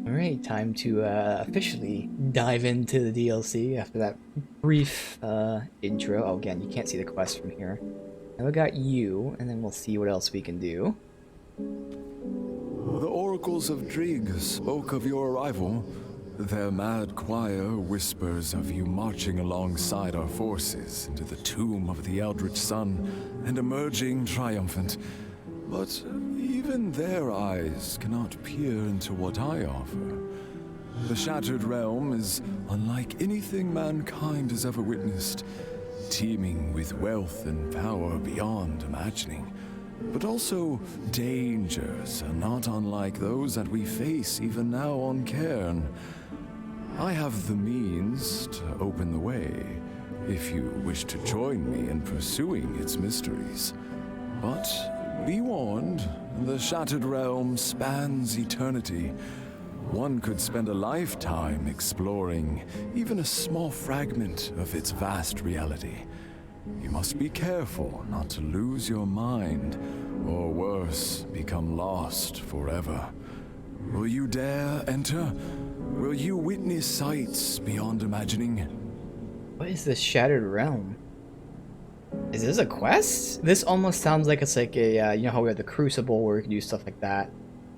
Alright, time to officially dive into the DLC after that brief intro. Oh, again, you can't see the quest from here. Now we got you, and then we'll see what else we can do. The oracles of Drig spoke of your arrival. Their mad choir whispers of you marching alongside our forces into the tomb of the Eldritch Sun and emerging triumphant. But even their eyes cannot peer into what I offer. The Shattered Realm is unlike anything mankind has ever witnessed, teeming with wealth and power beyond imagining. But also dangers are not unlike those that we face even now on Cairn. I have the means to open the way, if you wish to join me in pursuing its mysteries. But be warned, the Shattered Realm spans eternity. One could spend a lifetime exploring even a small fragment of its vast reality. You must be careful not to lose your mind, or worse, become lost forever. Will you dare enter? Will you witness sights beyond imagining? What is this Shattered Realm? Is this a quest? This almost sounds like it's like a, you know how we have the Crucible where we can do stuff like that?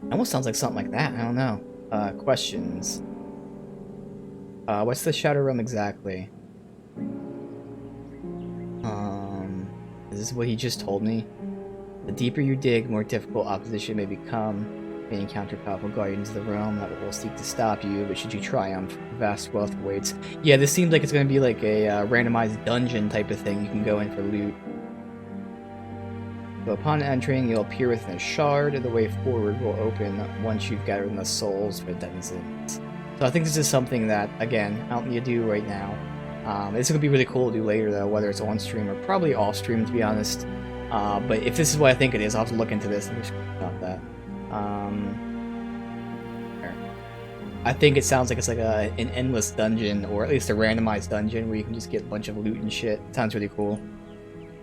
It almost sounds like something like that, I don't know. Questions. What's the Shattered Realm exactly? Is this what he just told me? The deeper you dig, more difficult opposition may become. You may encounter powerful guardians of the realm that will seek to stop you, but should you triumph, vast wealth awaits. Yeah, this seems like it's going to be like a randomized dungeon type of thing you can go in for loot. So upon entering, you'll appear within a shard, and the way forward will open once you've gathered enough souls for denizens. So I think this is something that, again, I don't need to do right now. This is going to be really cool to do later, though, whether it's on stream or probably off stream, to be honest. But if this is what I think it is, I'll have to look into this. Let me just stop that. I think it sounds like it's like an endless dungeon, or at least a randomized dungeon where you can just get a bunch of loot and shit. Sounds really cool.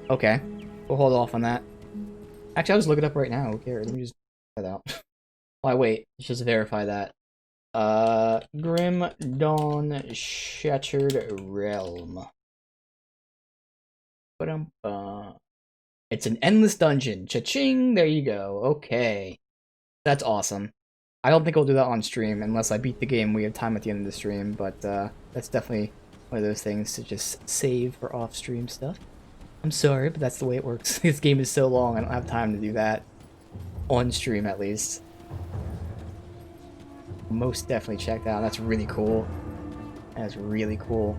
Okay, we'll hold off on that. Actually, I'll just look it up right now. Okay, let me just check that out. Why, wait, let's just verify that. Grim Dawn Shattered Realm. It's an endless dungeon. Cha-ching! There you go. Okay. That's awesome. I don't think I'll do that on stream unless I beat the game. We have time at the end of the stream, but that's definitely one of those things to just save for off-stream stuff. I'm sorry, but that's the way it works. This game is so long, I don't have time to do that. On stream, at least. Most definitely check that out. That's really cool. That's really cool.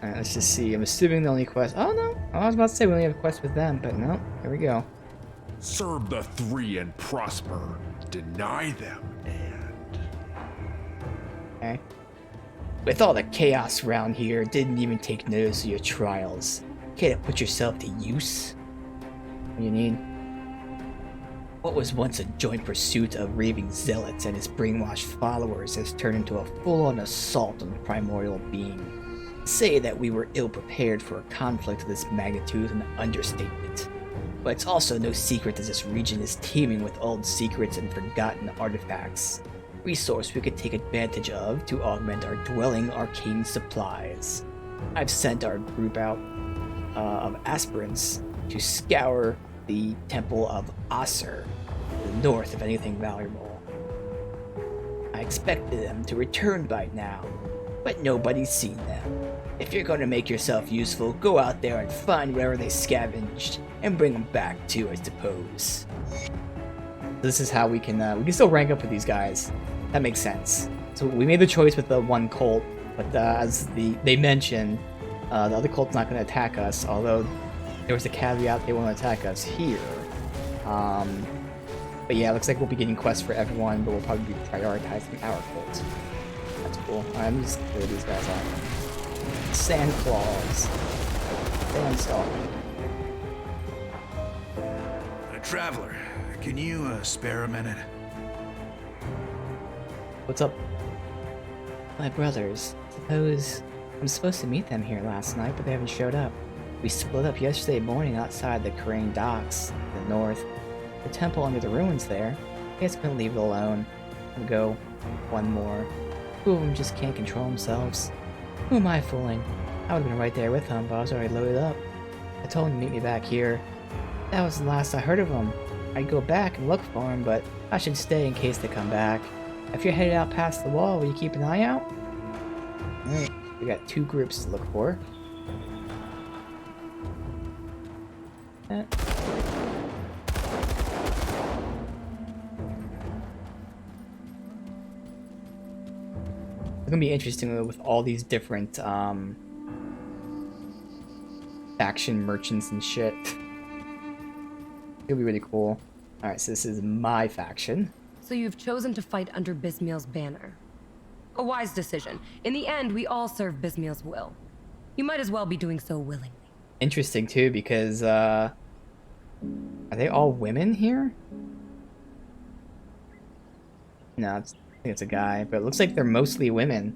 Alright, let's just see. I'm assuming the only quest... Oh, no. I was about to say we only have a quest with them, but no. Here we go. Serve the three and prosper. Deny them and... Okay. With all the chaos around here, didn't even take notice of your trials. Can't put yourself to use? What do you need? What was once a joint pursuit of raving zealots and his brainwashed followers has turned into a full-on assault on the primordial being. To say that we were ill-prepared for a conflict of this magnitude is an understatement. But it's also no secret that this region is teeming with old secrets and forgotten artifacts. Resource we could take advantage of to augment our dwelling arcane supplies. I've sent our group out of aspirants to scour the Temple of Aser, to the north, if anything valuable. I expected them to return by now, but nobody's seen them. If you're going to make yourself useful, go out there and find whatever they scavenged, and bring them back too, I suppose. This is how we can still rank up with these guys. That makes sense. So we made the choice with the one cult, but as they mentioned, the other cult's not going to attack us, although there was a caveat they won't attack us here. But yeah, it looks like we'll be getting quests for everyone, but we'll probably be prioritizing our cult. That's cool. Alright, let me just clear these guys out. Sand claws. Sandstalk. Traveler, can you spare a minute? What's up? My brothers. Suppose I'm supposed to meet them here last night, but they haven't showed up. We split up yesterday morning outside the Crane docks to the north. The temple under the ruins there. I guess I'm gonna leave it alone. We'll go one more. Two of them just can't control themselves. Who am I fooling? I would've been right there with him, but I was already loaded up. I told him to meet me back here. That was the last I heard of him. I'd go back and look for him, but I should stay in case they come back. If you're headed out past the wall, will you keep an eye out? Alright, we got 2 groups to look for. It's gonna be interesting with all these different faction merchants and shit. It'll be really cool. Alright, so this is my faction. So you've chosen to fight under Bismiel's banner. A wise decision. In the end, we all serve Bismiel's will. You might as well be doing so willingly. Interesting too, because are they all women here? No, I think it's a guy, but it looks like they're mostly women.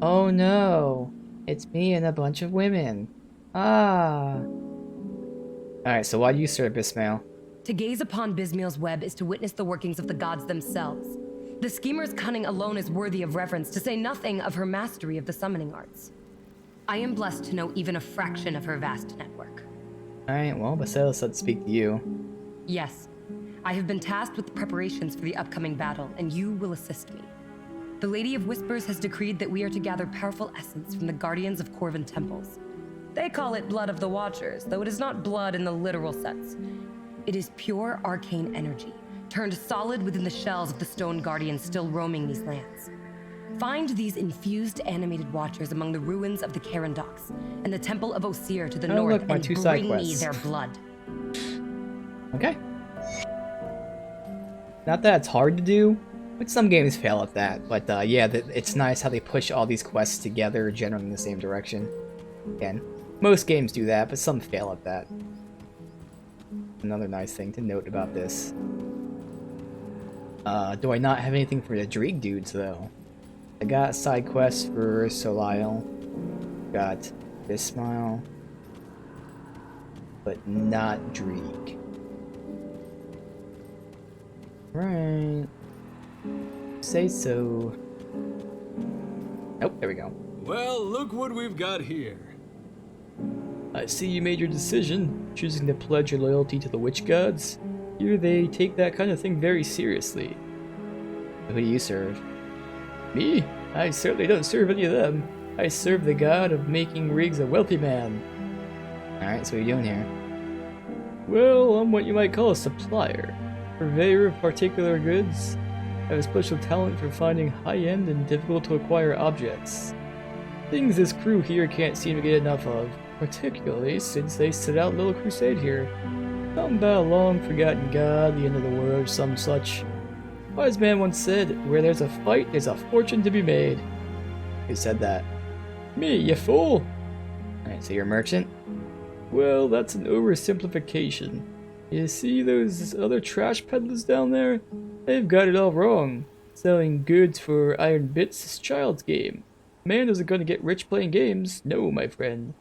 Oh no, it's me and a bunch of women. Ah. Alright, so why do you serve Bismael? To gaze upon Bismiel's web is to witness the workings of the gods themselves. The schemer's cunning alone is worthy of reverence, to say nothing of her mastery of the summoning arts. I am blessed to know even a fraction of her vast network. Alright, well, Basilius, let's speak to you. Yes, I have been tasked with the preparations for the upcoming battle, and you will assist me. The Lady of Whispers has decreed that we are to gather powerful essence from the guardians of Corvin temples. They call it blood of the Watchers, though it is not blood in the literal sense. It is pure arcane energy, turned solid within the shells of the stone guardians still roaming these lands. Find these infused animated watchers among the ruins of the Karen Docks and the Temple of Osir to the north, look, my and 2 side bring me quests. their blood. Okay. Not that it's hard to do, but some games fail at that. But yeah, it's nice how they push all these quests together, generally in the same direction. Again, most games do that, but some fail at that. Another nice thing to note about this. Do I not have anything for the Dreeg dudes, though? I got side quests for Solisle. Got Bismael. But not Dreeg. Right. Say so. Nope, there we go. Well, look what we've got here. I see you made your decision, choosing to pledge your loyalty to the witch gods. Here they take that kind of thing very seriously. Who do you serve? Me? I certainly don't serve any of them. I serve the god of making Riggs a wealthy man. Alright, so what are you doing here? Well, I'm what you might call a supplier. Purveyor of particular goods. I have a special talent for finding high-end and difficult to acquire objects. Things this crew here can't seem to get enough of, particularly since they set out a little crusade here. Something about a long-forgotten god, the end of the world, or some such. Wise man once said, where there's a fight, there's a fortune to be made. Who said that? Me, you fool! Alright, so you're a merchant? Well, that's an oversimplification. You see those other trash peddlers down there? They've got it all wrong. Selling goods for iron bits is child's game. Man isn't gonna get rich playing games. No, my friend.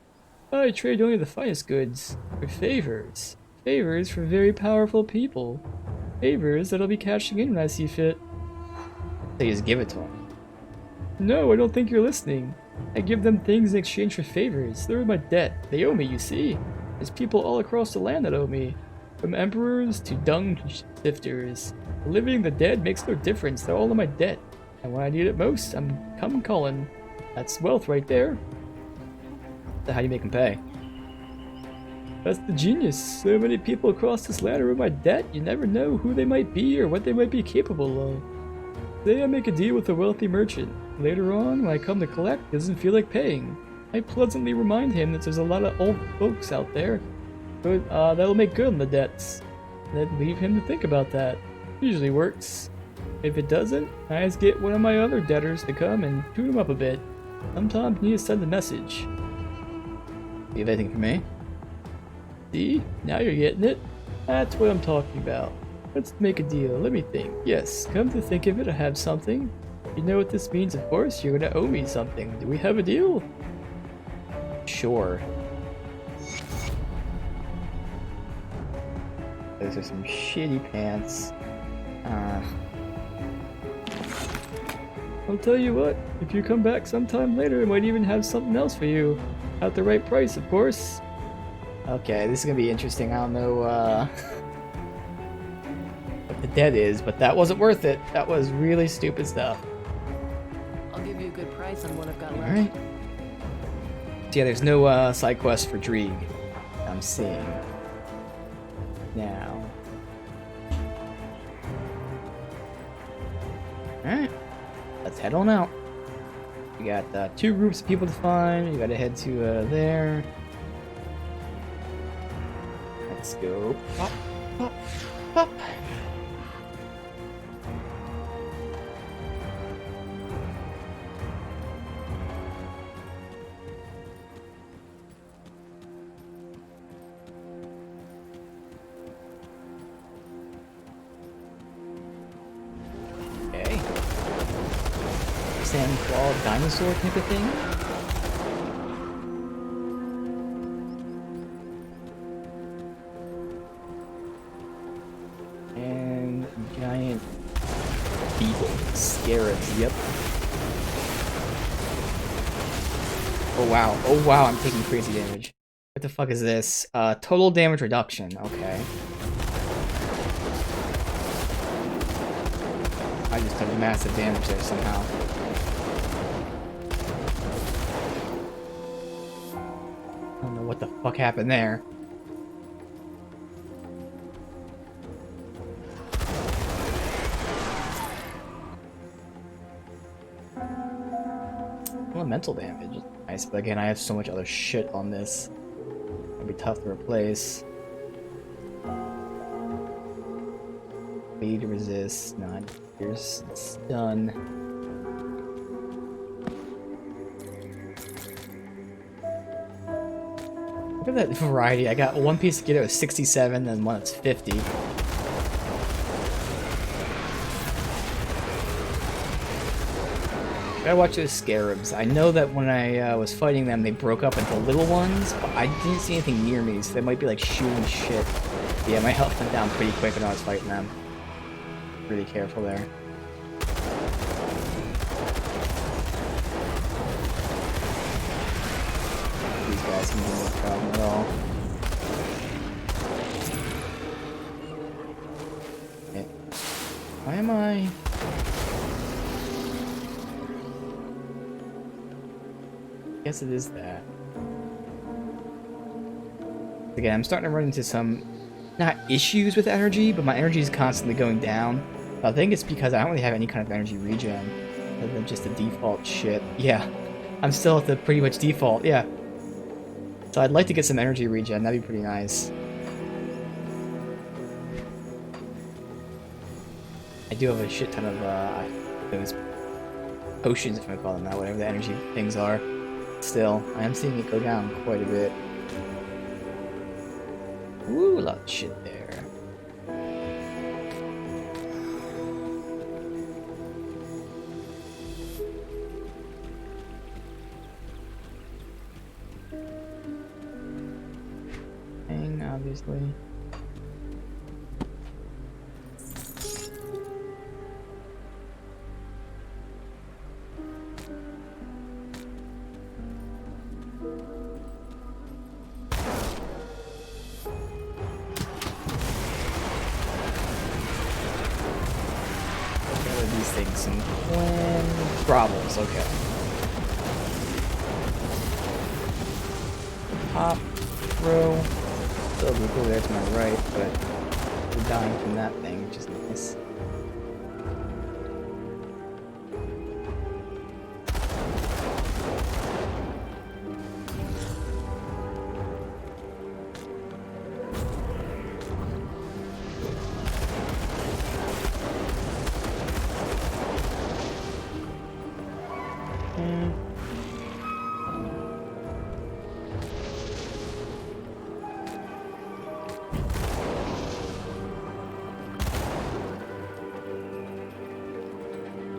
I trade only the finest goods. For favors. Favors for very powerful people. Favors that I'll be cashing in when I see fit. So you just give it to them. No, I don't think you're listening. I give them things in exchange for favors. They're in my debt. They owe me, you see. There's people all across the land that owe me. From emperors to dung sifters. The living and the dead makes no difference. They're all in my debt. And when I need it most, I'm come calling. That's wealth right there. So how do you make them pay? That's the genius. So many people across this land are in my debt, you never know who they might be or what they might be capable of. Today I make a deal with a wealthy merchant. Later on, when I come to collect, he doesn't feel like paying. I pleasantly remind him that there's a lot of old folks out there but that'll make good on the debts. Then leave him to think about that. Usually works. If it doesn't, I just get one of my other debtors to come and tune him up a bit. Sometimes you need to send a message. Do you have anything for me? See? Now you're getting it. That's what I'm talking about. Let's make a deal. Let me think. Yes, come to think of it, I have something. You know what this means, of course. You're gonna owe me something. Do we have a deal? Sure. Those are some shitty pants. I'll tell you what, if you come back sometime later, I might even have something else for you. At the right price, of course. Okay, this is gonna be interesting. I don't know what the debt is, but that wasn't worth it. That was really stupid stuff. I'll give you a good price on what I've got left. Alright. So yeah, there's no side quest for Drieg. I'm seeing. Now. Alright. Let's head on out. We got 2 groups of people to find. You gotta head to there. Let's go. Pop, pop, pop. Okay. Sand claw dinosaur type of thing. And giant beetle scarabs, yep. Oh wow, I'm taking crazy damage. What the fuck is this? Total damage reduction, okay. I just took massive damage there somehow. I don't know what the fuck happened there. Elemental damage. Nice, but again, I have so much other shit on this. It'll be tough to replace. Speed resist, not here's stun. Look at that variety. I got one piece to get it with 67 and one that's 50. Gotta watch those scarabs. I know that when I was fighting them, they broke up into little ones, but I didn't see anything near me, so they might be like shooting shit. Yeah, my health went down pretty quick when I was fighting them. Really careful there. These guys can be no problem at all. Okay. Why am I... Guess it is that. Again, I'm starting to run into some, not issues with energy, but my energy is constantly going down. I think it's because I don't really have any kind of energy regen, other than just the default shit. Yeah, I'm still at the pretty much default, yeah. So I'd like to get some energy regen, that'd be pretty nice. I do have a shit ton of those potions, if I call them that, whatever the energy things are. Still, I am seeing it go down quite a bit. Ooh, a lot of shit there. Hang, obviously. Some twin problems, okay. Pop, throw. Still be cool there to my right, but we're dying from that thing, which is nice.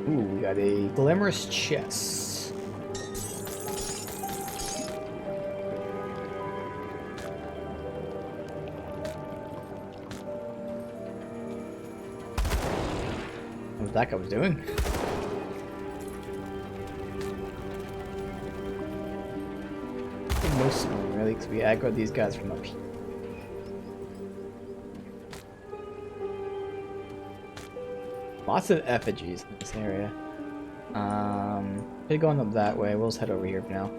Ooh, we got a glamorous chest. What was that guy was doing? no spoon, really, because we aggroed these guys from up here. Lots of effigies in this area. They're going up that way. We'll just head over here for now.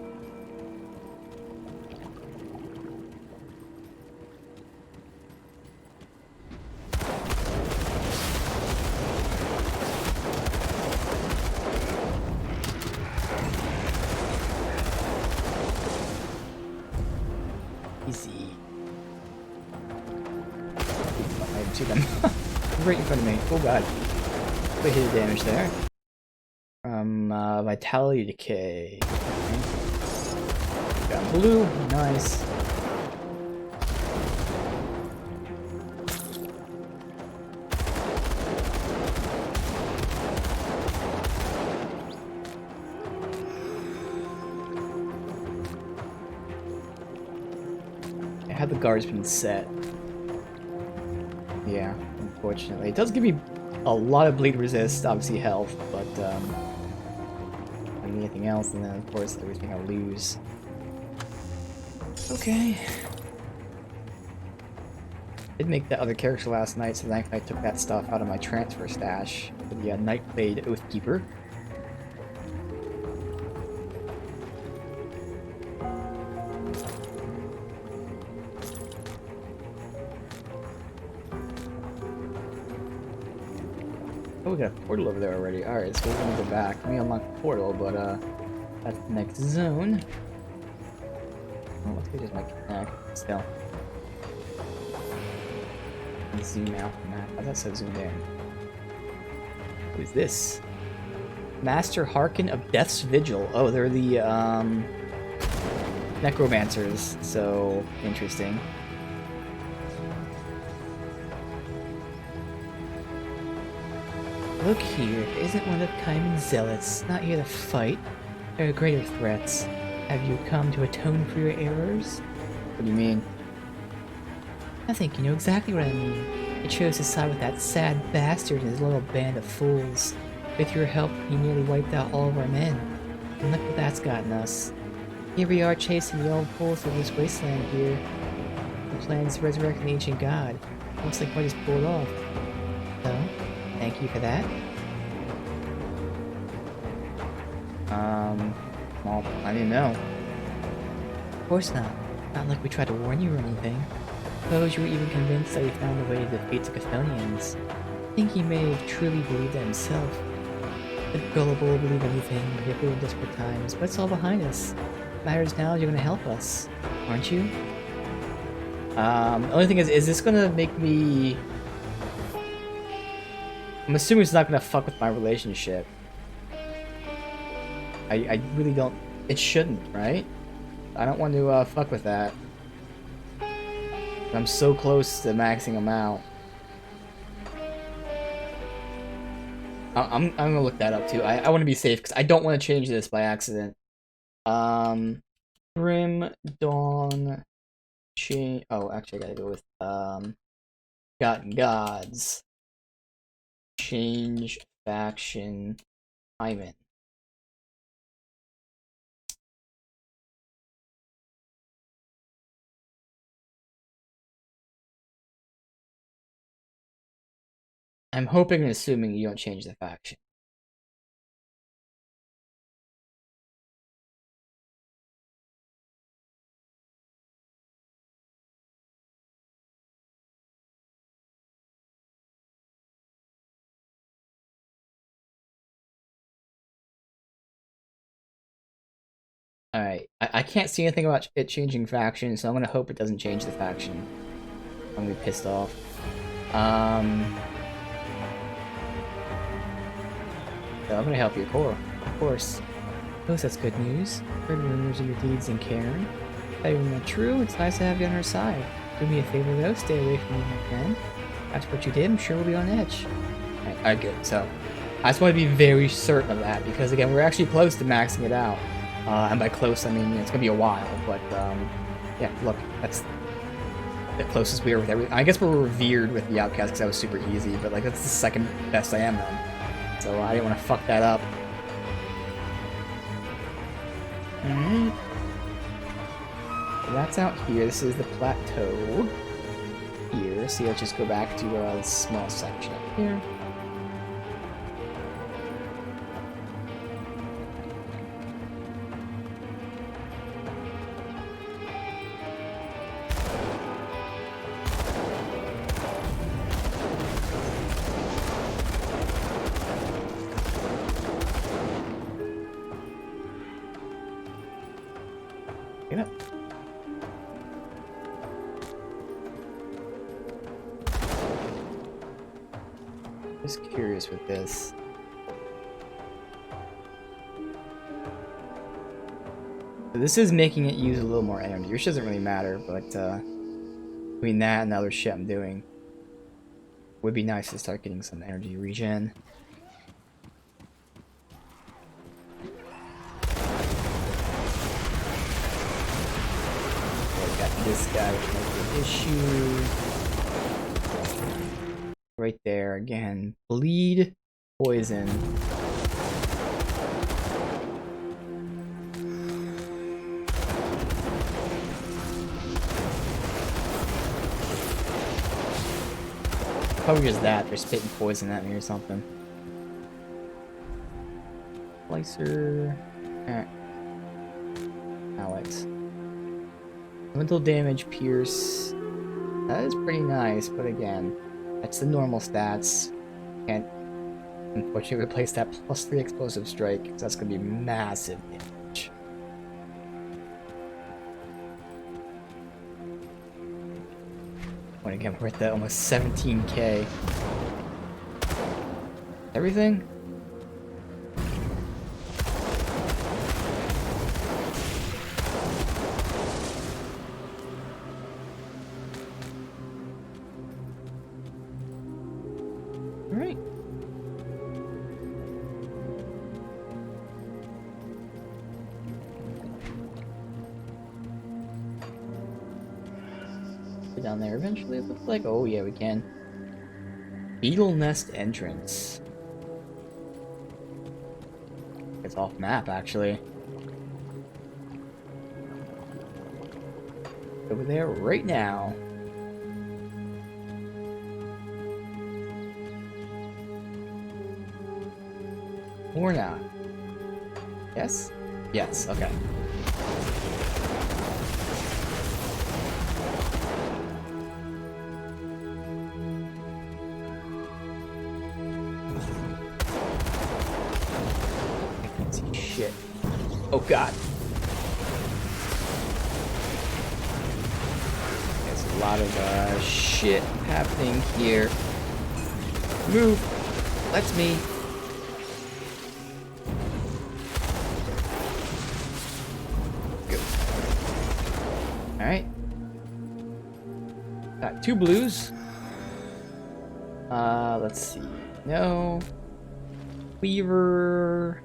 Easy. I didn't see them. Right in front of me. Oh god. Quite hit the damage there. From Vitality Decay. Okay. Got blue. Nice. Had the guards been set? Yeah, unfortunately. It does give me a lot of bleed resist, obviously health, but anything else, and then of course everything I lose. Okay. Did make that other character last night, so thankfully I took that stuff out of my transfer stash for the Nightblade Oathkeeper. Oh, we got a portal over there already. Alright, so we're gonna go back. Let me unlock the portal, but that's the next zone. Oh, let's go just my connect still. And zoom out the map. Oh, that's so zoomed in. Who is this? Master Harkin of Death's Vigil. Oh, they're the necromancers, so interesting. Look here, isn't one of Kaiman's zealots not here to fight? There are greater threats. Have you come to atone for your errors? What do you mean? I think you know exactly what I mean. He chose to side with that sad bastard and his little band of fools. With your help, he nearly wiped out all of our men. And look what that's gotten us. Here we are chasing the old fools through this wasteland here. The plan's to resurrect an ancient god. Looks like what is pulled off. So, thank you for that. Well, I didn't know. Of course not. Not like we tried to warn you or anything. Suppose you were even convinced that he found a way to defeat the Chthonians. I think he may have truly believed that himself. The gullible will believe anything, particularly in desperate times, but it's all behind us. What matters now is you're gonna help us, aren't you? The only thing is this gonna make me... I'm assuming it's not gonna fuck with my relationship. I really don't... It shouldn't, right? I don't want to fuck with that. I'm so close to maxing them out. I'm gonna look that up too. I want to be safe because I don't want to change this by accident. Grim Dawn change. Oh, actually, I gotta go with Forgotten Gods. Change faction. Hyman. I'm hoping and assuming you don't change the faction. Alright, I can't see anything about it changing faction, so I'm gonna hope it doesn't change the faction. I'm gonna be pissed off. So I'm gonna help you, Core. Of course. Oh, that's good news. Heard rumors of your deeds in Cairn. If that even not true, it's nice to have you on our side. Do me a favor though, stay away from me, my friend. After what you did, I'm sure we'll be on edge. Alright, good. So, I just want to be very certain of that, because again, we're actually close to maxing it out. And by close, I mean, you know, it's gonna be a while, but, yeah, look, that's the closest we are with everything. I guess we're revered with the Outcast because that was super easy, but, like, that's the second best I am on. So I didn't want to fuck that up. That's out here. This is the plateau here. So let's just go back to a small section up here. Get up. Just curious with this. This is making it use a little more energy, which doesn't really matter, but between that and the other shit I'm doing, would be nice to start getting some energy regen. This guy, which might be an issue. Right there, again. Bleed, poison. Probably just that, they're spitting poison at me or something. Slicer. Alright. Alex. Elemental damage, pierce. That is pretty nice, but again, that's the normal stats. Can't unfortunately replace that +3 explosive strike, because that's going to be massive damage. When again, we're at that almost 17k. Everything? Alright. Get down there eventually, it looks like. Oh yeah, we can. Beetle Nest entrance. It's off map, actually. Over there right now. Or not. Yes? Yes, okay. I can't see shit. Oh god. There's a lot of shit happening here. Move! That's me. Alright. Got 2 blues. Let's see. No. Weaver.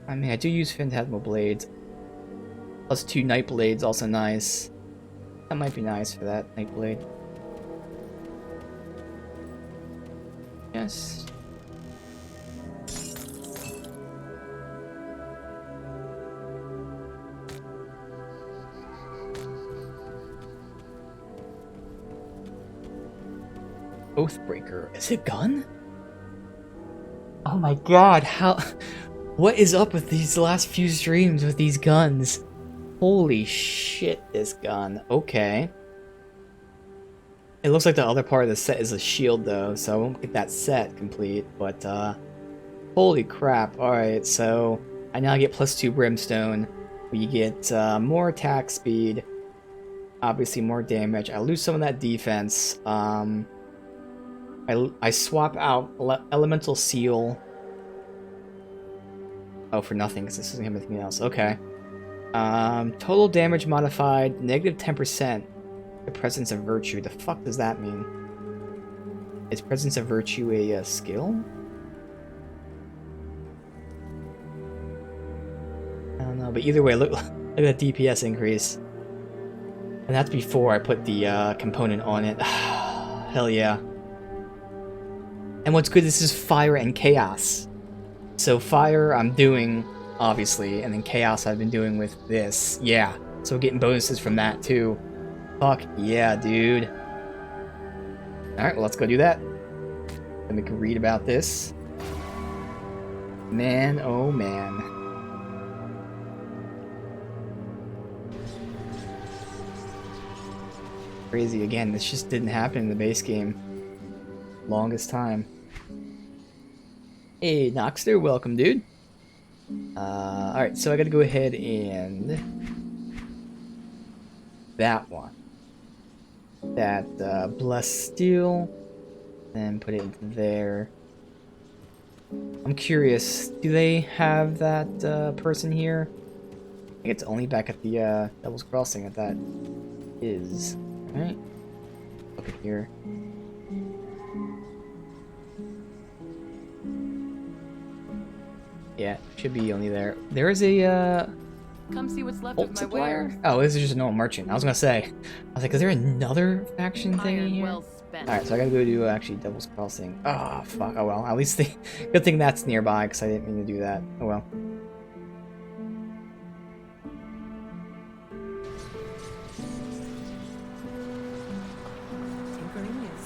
I mean, I do use Phantasmal Blades. +2 Night Blades, also nice. That might be nice for that Night Blade. Yes. Oathbreaker. Is it gun? Oh my god, how... What is up with these last few streams with these guns? Holy shit, this gun. Okay. It looks like the other part of the set is a shield though, so I won't get that set complete, but holy crap. Alright, so I now get +2 brimstone. We get more attack speed. Obviously more damage. I lose some of that defense. I swap out Elemental Seal. Oh, for nothing, because this doesn't have anything else. Okay. Total damage modified, -10%. The Presence of Virtue. The fuck does that mean? Is Presence of Virtue a skill? I don't know, but either way, look at that DPS increase. And that's before I put the component on it. Hell yeah. And what's good, this is fire and chaos. So fire I'm doing, obviously, and then chaos I've been doing with this. Yeah, So we're getting bonuses from that too. Fuck yeah, dude. Alright, well, let's go do that. Then we can read about this. Man, oh man. Crazy again, this just didn't happen in the base game. Longest time. Hey, Noxter, welcome, dude. Alright, so I gotta go ahead and... that one. That, Blessed Steel. And put it into there. I'm curious, do they have that, person here? I think it's only back at the, Devil's Crossing that is. Alright. Look at here. Yeah, should be only there. There is a Come see what's left bolt of my supplier. wares. Oh, this is just a normal merchant. I was gonna say. I was like, is there another faction thing Iron here? well spent. Alright, so I gotta go do actually Devil's Crossing. Ah, fuck. Oh well. At least the good thing that's nearby because I didn't mean to do that. Oh well.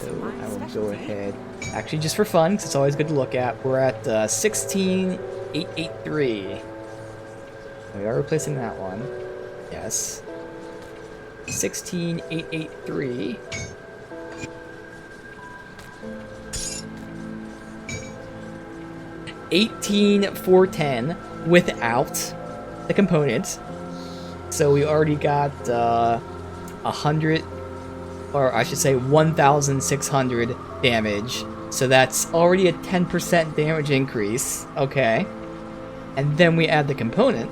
So I will go ahead. Actually, just for fun, because it's always good to look at, we're at 16883. We are replacing that one. Yes. 16883. $18,410 without the component. So we already got 100, or I should say 1,600 damage. So that's already a 10% damage increase. Okay. And then we add the component.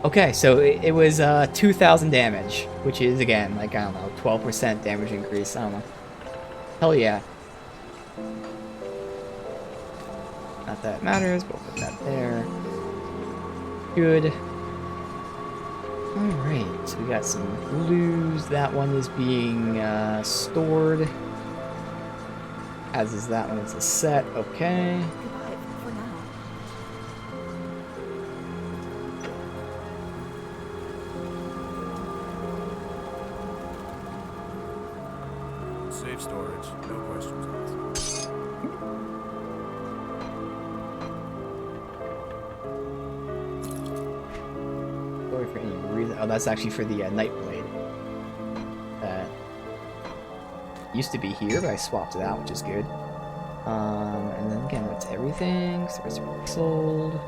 Okay, so it was 2,000 damage, which is again, like, I don't know, 12% damage increase. I don't know. Hell yeah. Not that it matters, but we'll put that there. Good. Alright, so we got some blues. That one is being stored. As is that one, it's a set. Okay. Goodbye for now. Safe storage, no questions asked. Sorry for any reason. Oh, that's actually for the Nightblade. That used to be here, but I swapped it out, which is good. And then again, that's everything. So it's sold.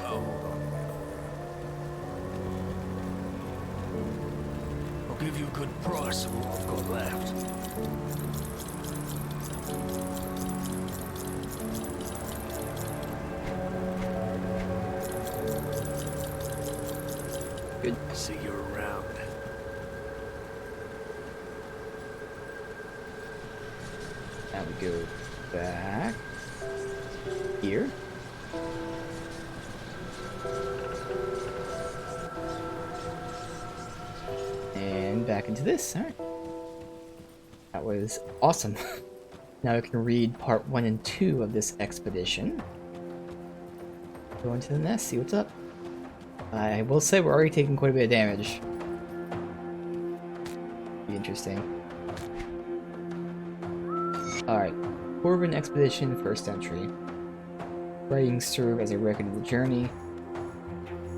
I'll hold on to that for you. I'll give you a good price of what I've got left. Good. See you around. Now we go back here. And back into this. Alright. That was awesome. Now we can read part 1 and 2 of this expedition. Go into the nest, see what's up. I will say we're already taking quite a bit of damage. Be interesting. Alright. Corbin Expedition, first entry. Writings serve as a record of the journey.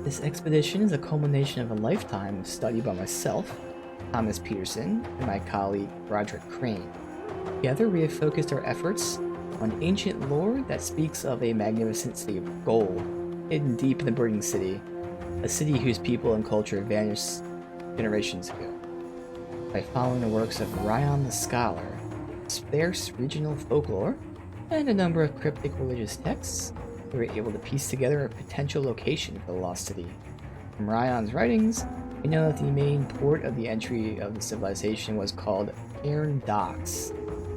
This expedition is a culmination of a lifetime of study by myself, Thomas Peterson, and my colleague Roderick Crane. Together we have focused our efforts on ancient lore that speaks of a magnificent city of gold, hidden deep in the Burning City, a city whose people and culture vanished generations ago. By following the works of Ryan the Scholar, sparse regional folklore, and a number of cryptic religious texts, we were able to piece together a potential location for the lost city. From Ryan's writings, we know that the main port of the entry of the civilization was called Cairn Docks,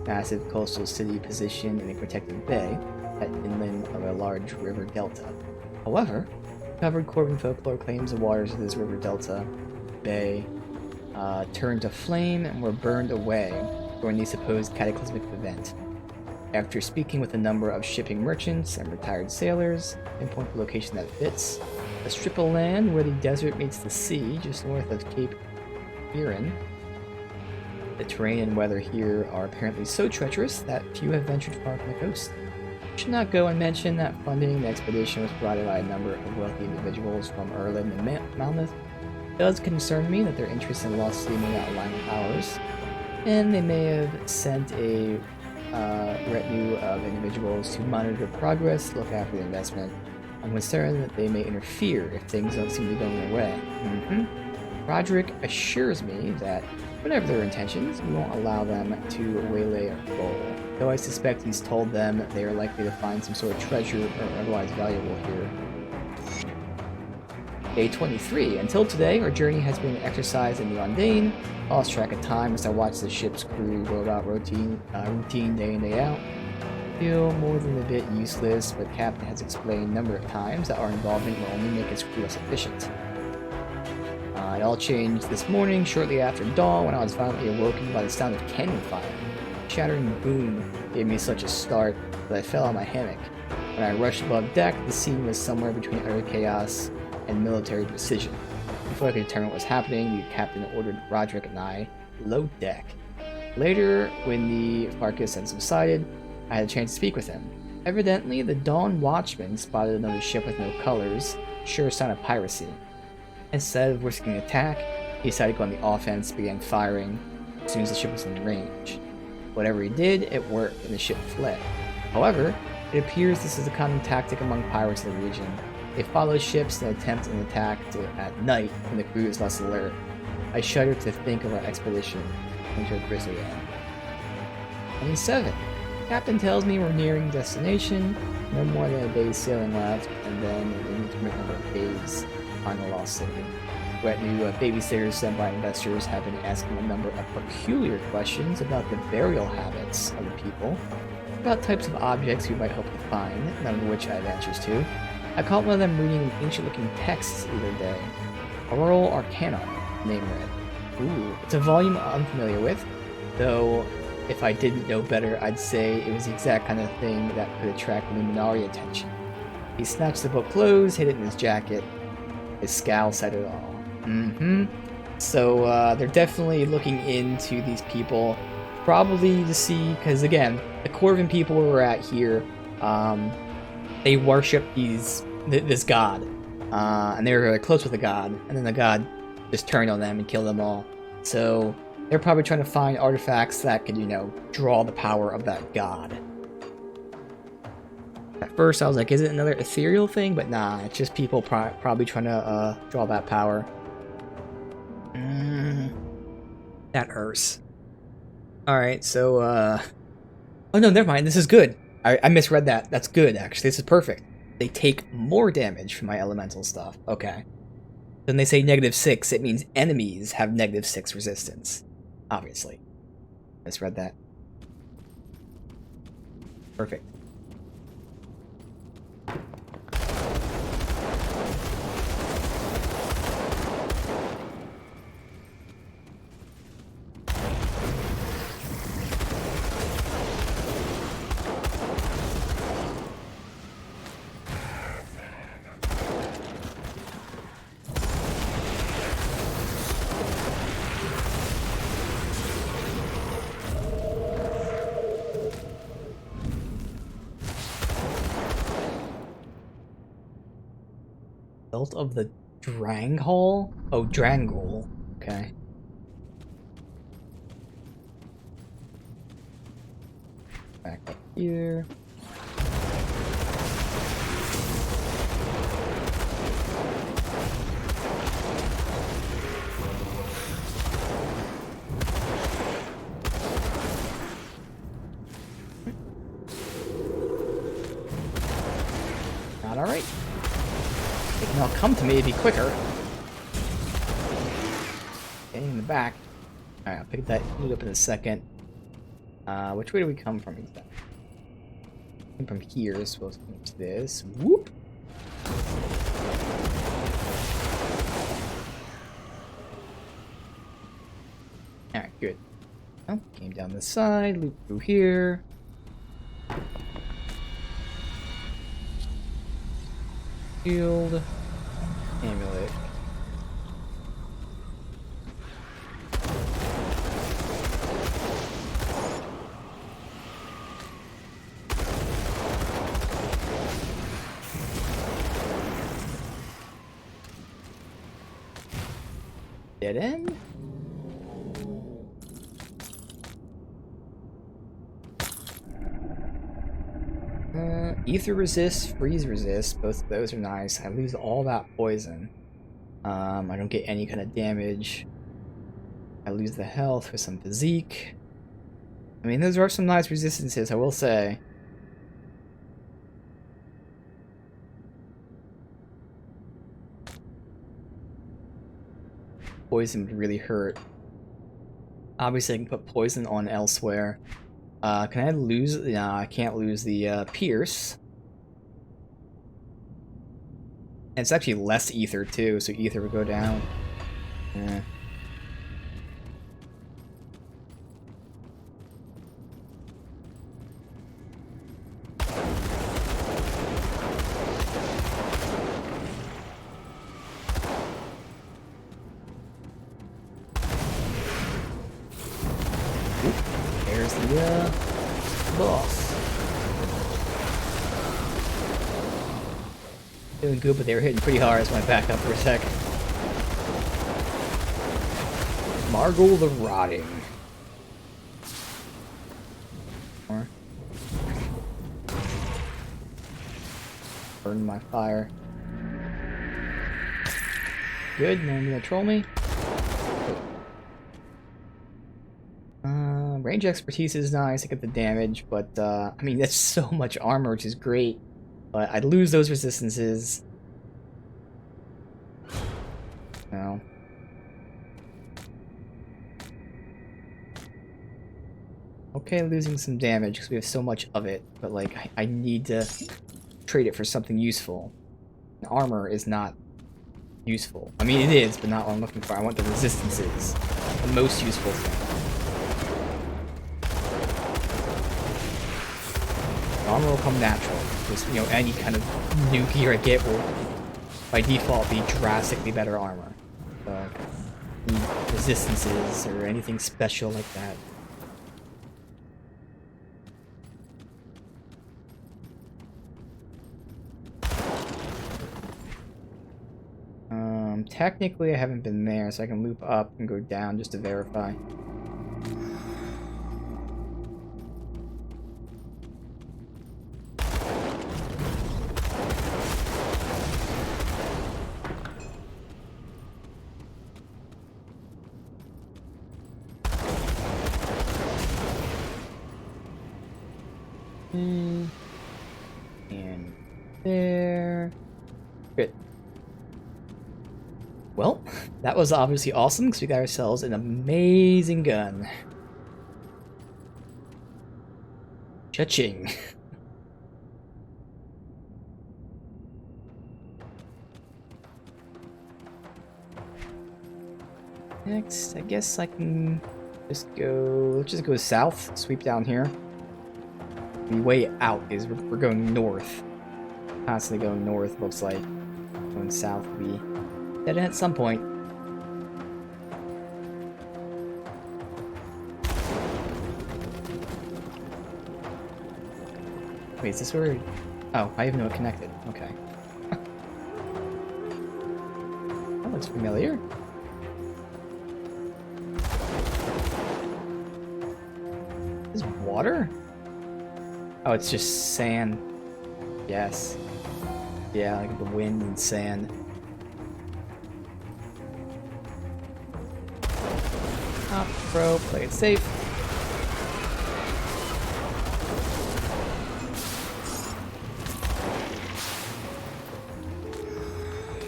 massive coastal city positioned in a protected bay at inland of a large river delta. However, covered Corbin folklore claims the waters of this river delta bay turned to flame and were burned away during the supposed cataclysmic event. After speaking with a number of shipping merchants and retired sailors, pinpoint the location that fits. A strip of land where the desert meets the sea, just north of Cape Erin. The terrain and weather here are apparently so treacherous that few have ventured far from the coast. I should not go unmentioned that funding the expedition was provided by a number of wealthy individuals from Erlin and Malmouth. It does concern me that their interest in lost city may not align with ours, and they may have sent a retinue of individuals to monitor progress, look after the investment. I'm concerned that they may interfere if things don't seem to be going their way. Roderick assures me that whatever their intentions, we won't allow them to waylay our goal. Though I suspect he's told them they are likely to find some sort of treasure or otherwise valuable here. Day 23. Until today, our journey has been an exercise in the mundane. Lost track of time as I watch the ship's crew go about routine day in, day out. Feel more than a bit useless, but the captain has explained a number of times that our involvement will only make his crew less efficient. It all changed this morning, shortly after dawn, when I was violently awoken by the sound of cannon fire. A shattering boom gave me such a start that I fell on my hammock. When I rushed above deck, the scene was somewhere between utter chaos and military precision. Before I could determine what was happening, the captain ordered Roderick and I below deck. Later, when the fracas had subsided, I had a chance to speak with him. Evidently, the Dawn Watchman spotted another ship with no colors, sure sign of piracy. Instead of risking an attack, he decided to go on the offense and began firing as soon as the ship was in range. Whatever he did, it worked, and the ship fled. However, it appears this is a common tactic among pirates in the region. They follow ships and attempt an attack at night when the crew is less alert. I shudder to think of our expedition into a grisly end. 27. Captain tells me we're nearing destination, no more than a day's sailing left, and then an indeterminate number of days on the lost city. Retinue babysitters sent by investors have been asking a number of peculiar questions about the burial habits of the people, about types of objects we might hope to find, none of which I have answers to. I caught one of them reading an ancient-looking text the other day. Oral Arcana, name read. Ooh, it's a volume I'm unfamiliar with, though if I didn't know better, I'd say it was the exact kind of thing that could attract Luminari attention. He snatched the book closed, hid it in his jacket. His scowl said it all. So they're definitely looking into these people, probably to see, because again, the Corvin people we're at here, they worship this god, and they were really close with the god, and then the god just turned on them and killed them all. So they're probably trying to find artifacts that could, draw the power of that god. At first I was like, is it another ethereal thing? But nah, it's just people probably trying to draw that power. That hurts. Alright, so, oh no, never mind, this is good. I misread that. That's good, actually. This is perfect. They take more damage from my elemental stuff. Okay. Then they say -6, it means enemies have -6 resistance. Obviously. Misread that. Perfect. Belt of the Dranghal? Oh, Drangul. Okay. Back up here. Not alright. They can all come to me to be quicker. Getting in the back. Alright, I'll pick that loot up in a second. Which way do we come from exactly? Came from here, supposed to come to this. Whoop! Alright, good. Oh, came down the side, loop through here. Shield. Amulet. Dead end? Ether resist, freeze resist, both of those are nice. I lose all that poison. I don't get any kind of damage. I lose the health for some physique. I mean, those are some nice resistances, I will say. Poison would really hurt. Obviously, I can put poison on elsewhere. Can I lose? No, I can't lose the pierce. And it's actually less ether too, so ether would go down. Yeah. There's the boss. Doing good, but they were hitting pretty hard, so I went back up for a sec. Margle the Rotting. More. Burn my fire. Good, no one gonna troll me. Range expertise is nice, I get the damage, but I mean that's so much armor, which is great. But I'd lose those resistances. No. Okay, losing some damage because we have so much of it, but like I need to trade it for something useful. And armor is not useful. I mean it is, but not what I'm looking for. I want the resistances. The most useful thing. Armor will come natural, because, you know, any kind of new gear I get will, by default, be drastically better armor. So, resistances or anything special like that. Technically I haven't been there, so I can loop up and go down just to verify. And there. Good. Well, that was obviously awesome because we got ourselves an amazing gun. Cha-ching. Next, I guess I can just go. Let's just go south, sweep down here. The way out is we're going north. Constantly going north, looks like. Going south will be dead end at some point. Wait, is this where? Oh, I even know it connected. Okay. That looks familiar. Is water? Oh, it's just sand. Yes. Yeah, like the wind and sand. Hop, pro, play it safe.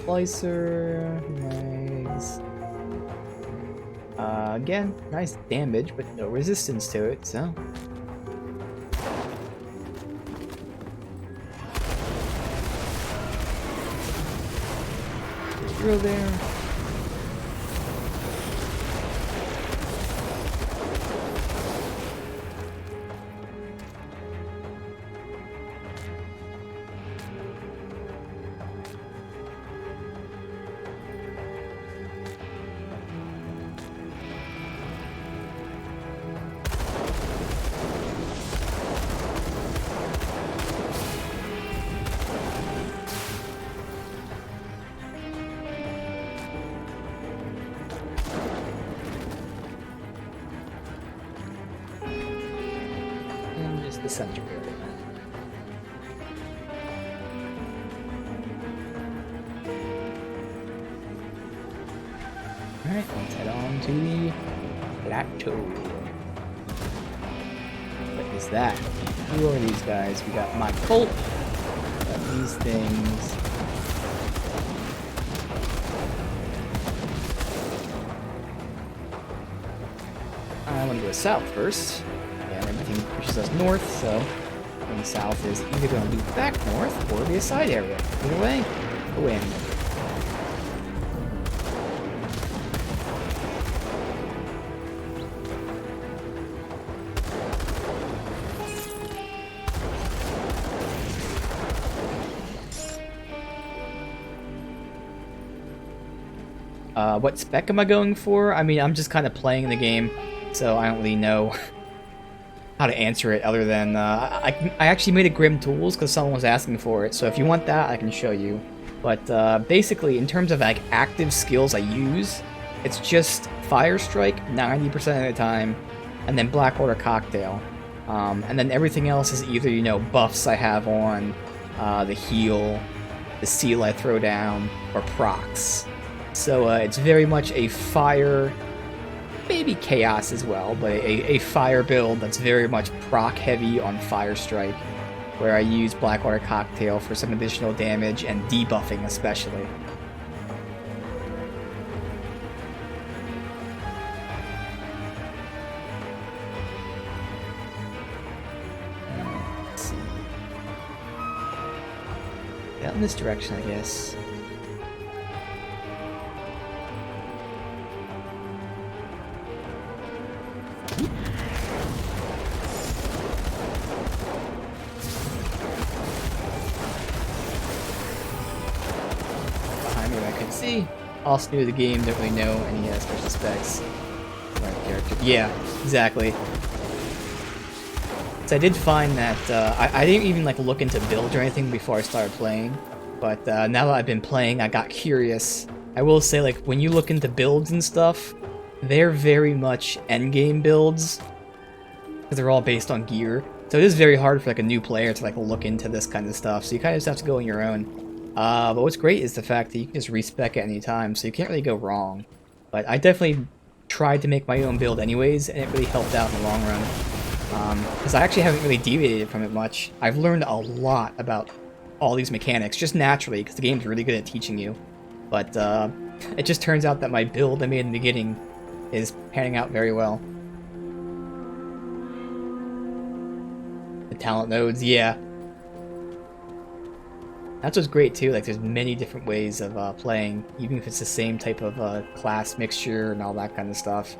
Slicer, nice. Again, nice damage, but no resistance to it, so. Drill there. the center area. Alright, let's head on to the plateau. What is that? Who are these guys? We got my Colt. Got these things. I want to go south first. And everything pushes us north, so going south is either going to be back north or be a side area. Either way, a win. What spec am I going for? I mean, I'm just kind of playing the game, so I don't really know how to answer it other than I actually made a Grim Tools because someone was asking for it, so if you want that, I can show you. But basically, in terms of like active skills I use, it's just Fire Strike 90% of the time, and then Blackwater Cocktail. And then everything else is either, you know, buffs I have on, the heal, the seal I throw down, or procs. So it's very much a fire, maybe chaos as well, but a fire build that's very much proc heavy on Fire Strike, where I use Blackwater Cocktail for some additional damage and debuffing especially. Let's see. Yeah, in this direction, I guess. See, also new to the game, don't really know any special specs. Right character. Yeah, exactly. So I did find that I didn't even like look into builds or anything before I started playing, but now that I've been playing, I got curious. I will say, like, when you look into builds and stuff, they're very much endgame builds because they're all based on gear. So it is very hard for like a new player to like look into this kind of stuff. So you kind of just have to go on your own. But what's great is the fact that you can just respec at any time, so you can't really go wrong. But I definitely tried to make my own build anyways, and it really helped out in the long run. Because I actually haven't really deviated from it much. I've learned a lot about all these mechanics, just naturally, because the game's really good at teaching you. But it just turns out that my build I made in the beginning is panning out very well. The talent nodes, yeah. That's what's great too, like there's many different ways of playing, even if it's the same type of class mixture and all that kind of stuff.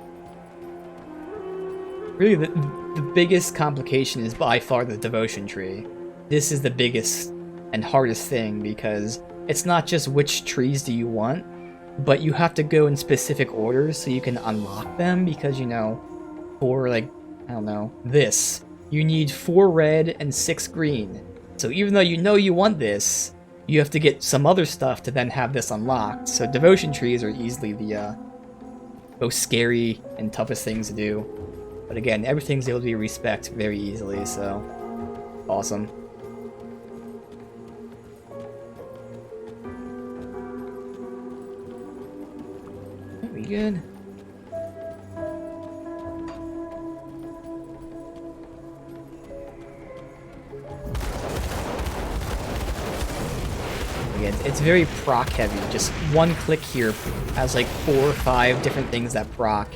Really, the biggest complication is by far the devotion tree. This is the biggest and hardest thing because it's not just which trees do you want, but you have to go in specific orders so you can unlock them because, you know, for like, I don't know, this, you need 4 red and 6 green. So even though you know you want this, you have to get some other stuff to then have this unlocked. So devotion trees are easily the most scary and toughest things to do. But again, everything's able to be respec very easily, so awesome. Are we good? It's very proc heavy. Just one click here has like 4 or 5 different things that proc.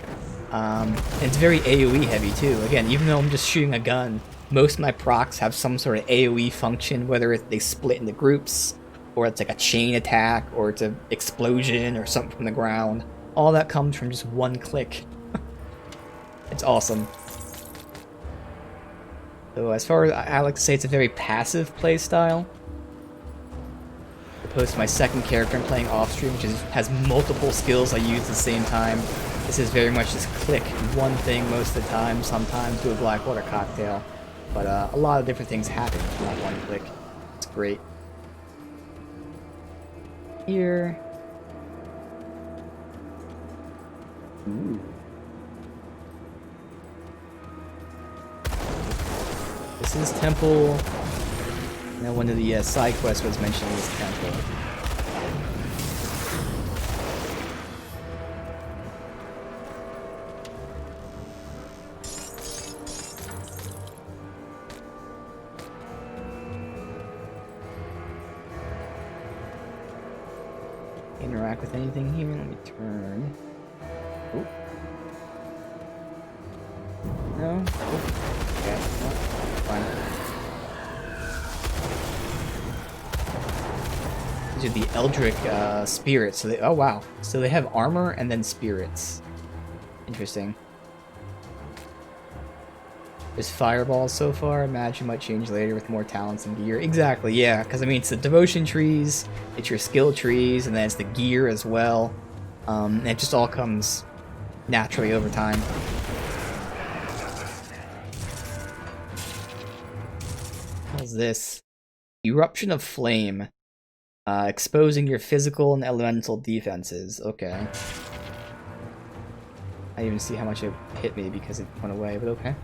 And it's very AoE heavy too. Again, even though I'm just shooting a gun, most of my procs have some sort of AoE function, whether they split into groups, or it's like a chain attack, or it's an explosion, or something from the ground. All that comes from just one click. It's awesome. So as far as I like to say, it's a very passive play style. Opposed to my second character I'm playing off stream, which has multiple skills I use at the same time. This is very much just click one thing most of the time, sometimes do a Blackwater Cocktail. But a lot of different things happen from that one click. It's great. Here. Ooh. This is temple. Now one of the side quests was mentioning this temple. Interact with anything here? Let me turn. Oh. No? Oh. Okay, well, fine. These are the Eldritch spirits. So they, oh wow. So they have armor and then spirits. Interesting. There's fireballs so far. Imagine might change later with more talents and gear. Exactly, yeah. Because I mean, it's the devotion trees, it's your skill trees, and then it's the gear as well. And it just all comes naturally over time. What's this? Eruption of Flame. Exposing your physical and elemental defenses. Okay. I didn't even see how much it hit me because it went away, but okay.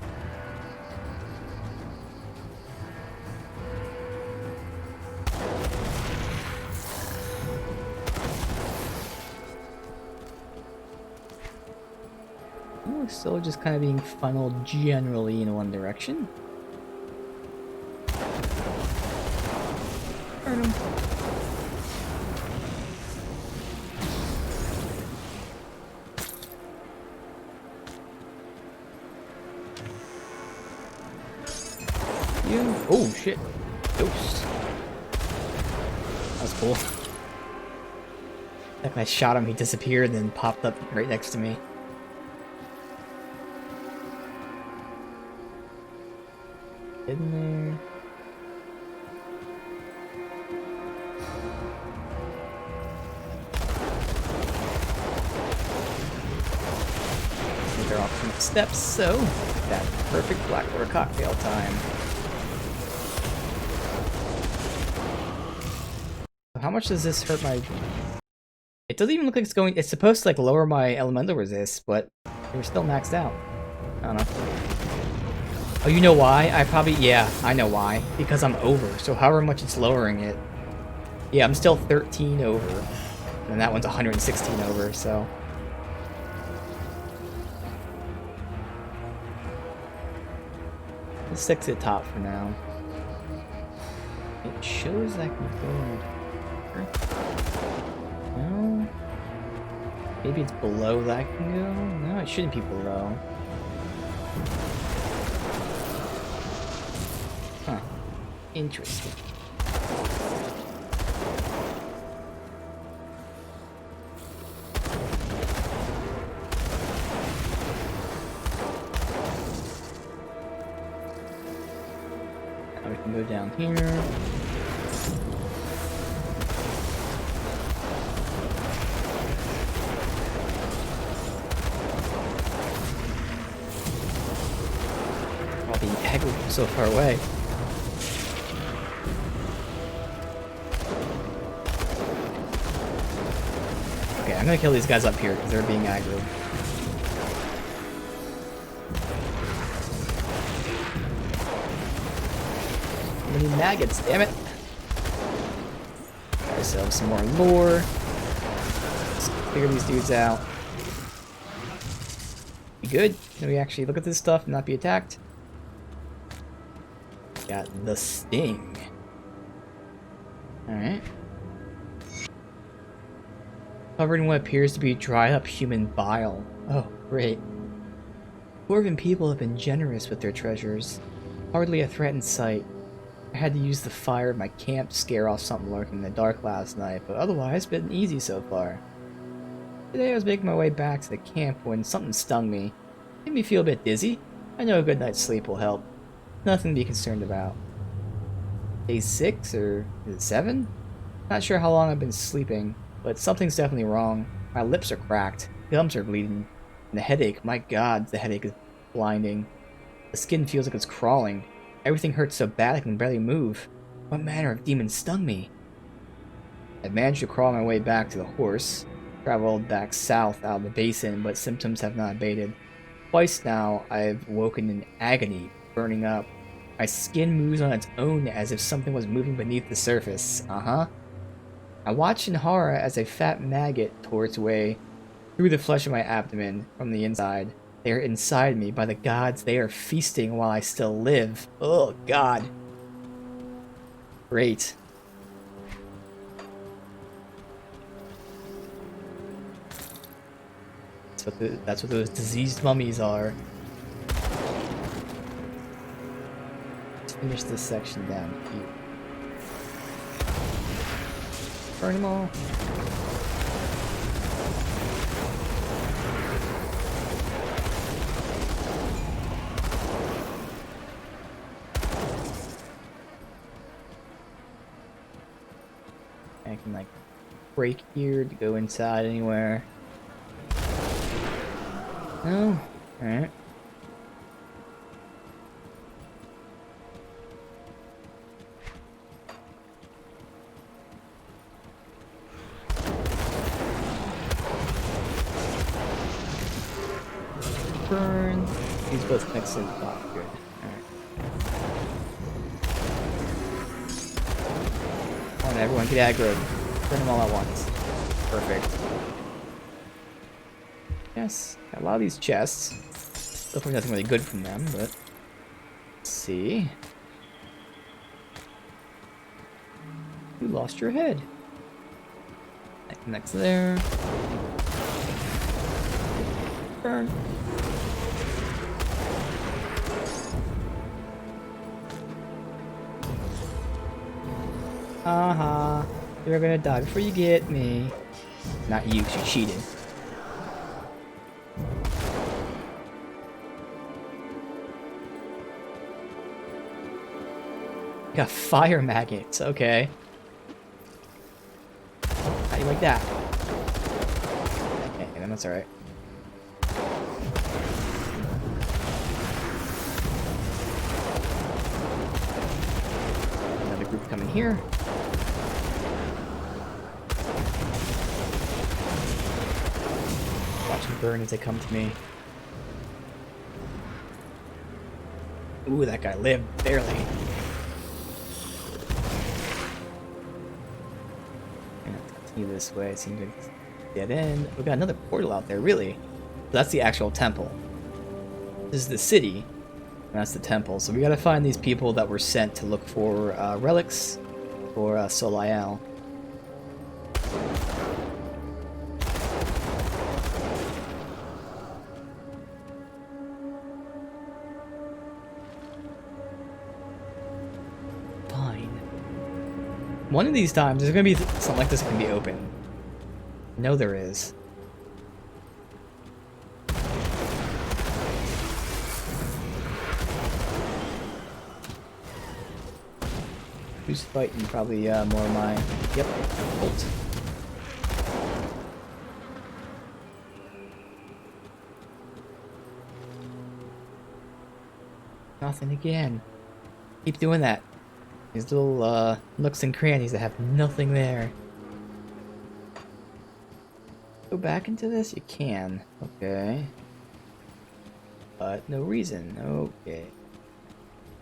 Oh, still just kind of being funneled generally in one direction. Burn him. You. Oh shit. Ghost. That was cool. Like when I shot him, he disappeared and then popped up right next to me. In there. They're off some steps, so that perfect Blackwater cocktail time. How much does this hurt my... It doesn't even look like it's going... It's supposed to like lower my elemental resist, but we're still maxed out. I don't know. Oh, you know why? I probably... Yeah, I know why. Because I'm over, so however much it's lowering it. Yeah, I'm still 13 over. And that one's 116 over, so... Let's stick to the top for now. It shows I can go... No? Maybe it's below that I can go? No, it shouldn't be below. Huh. Interesting. Now we can go down here. So far away. Okay, I'm gonna kill these guys up here because they're being aggroed. How many maggots, damn it! Got ourselves some more lore. Let's figure these dudes out. Be good. Can we actually look at this stuff and not be attacked? Got the sting. Alright. Covered in what appears to be dried up human bile. Oh, great. Dwarven people have been generous with their treasures. Hardly a threat in sight. I had to use the fire of my camp to scare off something lurking in the dark last night, but otherwise been easy so far. Today I was making my way back to the camp when something stung me. Made me feel a bit dizzy. I know a good night's sleep will help. Nothing to be concerned about. Day 6 or is it 7? Not sure how long I've been sleeping, but something's definitely wrong. My lips are cracked, gums are bleeding, and the headache, my god, the headache is blinding. The skin feels like it's crawling. Everything hurts so bad I can barely move. What manner of demon stung me? I managed to crawl my way back to the horse. Traveled back south out of the basin, but symptoms have not abated. Twice now, I've woken in agony, burning up. My skin moves on its own as if something was moving beneath the surface. Uh-huh. I watch in horror as a fat maggot tore its way through the flesh of my abdomen from the inside. They are inside me. By the gods, they are feasting while I still live. Oh, God. Great. That's what those diseased mummies are. Let's finish this section down here. Burn them all. I can like break here to go inside anywhere. No? Alright. Burn. These both next to the top. Good. Alright. Come on, everyone, get aggro. Burn them all at once. Perfect. Yes, got a lot of these chests. Hopefully nothing really good from them, but let's see. You lost your head. Next there. Burn. Haha. You're gonna die before you get me. Not you, 'cause you cheated. Got fire maggots, okay. How do you like that? Okay, then that's alright. Another group coming here. Watch them burn as they come to me. Ooh, that guy lived, barely. This way, it seems like it's dead end. We got another portal out there, really. So that's the actual temple. This is the city, and that's the temple. So we gotta find these people that were sent to look for relics for Soliel. One of these times, there's gonna be something like this that can be open. I know there is. Who's fighting? Probably more of my... Yep, Bolt. Nothing again. Keep doing that. These little nooks and crannies that have nothing there. Go back into this? You can. Okay. But no reason. Okay.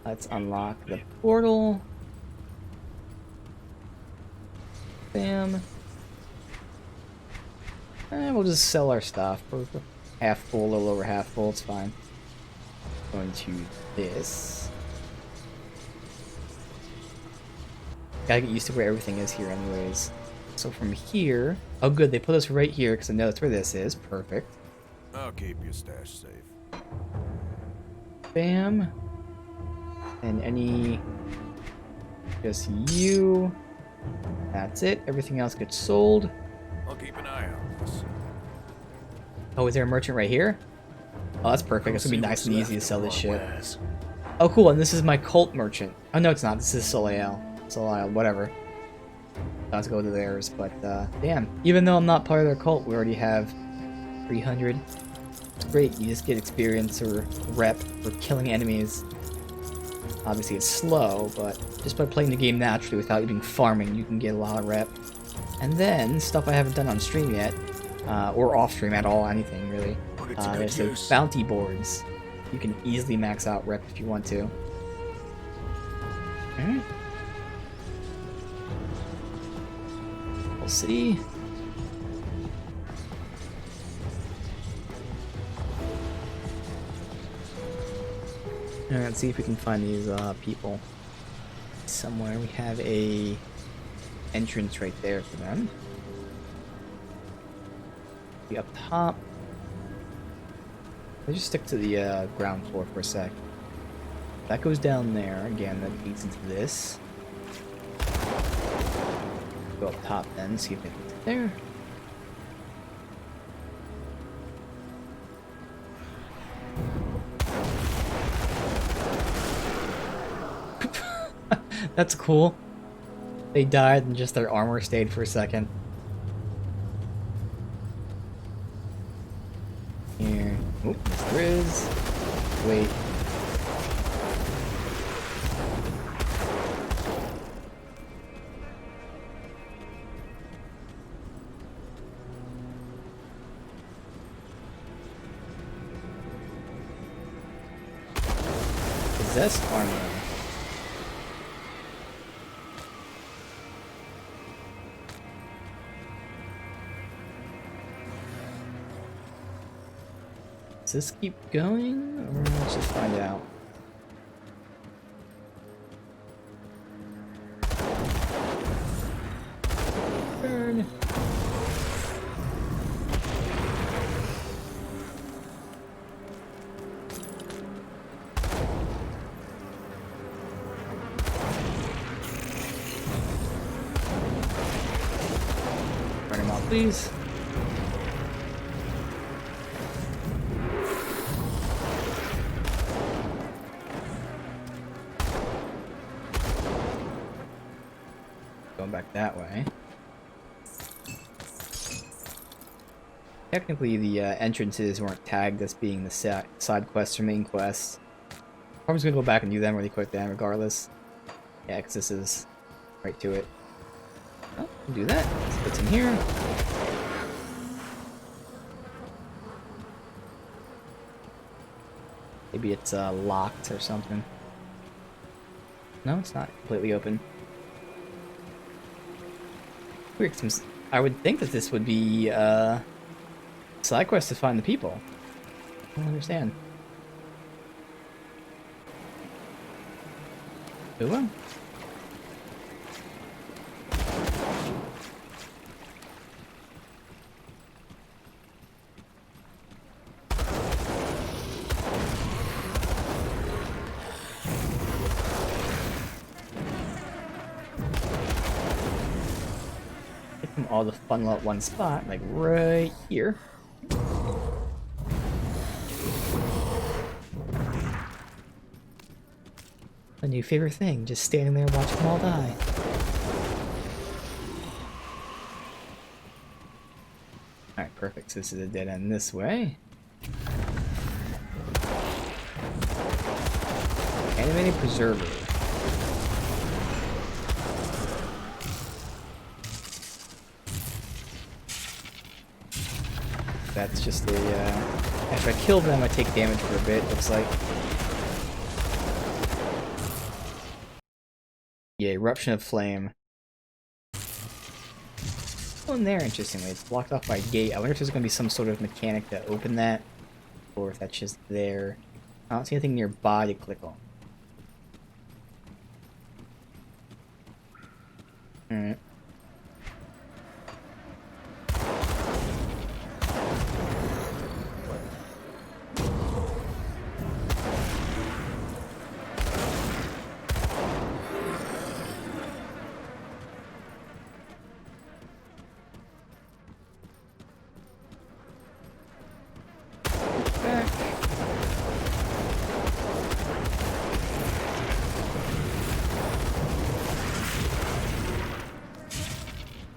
Let's unlock the portal. Bam. And we'll just sell our stuff. We're half full, a little over half full. It's fine. Going to this. Gotta get used to where everything is here anyways. So from here... Oh good, they put us right here because I know that's where this is. Perfect. I'll keep your stash safe. Bam. And any... Just you. That's it. Everything else gets sold. I'll keep an eye out for this. Oh, is there a merchant right here? Oh, that's perfect. It's gonna be nice and easy to sell this shit. Oh cool, and this is my cult merchant. Oh no, it's not. This is Soliel. Whatever. Let's go to theirs, but damn. Even though I'm not part of their cult, we already have 300. It's great, you just get experience or rep for killing enemies. Obviously it's slow, but just by playing the game naturally without even farming, you can get a lot of rep. And then, stuff I haven't done on stream yet, or off stream at all, anything really. There's the bounty boards. You can easily max out rep if you want to. Alright. We'll see. Alright, let's see if we can find these people somewhere. We have a entrance right there for them. Be up top. Let's just stick to the ground floor for a sec. That goes down there. Again, that leads into this. Go up top then, see if it's there. That's cool. They died and just their armor stayed for a second. Here. Oop, yes, there is. Wait. Possessed armor. Does this keep going, or let's just find out? Burn. Burn him out, please. Going back that way. Technically, the entrances weren't tagged as being the side quests or main quests. I'm just gonna go back and do them really quick then, regardless. Yeah, because this is right to it. Oh, we'll do that. What's in here? Maybe it's locked or something. No, it's not completely open. Weird, I would think that this would be side quest to find the people. I don't understand. Oh well. All the funnel at one spot, like right here. A new favorite thing, just standing there watching them all die. Alright, perfect. So this is a dead end this way. Animated preserver. That's just a, after I kill them, I take damage for a bit, looks like. Yeah, eruption of flame. Oh, in there, interestingly, it's blocked off by a gate. I wonder if there's going to be some sort of mechanic to open that, or if that's just there. I don't see anything nearby to click on. Alright.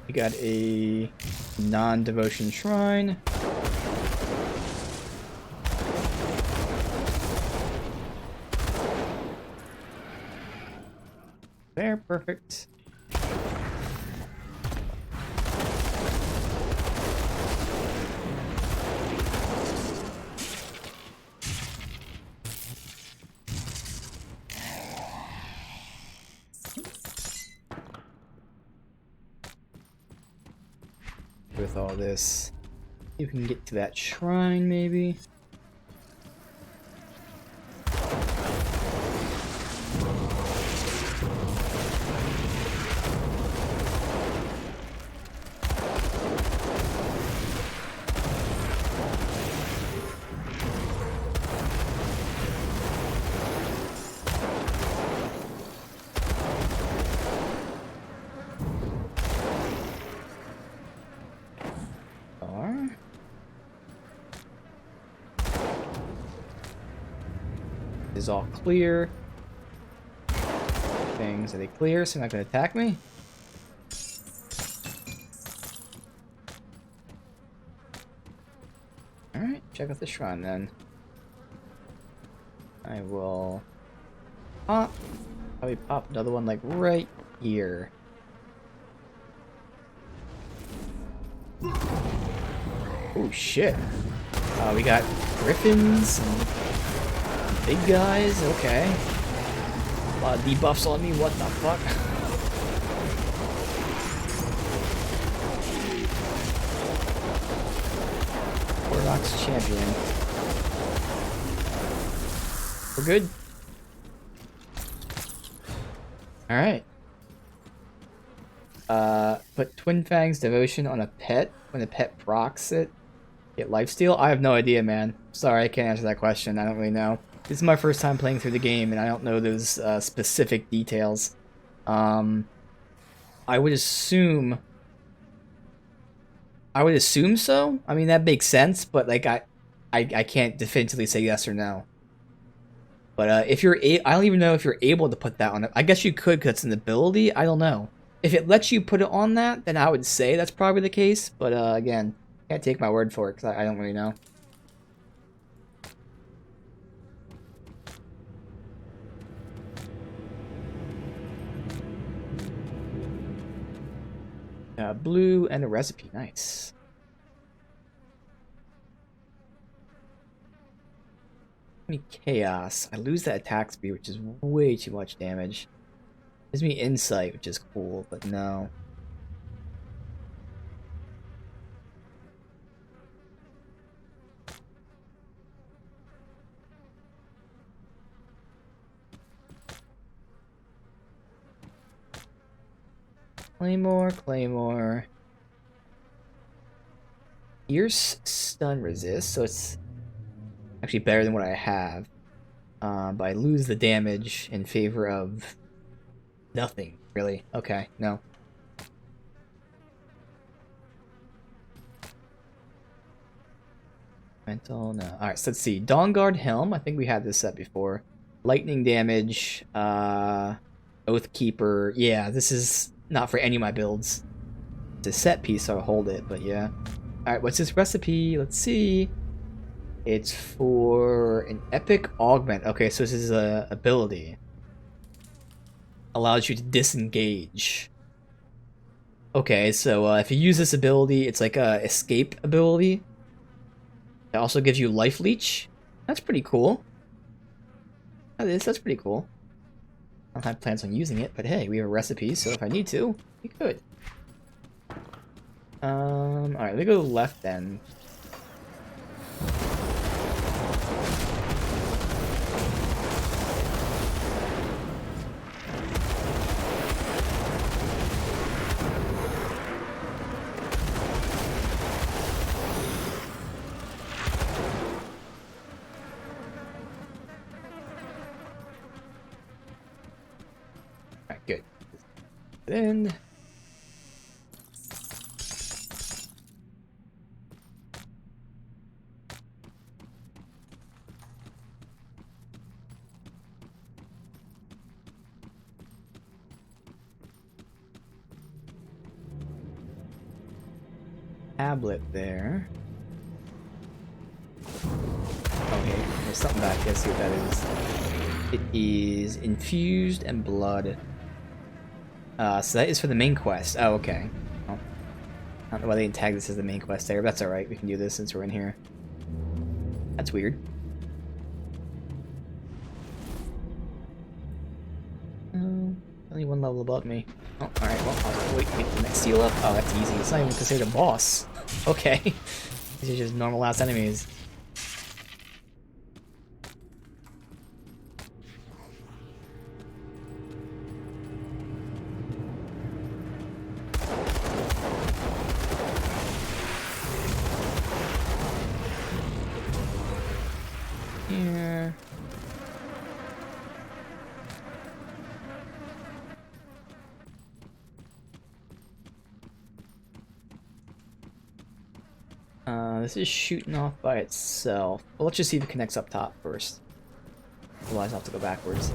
We got a non-devotion shrine. There, perfect. with all this. You can get to that shrine, maybe. Is all clear. Things, are they clear? So they're not gonna attack me? Alright, check out the shrine then. I will pop. Probably pop another one like right here. Oh shit. We got griffins and big guys, okay. A lot of debuffs on me, what the fuck? Warlock's champion. We're good. Alright. Put Twin Fang's Devotion on a pet. When the pet procs it, get lifesteal? I have no idea, man. Sorry, I can't answer that question. I don't really know. This is my first time playing through the game, and I don't know those specific details. I would assume so. I mean, that makes sense, but like I can't definitively say yes or no. But if you're I don't even know if you're able to put that on it. I guess you could because it's an ability. I don't know. If it lets you put it on that, then I would say that's probably the case. But again, can't take my word for it because I don't really know. Blue and a recipe, nice. Chaos. I lose that attack speed, which is way too much damage. Gives me insight, which is cool, but no. Claymore. Fierce stun resist, so it's actually better than what I have. But I lose the damage in favor of nothing, really. Okay, no. Mental, no. Alright, so let's see. Dawnguard Helm, I think we had this set before. Lightning damage, Oathkeeper. Yeah, this is not for any of my builds. It's a set piece, so I'll hold it, but yeah. Alright, what's this recipe? Let's see. It's for an epic augment. Okay, so this is a ability. Allows you to disengage. Okay, so if you use this ability, it's like a escape ability. It also gives you life leech. That's pretty cool. That's pretty cool. I don't have plans on using it, but hey, we have a recipe, so if I need to, we could. Alright, let me go left then. Alright, good. Then tablet there. Okay, there's something back here. Let's see what that is. It is infused and blood. So that is for the main quest. Oh, okay. Well, I don't know why they didn't tag this as the main quest there, but that's alright. We can do this since we're in here. That's weird. Only one level above me. Oh, alright, well, I'll wait the next seal up. Oh, that's easy. It's not even considered a boss. Okay. These are just normal ass enemies. Yeah. This is shooting off by itself. Well, let's just see if it connects up top first. Otherwise, I'll have to go backwards.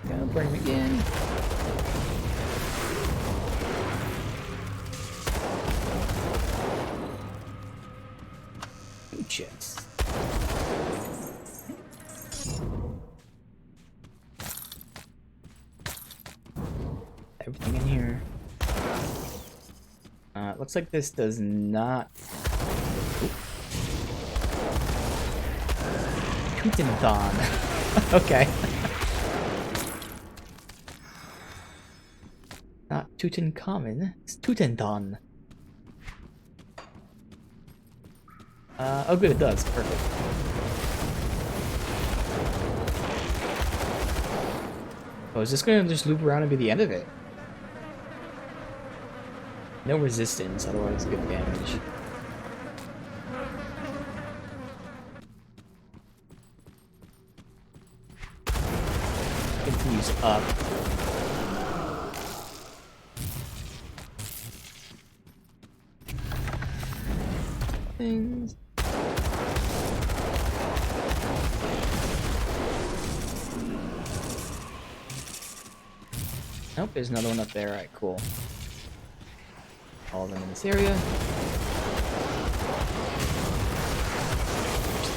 Gotta bring him again. Chest. Everything in here. It looks like this does not. Tutenthon. Okay. Not Tutankhamun, it's Tutenthon. Oh good, it does. Perfect. Oh, is this gonna just loop around and be the end of it? No resistance, otherwise good damage. Continues up. Things. Nope, there's another one up there. Alright, cool. All of them in this area.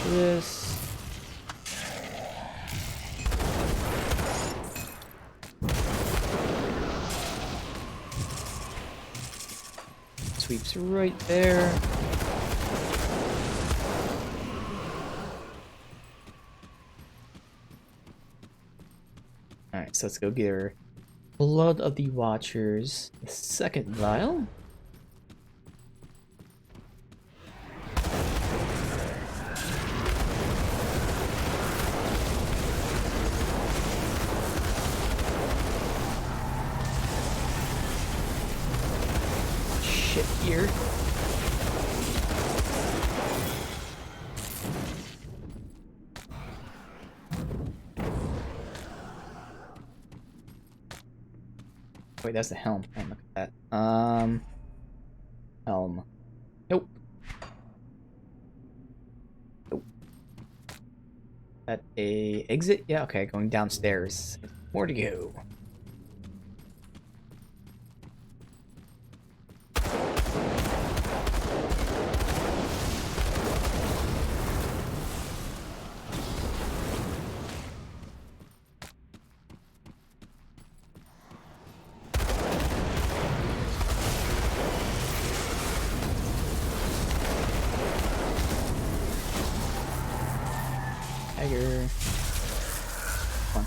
There's this. Sweeps right there. Alright, so let's go get her. Blood of the Watchers. The second vial. Shit here. Wait, that's the helm. Oh, look at that. Helm. Nope. Nope. That a exit? Yeah, okay, going downstairs. More to go. Tiger. Come on.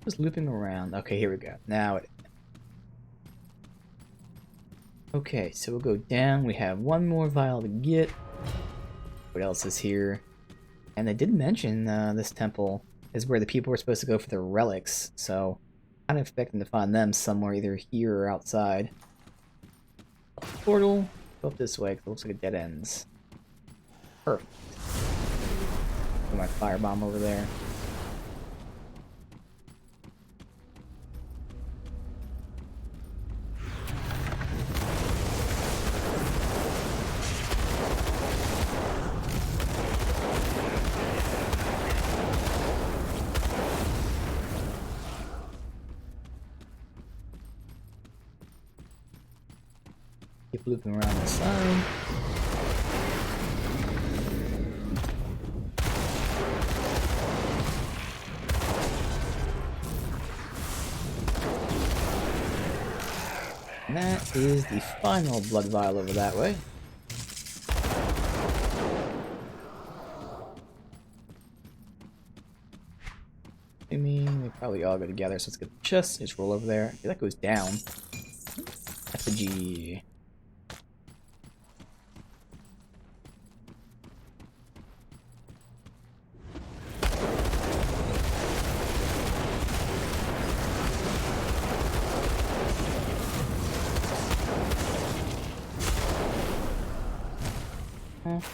Just looping around. Okay, here we go. Now it. Okay, so we'll go down. We have one more vial to get. What else is here? And they did mention this temple is where the people were supposed to go for the relics, so I'm expecting to find them somewhere either here or outside. Portal, go up this way because it looks like it dead ends. Perfect. Put my firebomb over there. Keep looping around the side. And that is the final blood vial over that way. I mean, they probably all go together, so let's get the chest. Just roll over there. Okay, that goes down. Effigy.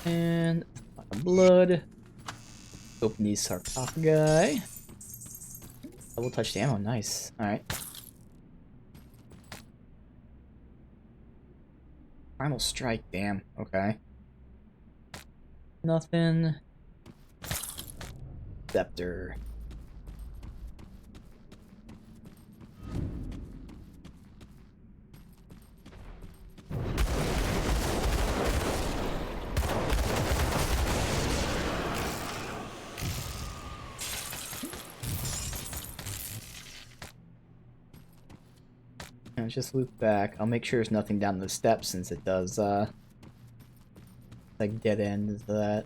And blood. Open these sarcophagi. Double touched ammo, nice. Alright. Primal strike, damn. Okay. Nothing. Scepter. Just loop back. I'll make sure there's nothing down the steps since it does, like dead end is that.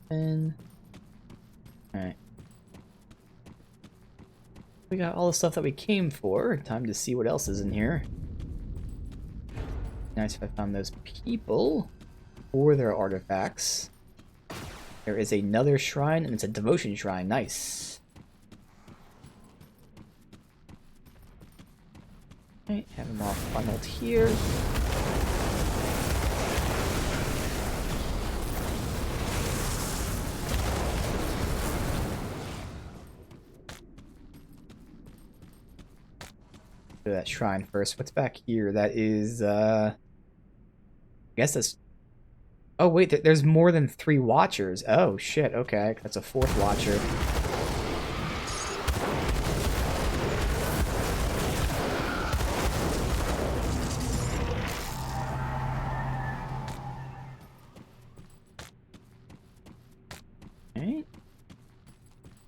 And alright. We got all the stuff that we came for. Time to see what else is in here. Nice if I found those people or their artifacts. There is another shrine and it's a devotion shrine. Nice. Right, have them all funneled here. Do that shrine first. What's back here? That is, I guess that's... Oh, wait, there's more than 3 watchers. Oh, shit, okay. That's a 4th watcher.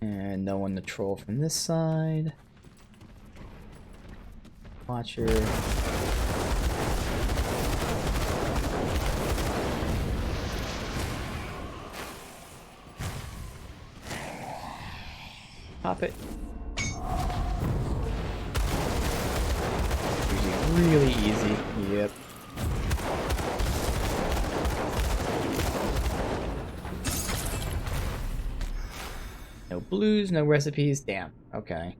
And no one to troll from this side. Watcher. Pop it. Usually really easy. Yep. No blues, no recipes. Damn. Okay.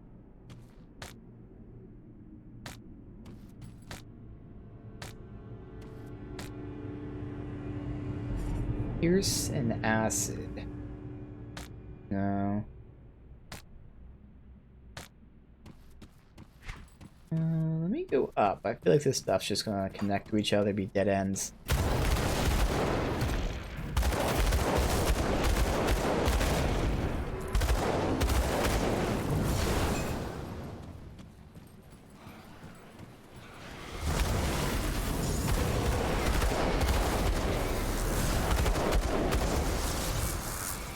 Pierce and acid. No. Let me go up. I feel like this stuff's just gonna connect to each other, be dead ends.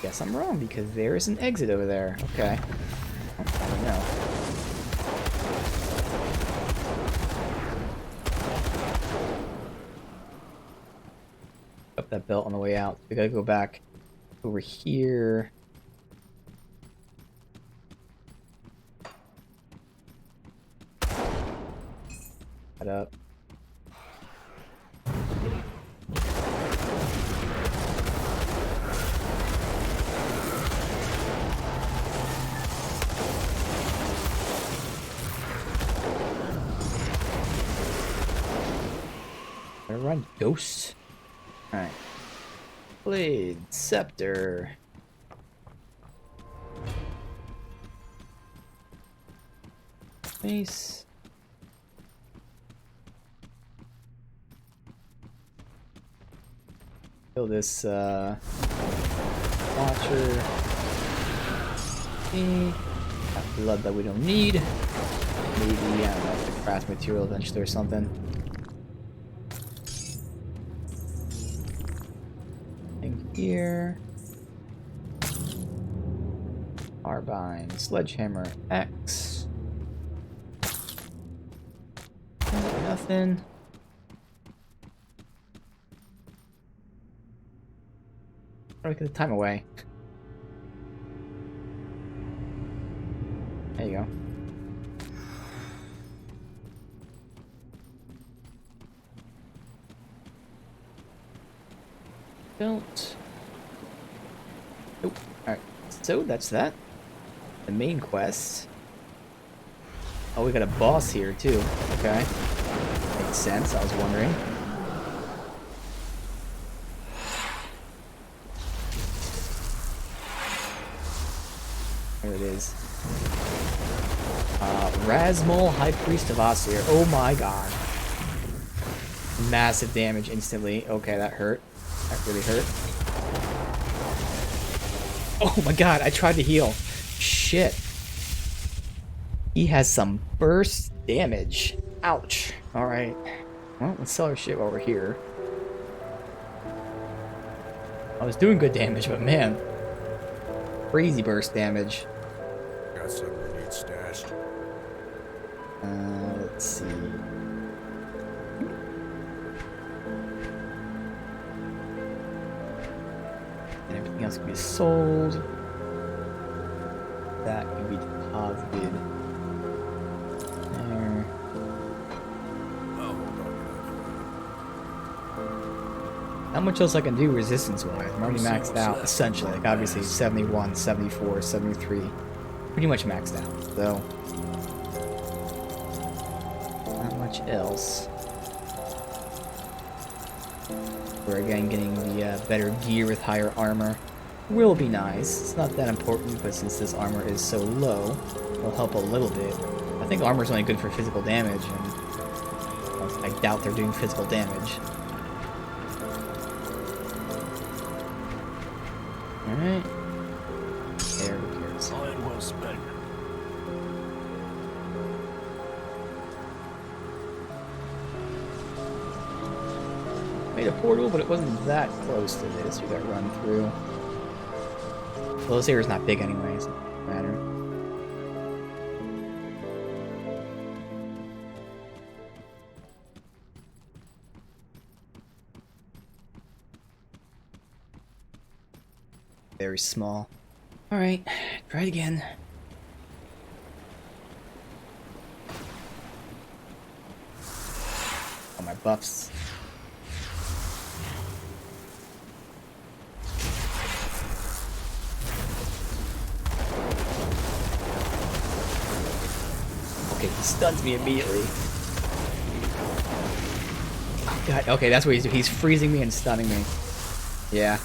Guess I'm wrong because there is an exit over there. Okay. I don't know. Up that belt on the way out. We gotta go back over here. Head up. Run ghosts. Alright. Blade, scepter. Mace. Kill this watcher. Got blood that we don't need. Maybe, I don't know, craft material eventually or something. here. Carbine, sledgehammer, X. Nothing. How do I get the time away? There you go. Don't. Nope. Alright. So that's that. The main quest. Oh, we got a boss here too. Okay. Makes sense, I was wondering. There it is. Razmol, High Priest of Ossier. Oh my god. Massive damage instantly. Okay, that hurt. That really hurt. Oh my god, I tried to heal. Shit. He has some burst damage. Ouch. Alright. Well, let's sell our shit while we're here. I was doing good damage, but man. Crazy burst damage. Got something you need stashed. Let's see. And everything else can be sold. That can be deposited. There. I'll hold on to Not much else I can do resistance-wise. I'm already maxed out, essentially. Like, obviously, 71, 74, 73. Pretty much maxed out, so... not much else. We're again getting the better gear with higher armor. Will be nice. It's not that important, but since this armor is so low, it'll help a little bit. I think armor's only good for physical damage, and I doubt they're doing physical damage. Alright. There, who cares? All in well spent. Made a portal, but it wasn't that close to this. We got run through. Well, this area's not big anyway, so it doesn't matter. Very small. Alright, try it again. Oh, my buffs. Okay, he stuns me immediately. Oh, God, okay, that's what he's freezing me and stunning me. Yeah.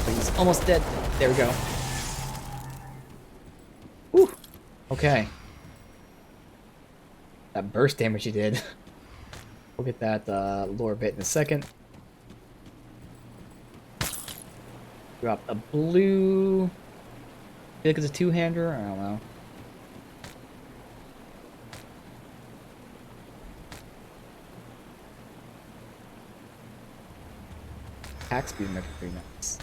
He's almost dead. There we go. Whew. Okay. That burst damage he did. We'll get that lore bit in a second. Drop a blue. I feel like it's a two-hander. I don't know. Attack speed and pretty nice.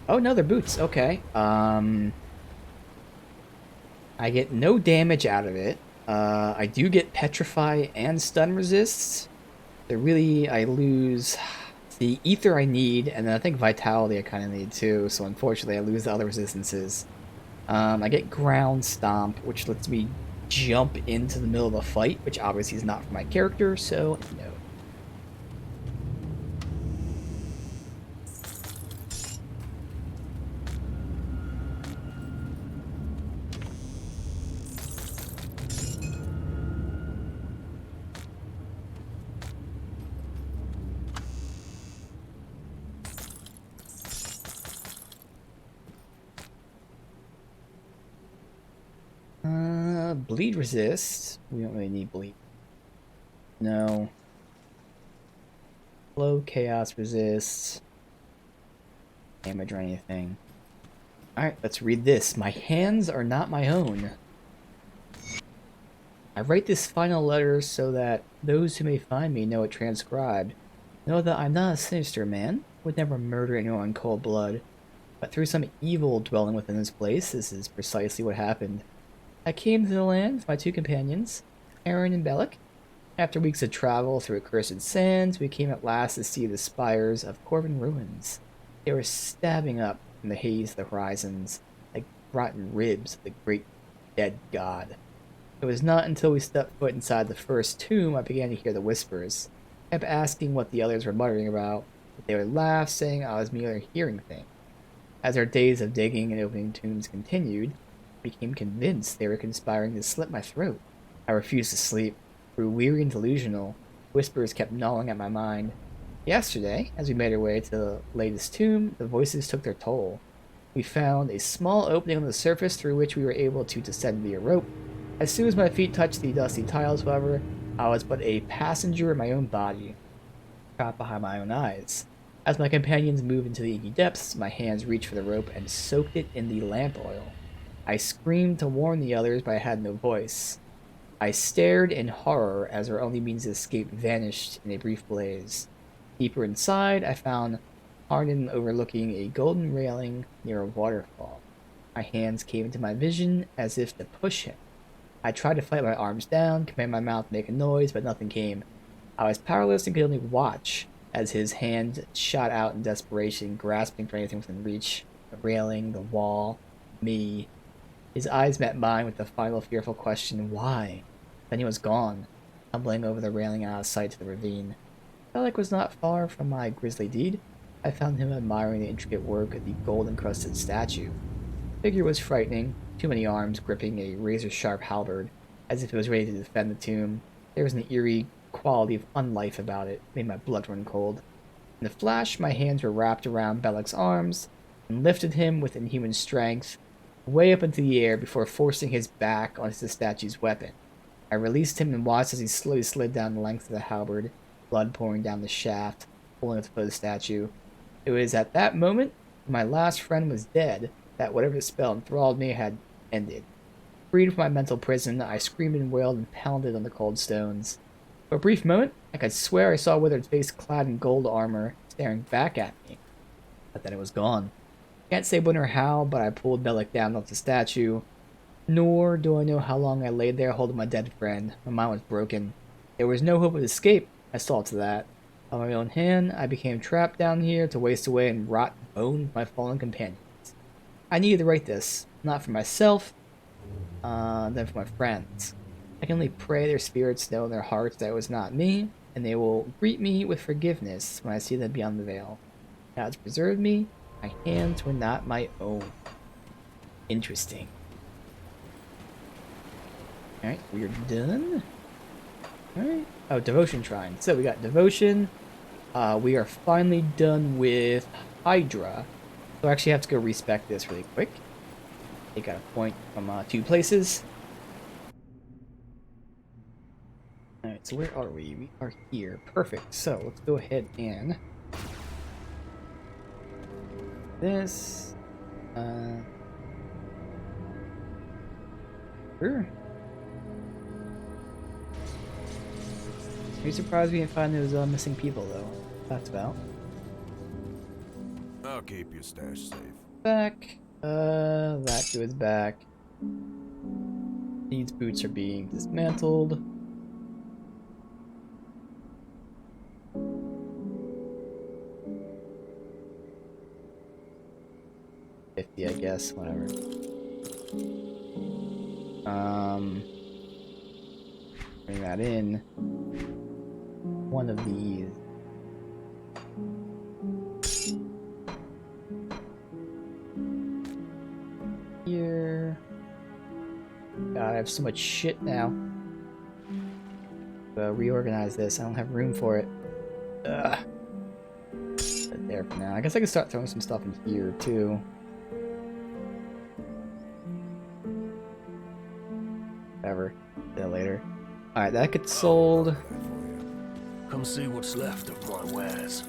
Oh no, they're boots. Okay. I get no damage out of it. I do get petrify and stun resists. They're really, I lose the ether I need, and then I think vitality I kind of need too. So unfortunately, I lose the other resistances. I get ground stomp, which lets me jump into the middle of a fight, which obviously is not for my character. So no. Bleed resist. We don't really need bleed. No. Flow chaos resist. Damage or anything. Alright, let's read this. My hands are not my own. I write this final letter so that those who may find me know it transcribed. Know that I'm not a sinister man. would never murder anyone in cold blood, but through some evil dwelling within this place, this is precisely what happened. I came to the land with my two companions, Aaron and Bellic. After weeks of travel through accursed sands, we came at last to see the spires of Corvin ruins. They were stabbing up in the haze of the horizons, like rotten ribs of the great dead god. It was not until we stepped foot inside the first tomb I began to hear the whispers. I kept asking what the others were muttering about, but they would laugh, saying I was merely hearing things. As our days of digging and opening tombs continued, I became convinced they were conspiring to slit my throat. I refused to sleep. Grew weary and delusional. Whispers kept gnawing at my mind. Yesterday, as we made our way to the latest tomb, the voices took their toll. We found a small opening on the surface through which we were able to descend via rope. As soon as my feet touched the dusty tiles, however, I was but a passenger in my own body, trapped behind my own eyes. As my companions moved into the inky depths, my hands reached for the rope and soaked it in the lamp oil. I screamed to warn the others, but I had no voice. I stared in horror as our only means of escape vanished in a brief blaze. Deeper inside, I found Arden overlooking a golden railing near a waterfall. My hands came into my vision as if to push him. I tried to fight my arms down, command my mouth to make a noise, but nothing came. I was powerless and could only watch as his hand shot out in desperation, grasping for anything within reach. The railing, the wall, me. His eyes met mine with the final fearful question, why? Then he was gone, tumbling over the railing out of sight to the ravine. Bellic was not far from my grisly deed. I found him admiring the intricate work of the gold-encrusted statue. The figure was frightening, too many arms gripping a razor-sharp halberd, as if it was ready to defend the tomb. There was an eerie quality of unlife about it, made my blood run cold. In a flash, my hands were wrapped around Bellic's arms, and lifted him with inhuman strength, way up into the air before forcing his back onto the statue's weapon. I released him and watched as he slowly slid down the length of the halberd, blood pouring down the shaft, pulling at the foot of the statue. It was at that moment, when my last friend was dead, that whatever spell enthralled me had ended. Freed from my mental prison, I screamed and wailed and pounded on the cold stones. For a brief moment, I could swear I saw a withered face clad in gold armor, staring back at me. But then it was gone. Can't say when or how, but I pulled Bellic down off the statue. Nor do I know how long I lay there holding my dead friend. My mind was broken. There was no hope of escape. I saw to that. On my own hand, I became trapped down here to waste away and rot bone with my fallen companions. I needed to write this, not for myself, then for my friends. I can only pray their spirits know in their hearts that it was not me, and they will greet me with forgiveness when I see them beyond the veil. God's preserved me. My hands were not my own. Interesting. Alright, we're done. Alright. Oh, Devotion Shrine. So we got Devotion. We are finally done with Hydra. So I actually have to go respec this really quick. They got a point from 2 places. Alright, so where are we? We are here. Perfect. So let's go ahead and... this. Sure. Are you surprised we didn't find those missing people, though? That's about. I'll keep your stash safe. Back. That goes back. These boots are being dismantled. $50, I guess, whatever. Bring that in. One of these. Here. God, I have so much shit now. Reorganize this. I don't have room for it. Ugh. Put it there for now. I guess I can start throwing some stuff in here too. Whatever. Do that later. Alright, that gets sold. Come see what's left of my wares.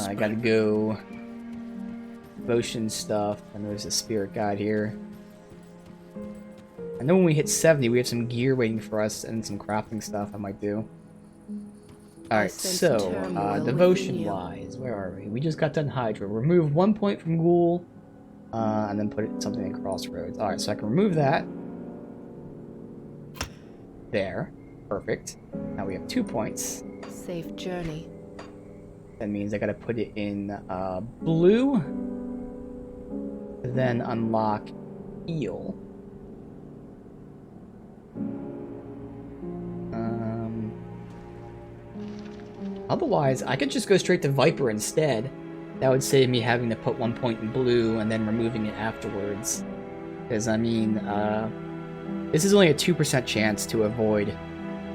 I gotta go. Devotion stuff, and there's a spirit guide here. I know when we hit 70, we have some gear waiting for us and some crafting stuff I might do. Alright, sense so, turmoil within devotion-wise, where are we? We just got done Hydra. Remove 1 point from Ghoul, and then put it something in Crossroads. Alright, so I can remove that. There. Perfect. Now we have 2 points. Safe journey. That means I gotta put it in, blue. Then unlock Eel. Otherwise, I could just go straight to Viper instead. That would save me having to put 1 point in blue and then removing it afterwards. Because, I mean, this is only a 2% chance to avoid,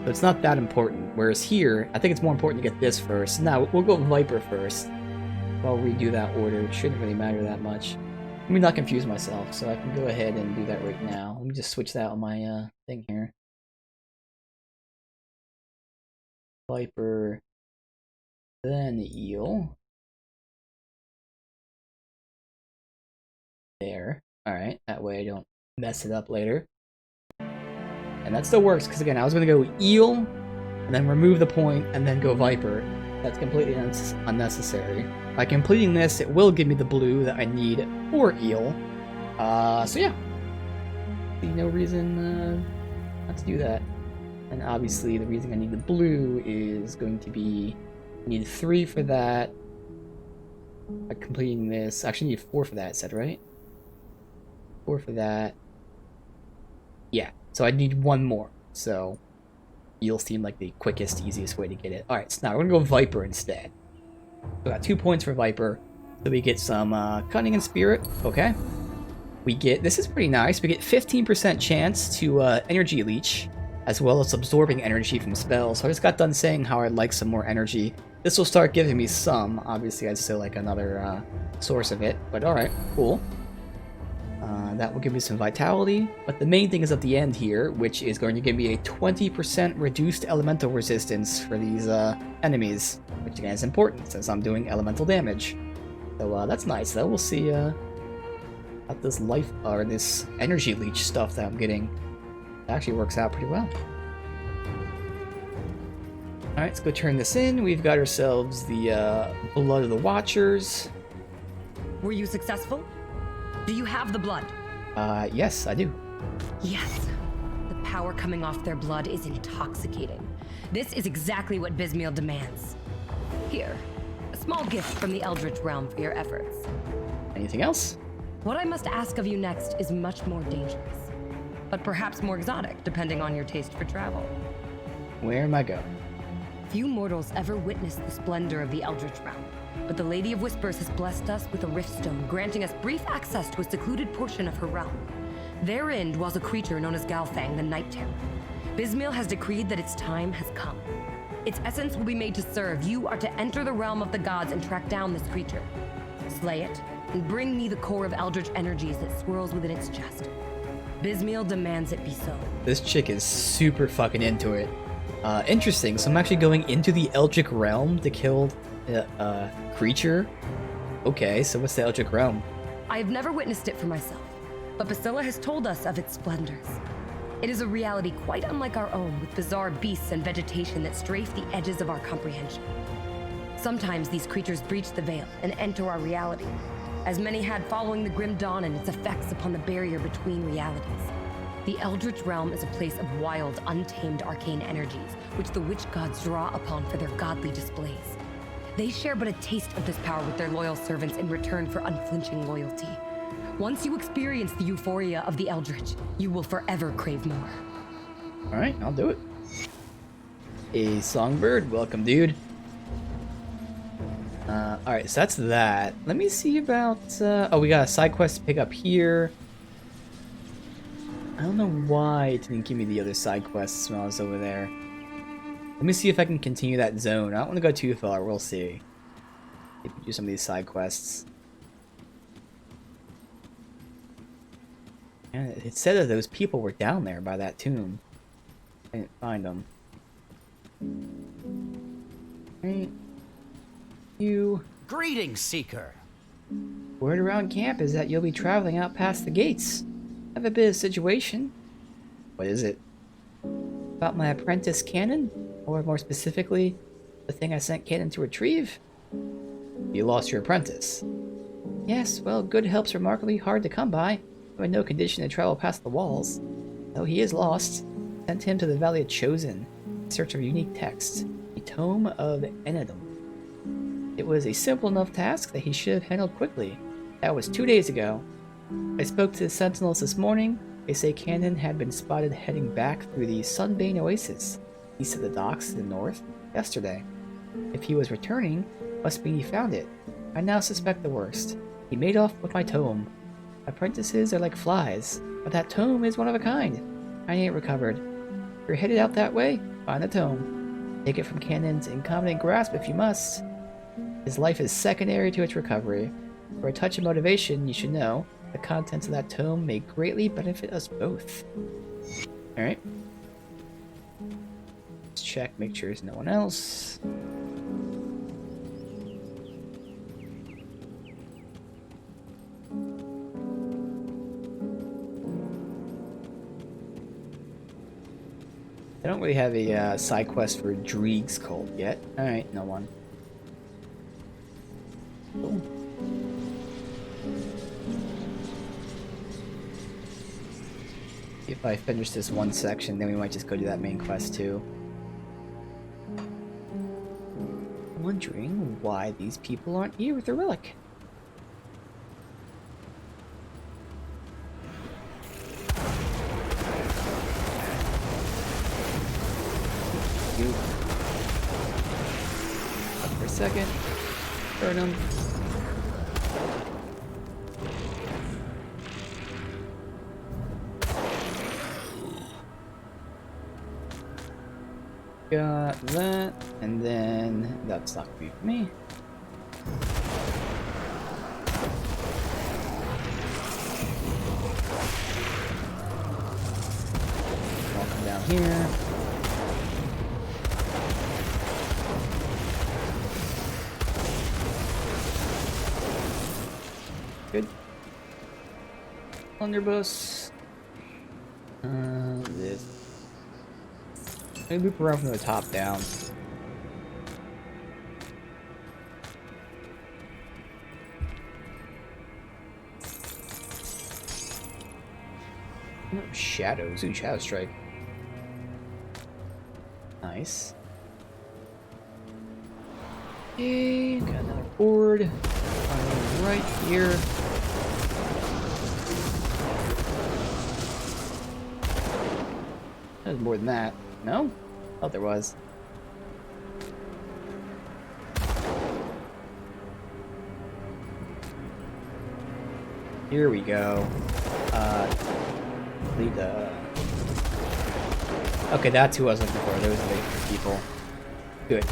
so it's not that important. Whereas here, I think it's more important to get this first. Now, we'll go Viper first. I'll redo that order. It shouldn't really matter that much. Let me not confuse myself, so I can go ahead and do that right now. Let me just switch that on my thing here. Viper, then Eel. There. Alright, that way I don't mess it up later. And that still works, because again, I was going to go Eel, and then remove the point, and then go Viper. That's completely unnecessary. By completing this, it will give me the blue that I need for Eel. So yeah. See no reason not to do that. And obviously, the reason I need the blue is going to be... I need 3 for that. By completing this... Actually, I need 4 for that, it said, right? 4 for that. Yeah, so I need 1 more. So, Eel seem like the quickest, easiest way to get it. Alright, so now we're gonna go Viper instead. We got 2 points for Viper. So we get some Cunning and Spirit. Okay. We get... This is pretty nice. We get 15% chance to Energy Leech, as well as absorbing energy from spells. So I just got done saying how I'd like some more energy. This will start giving me some. Obviously, I'd still like another source of it. But alright, cool. That will give me some vitality, but the main thing is at the end here, which is going to give me a 20% reduced elemental resistance for these enemies, which again is important since I'm doing elemental damage. So that's nice. So we'll see about this life or this energy leech stuff that I'm getting. It actually works out pretty well. All right, let's go turn this in. We've got ourselves the Blood of the Watchers. Were you successful? Do you have the blood? Yes, I do. Yes. The power coming off their blood is intoxicating. This is exactly what Bismiel demands. Here, a small gift from the Eldritch Realm for your efforts. Anything else? What I must ask of you next is much more dangerous, but perhaps more exotic, depending on your taste for travel. Where am I going? Few mortals ever witnessed the splendor of the Eldritch Realm, but the Lady of Whispers has blessed us with a riftstone, granting us brief access to a secluded portion of her realm. Therein dwells a creature known as Galfang, the Night Terror. Bismiel has decreed that its time has come. Its essence will be made to serve. You are to enter the realm of the gods and track down this creature. Slay it, and bring me the core of eldritch energies that swirls within its chest. Bismiel demands it be so. This chick is super fucking into it. Interesting, so I'm actually going into the Eldritch Realm to kill a creature? Okay, so what's the Eldritch Realm? I have never witnessed it for myself, but Basila has told us of its splendors. It is a reality quite unlike our own, with bizarre beasts and vegetation that strafe the edges of our comprehension. Sometimes these creatures breach the veil and enter our reality, as many had following the Grim Dawn and its effects upon the barrier between realities. The Eldritch Realm is a place of wild, untamed arcane energies, which the witch gods draw upon for their godly displays. They share but a taste of this power with their loyal servants in return for unflinching loyalty. Once you experience the euphoria of the Eldritch, you will forever crave more. Alright, I'll do it. A Songbird, welcome dude. Alright, so that's that. Let me see about, oh, we got a side quest to pick up here. I don't know why it didn't give me the other side quests when I was over there. Let me see if I can continue that zone. I don't want to go too far, we'll see. If we do some of these side quests. And it said that those people were down there by that tomb. I didn't find them. Right. You. Greetings, Seeker. Word around camp is that you'll be traveling out past the gates. I have a bit of situation. What is it? About my apprentice Canon? Or more specifically, The thing I sent Kaden to retrieve? You lost your apprentice. Yes, well, good help's remarkably hard to come by. I'm in no condition to travel past the walls. Though he is lost, sent him to the Valley of Chosen in search of a unique text, the Tome of Enedum. It was a simple enough task that he should have handled quickly. That was 2 days ago. I spoke to the Sentinels this morning. They say Cannon had been spotted heading back through the Sunbane Oasis, east of the docks to the north, yesterday. If he was returning, must mean he found it. I now suspect the worst. He made off with my tome. Apprentices are like flies, but that tome is one of a kind. I ain't recovered. If you're headed out that way, find the tome. Take it from Cannon's incompetent grasp if you must. His life is secondary to its recovery. For a touch of motivation, you should know, the contents of that tome may greatly benefit us both. Alright. Let's check, make sure there's no one else. I don't really have a side quest for Dreeg's Cult yet. Alright, no one. Cool. If I finish this one section, then we might just go to that main quest too. I'm wondering why these people aren't here with the relic. For a second. Burn them. Got that, and then that's not gonna be for me. I'll come down here. Good. Blunderbuss. This. Maybe loop around from the top down. Oh, shadows. Ooh, Shadow Strike. Nice. Okay, got another board. Right here. There's more than that. No? Oh, there was. Here we go. Lead the... Okay, that's who I was looking for. Those are the people. Good.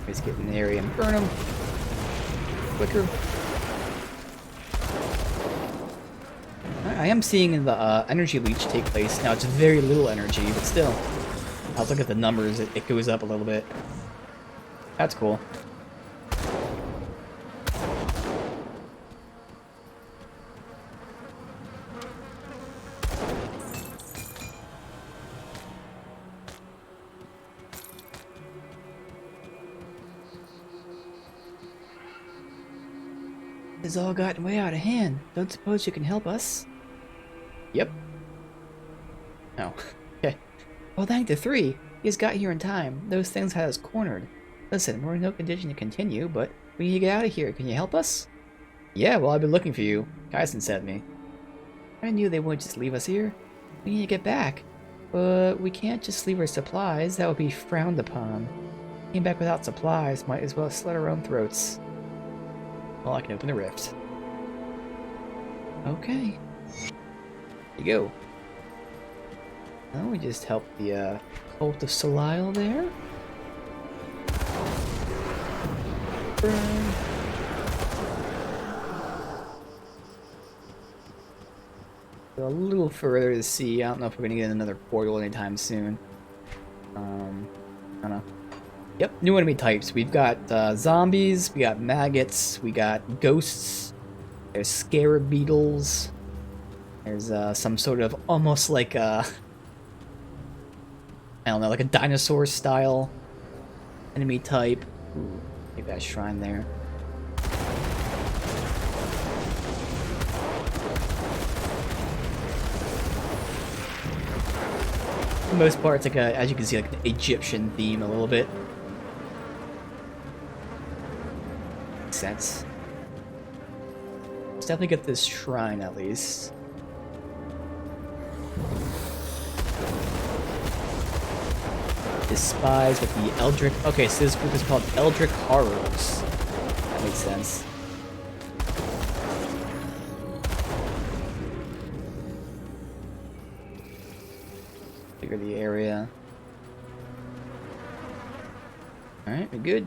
Just get in the area and burn them. Quicker. I am seeing the energy leech take place. Now, it's very little energy, but still. I was looking at the numbers, it goes up a little bit. That's cool. This has all gotten way out of hand. Don't suppose you can help us? Yep. Oh. Okay. Well, thank the three. He has got here in time. Those things had us cornered. Listen, we're in no condition to continue, but we need to get out of here. Can you help us? Yeah, well, I've been looking for you. Kaisen sent me. I knew they wouldn't just leave us here. We need to get back. But we can't just leave our supplies. That would be frowned upon. Came back without supplies. Might as well slit our own throats. Well, I can open the rift. Okay. Here you go. Well, we just helped the cult of Solisle there. Burn. A little further to see. I don't know if we're gonna get another portal anytime soon. I don't know. Yep, new enemy types. We've got zombies, we got maggots, we got ghosts, there's scarab beetles, There's some sort of almost like a, I don't know, like a dinosaur style enemy type. Ooh, maybe that shrine there. For the most part, it's like a, as you can see, like an Egyptian theme a little bit. Makes sense. Let's definitely get this shrine at least. Despise with the Eldritch. Okay, so this group is called Eldritch Horrors. That makes sense. Figure the area. Alright, we're good.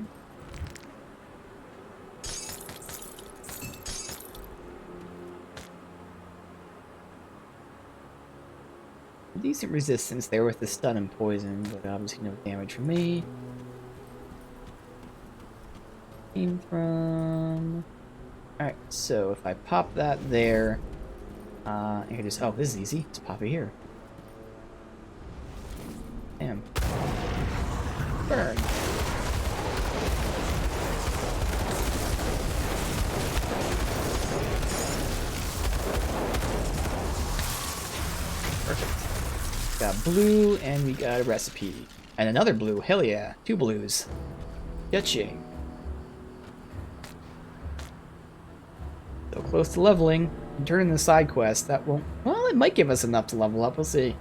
Decent resistance there with the stun and poison, but obviously no damage from me. Came from... Alright, so if I pop that there... I can just... Oh, this is easy. Let's pop it here. Damn. Burn. Perfect. Got blue, and we got a recipe. And another blue. Hell yeah. 2 blues. Cha-ching. So close to leveling. Turn in the side quest. That won't... Well, it might give us enough to level up. We'll see.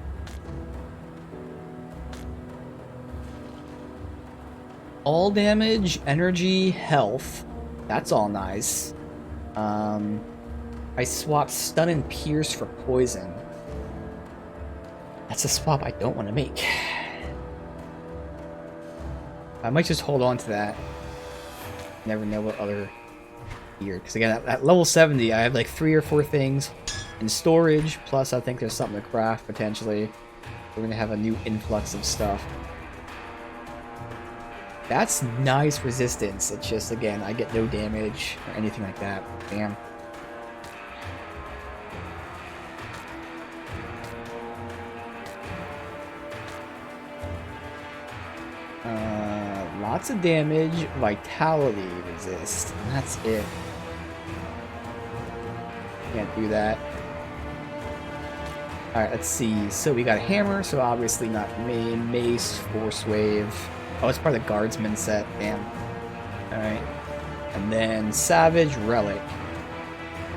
All damage, energy, health. That's all nice. I swapped stun and pierce for poison. That's a swap I don't want to make. I might just hold on to that. Never know what other gear. Because again, at level 70, I have like 3 or 4 things in storage. Plus, I think there's something to craft potentially. We're going to have a new influx of stuff. That's nice resistance. It's just, again, I get no damage or anything like that. Damn. Lots of damage, vitality resist, and that's it. Can't do that. Alright, let's see. So we got a hammer, so obviously not main, mace, force wave. Oh, it's part of the guardsman set, damn. Alright. And then savage relic.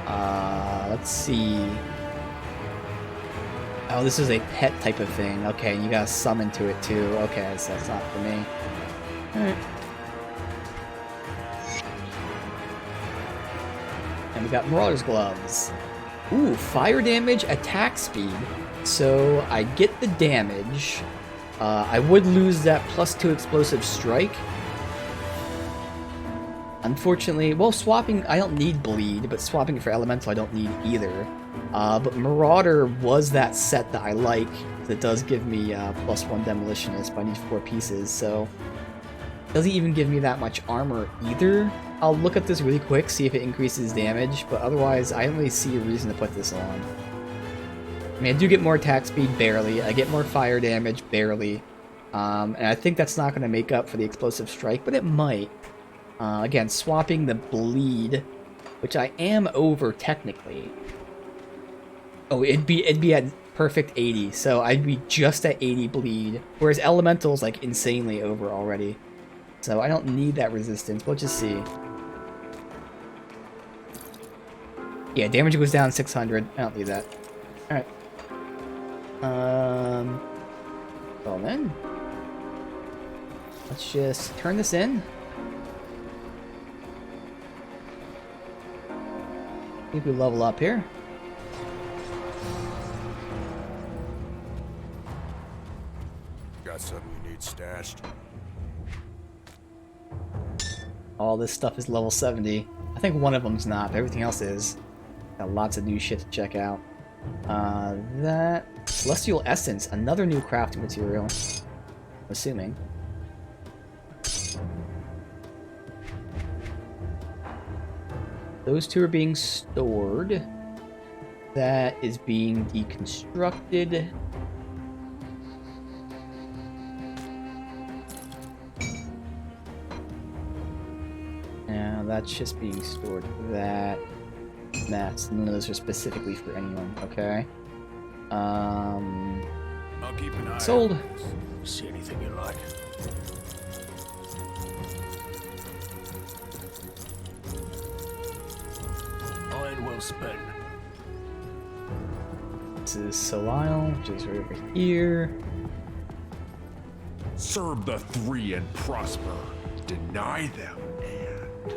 Let's see. Oh, this is a pet type of thing. Okay, you gotta summon to it too. Okay, so that's not for me. Alright. And we got Marauder's Gloves. Ooh, fire damage, attack speed. So I get the damage. I would lose that +2 explosive strike. Unfortunately, well, swapping, I don't need bleed, but swapping for elemental I don't need either. But Marauder was that set that I like, because it does give me +1 demolitionist, but I need 4 pieces, so... Doesn't even give me that much armor either. I'll look at this really quick, see if it increases damage, but otherwise I don't really see a reason to put this on. I mean, I do get more attack speed, barely. I get more fire damage, barely. And I think that's not going to make up for the explosive strike, but it might. Again, swapping the bleed, which I am over technically. Oh, it'd be at perfect 80, so I'd be just at 80 bleed, whereas elemental's like insanely over already. So I don't need that resistance. We'll just see. Yeah, damage goes down 600. I don't need that. Alright. Well then. Let's just turn this in. I think we level up here. Got something you need stashed? All this stuff is level 70. I think one of them's not, but everything else is. Got lots of new shit to check out. That... Celestial Essence, another new crafting material. I'm assuming. Those two are being stored. That is being deconstructed. Now that's just being stored for that. That's none of those are specifically for anyone, okay? I'll keep an eye Sold. out. See anything you like. Iron well spent. This is Solisle, which is right over here. Serve the three and prosper. Deny them and...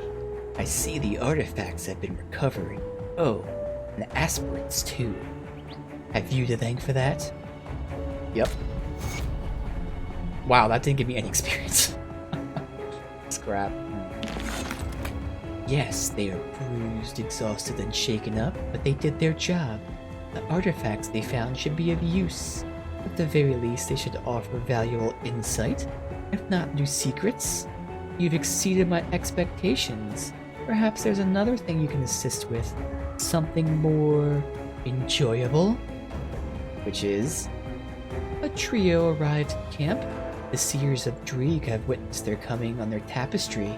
I see the artifacts have been recovering. Oh, and the aspirates too. Have you to thank for that? Yep. Wow, that didn't give me any experience. Scrap. Yes, they are bruised, exhausted, and shaken up, but they did their job. The artifacts they found should be of use. At the very least, they should offer valuable insight, if not new secrets. You've exceeded my expectations. Perhaps there's another thing you can assist with. Something more enjoyable? Which is... A trio arrived at camp. The Seers of Dreeg have witnessed their coming on their tapestry.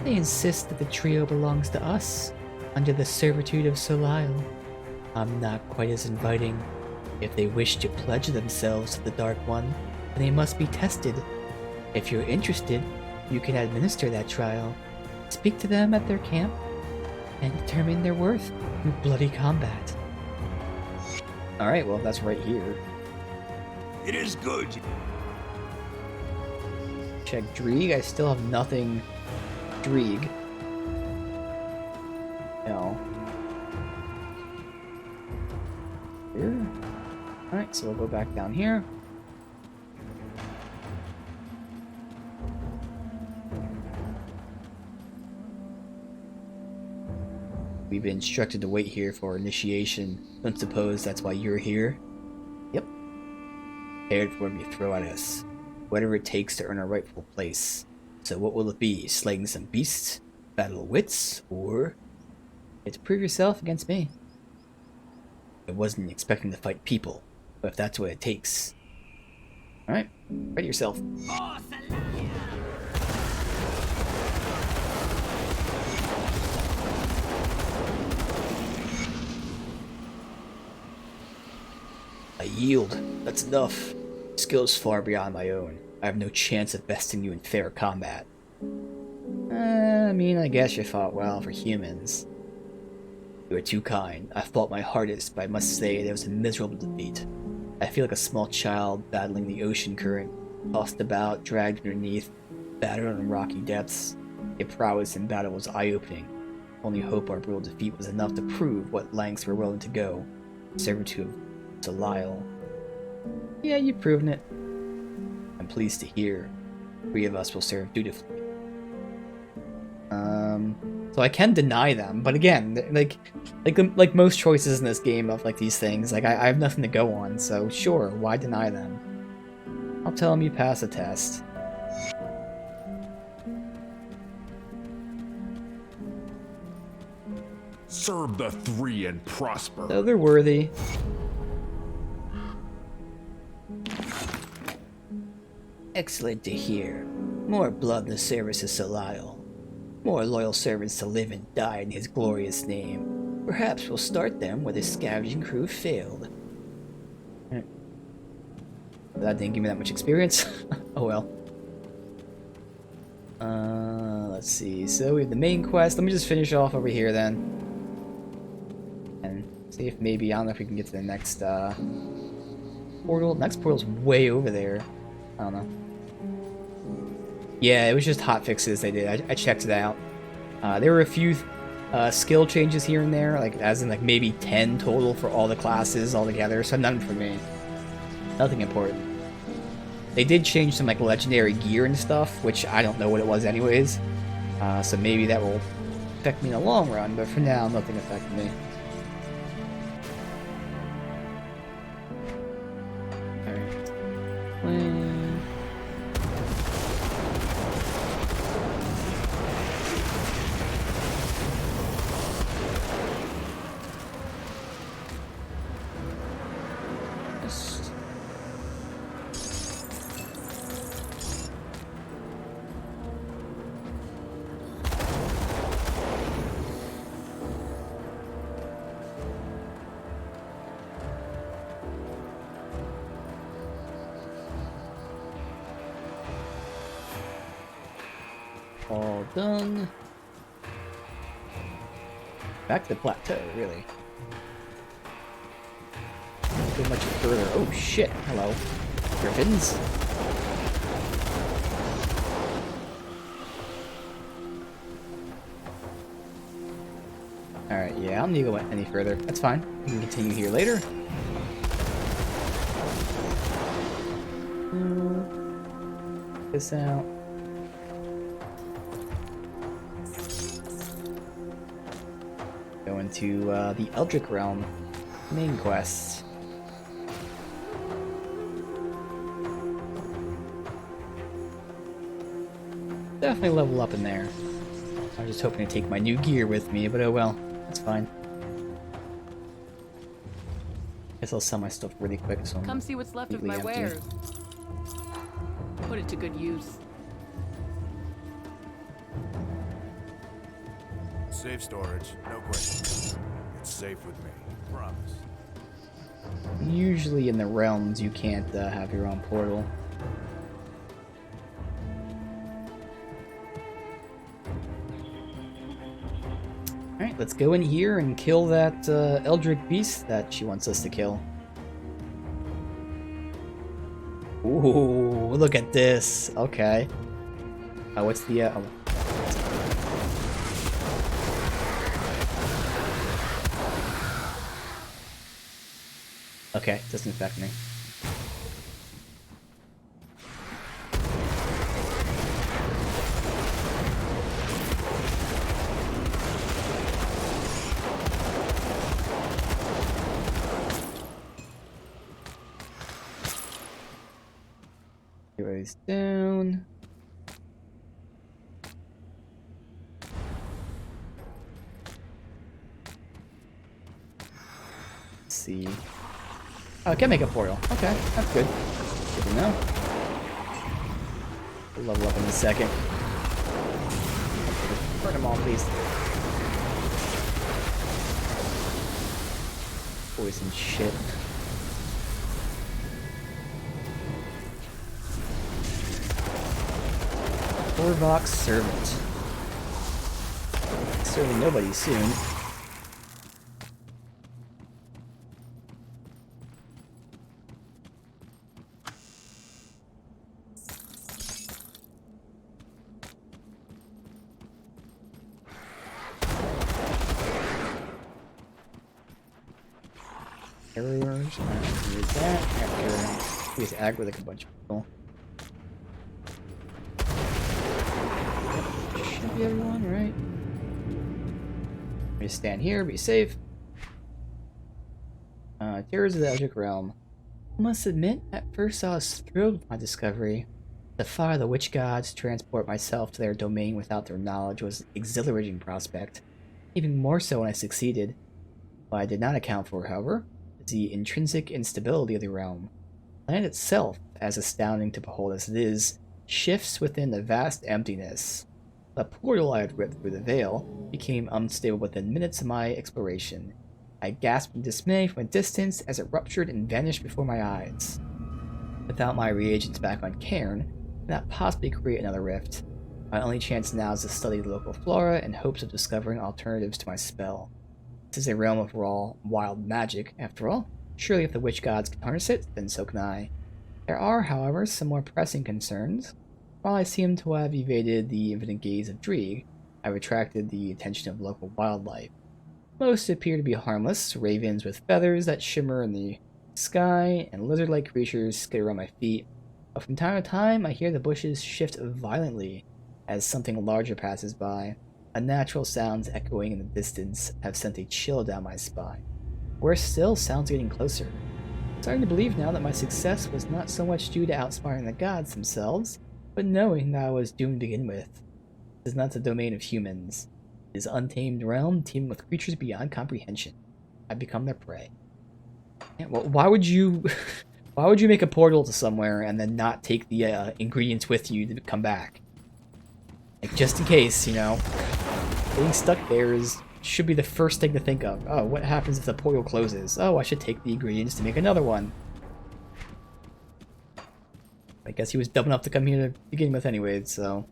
They insist that the trio belongs to us, under the servitude of Solisle. I'm not quite as inviting. If they wish to pledge themselves to the Dark One, then they must be tested. If you're interested, you can administer that trial. Speak to them at their camp, and determine their worth through bloody combat. Alright, well, that's right here. It is good. Check Dreeg. I still have nothing. Dreeg. No. Here. Alright, so we'll go back down here. We've been instructed to wait here for initiation. Don't suppose that's why you're here? Yep. Prepared for what you throw at us. Whatever it takes to earn our rightful place. So what will it be? Slaying some beasts? Battle wits? Or... it's prove yourself against me. I wasn't expecting to fight people, but if that's what it takes... Alright, ready yourself. I yield. That's enough. Skills far beyond my own. I have no chance of besting you in fair combat. I mean, I guess you fought well for humans. You are too kind. I fought my hardest, but I must say there was a miserable defeat. I feel like a small child battling the ocean current, tossed about, dragged underneath, battered on rocky depths. Your prowess in battle was eye-opening. Only hope our brutal defeat was enough to prove what lengths we're willing to go. Servitude of Solisle. Yeah, you've proven it. I'm pleased to hear. 3 of us will serve dutifully. So I can deny them, but again, like most choices in this game of like these things, like I have nothing to go on, so sure, why deny them? I'll tell them you pass the test. Serve the 3 and prosper. So they're worthy. Excellent to hear. More blood in the service of Solisle. More loyal servants to live and die in his glorious name. Perhaps we'll start them where the scavenging crew failed. That didn't give me that much experience. Oh well. Let's see. So we have the main quest. Let me just finish off over here then. And see if maybe, I don't know if we can get to the next portal. Next portal's way over there. I don't know. Yeah, it was just hot fixes they did. I checked it out. There were a few skill changes here and there, like as in like maybe 10 total for all the classes all together, so none for me. Nothing important. They did change some like legendary gear and stuff, which I don't know what it was anyways. So maybe that will affect me in the long run, but for now, nothing affected me. Alright. All done. Back to the plateau, really. Not go much further. Oh shit! Hello, griffins. All right, yeah, I don't need to go any further. That's fine. We can continue here later. This out. Go into the Eldritch Realm main quest. Definitely level up in there. I was just hoping to take my new gear with me, but oh well, that's fine. Guess I'll sell my stuff really quick, so I'm Come see what's left of my completely empty. wares. Put it to good use. Safe storage, no question. It's safe with me, promise. Usually in the realms, you can't have your own portal. Alright, let's go in here and kill that Eldritch Beast that she wants us to kill. Ooh, look at this. Okay. What's the... oh. Okay, doesn't affect me. Everybody's down. Let's see. Oh, I can make a portal. Okay, that's good. Good to know. We'll level up in a second. Burn them all, please. Poison shit. Korvok's servant. Serving nobody soon. Carriers, use that. After use aggro like a bunch of people. Should be everyone, right? Just stand here, be safe. Terrors of the Eldritch Realm. I must admit, at first I was thrilled with my discovery. To defy the witch gods, transport myself to their domain without their knowledge was an exhilarating prospect. Even more so when I succeeded. What I did not account for, however, is the intrinsic instability of the realm. The land itself, as astounding to behold as it is, shifts within the vast emptiness. The portal I had ripped through the veil became unstable within minutes of my exploration. I gasped in dismay from a distance as it ruptured and vanished before my eyes. Without my reagents back on Cairn, I could not possibly create another rift. My only chance now is to study the local flora in hopes of discovering alternatives to my spell. This is a realm of raw, wild magic, after all. Surely if the witch gods can harness it, then so can I. There are, however, some more pressing concerns. While I seem to have evaded the infinite gaze of Drieg, I have attracted the attention of local wildlife. Most appear to be harmless, ravens with feathers that shimmer in the sky, and lizard-like creatures skid around my feet. But from time to time, I hear the bushes shift violently as something larger passes by. Unnatural sounds echoing in the distance have sent a chill down my spine. Worse still, sounds are getting closer. I'm starting to believe now that my success was not so much due to outsmarting the gods themselves, but knowing that I was doomed to begin with. This is not the domain of humans. It is an untamed realm teeming with creatures beyond comprehension. I become their prey. Yeah, well, why would you make a portal to somewhere and then not take the ingredients with you to come back? Like, just in case, you know. Being stuck there should be the first thing to think of. Oh, what happens if the portal closes? Oh, I should take the ingredients to make another one. I guess he was dumb enough to come here to begin with anyways, so...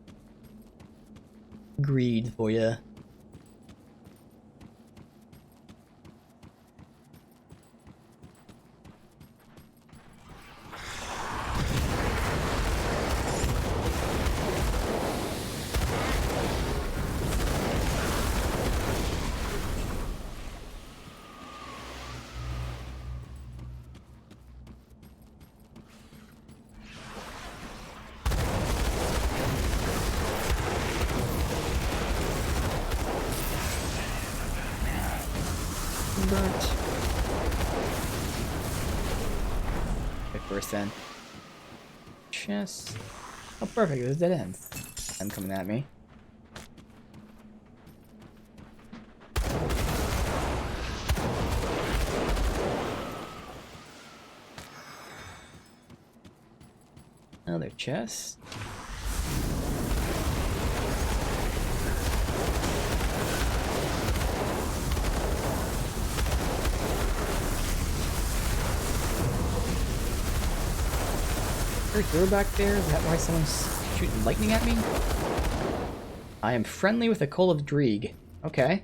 Greed for ya. Burnt. Okay, first then. Chest. Oh, perfect. It was dead end. I'm coming at me. Another chest. Door back there? Is that why someone's shooting lightning at me? I am friendly with a Coal of Dreeg. Okay.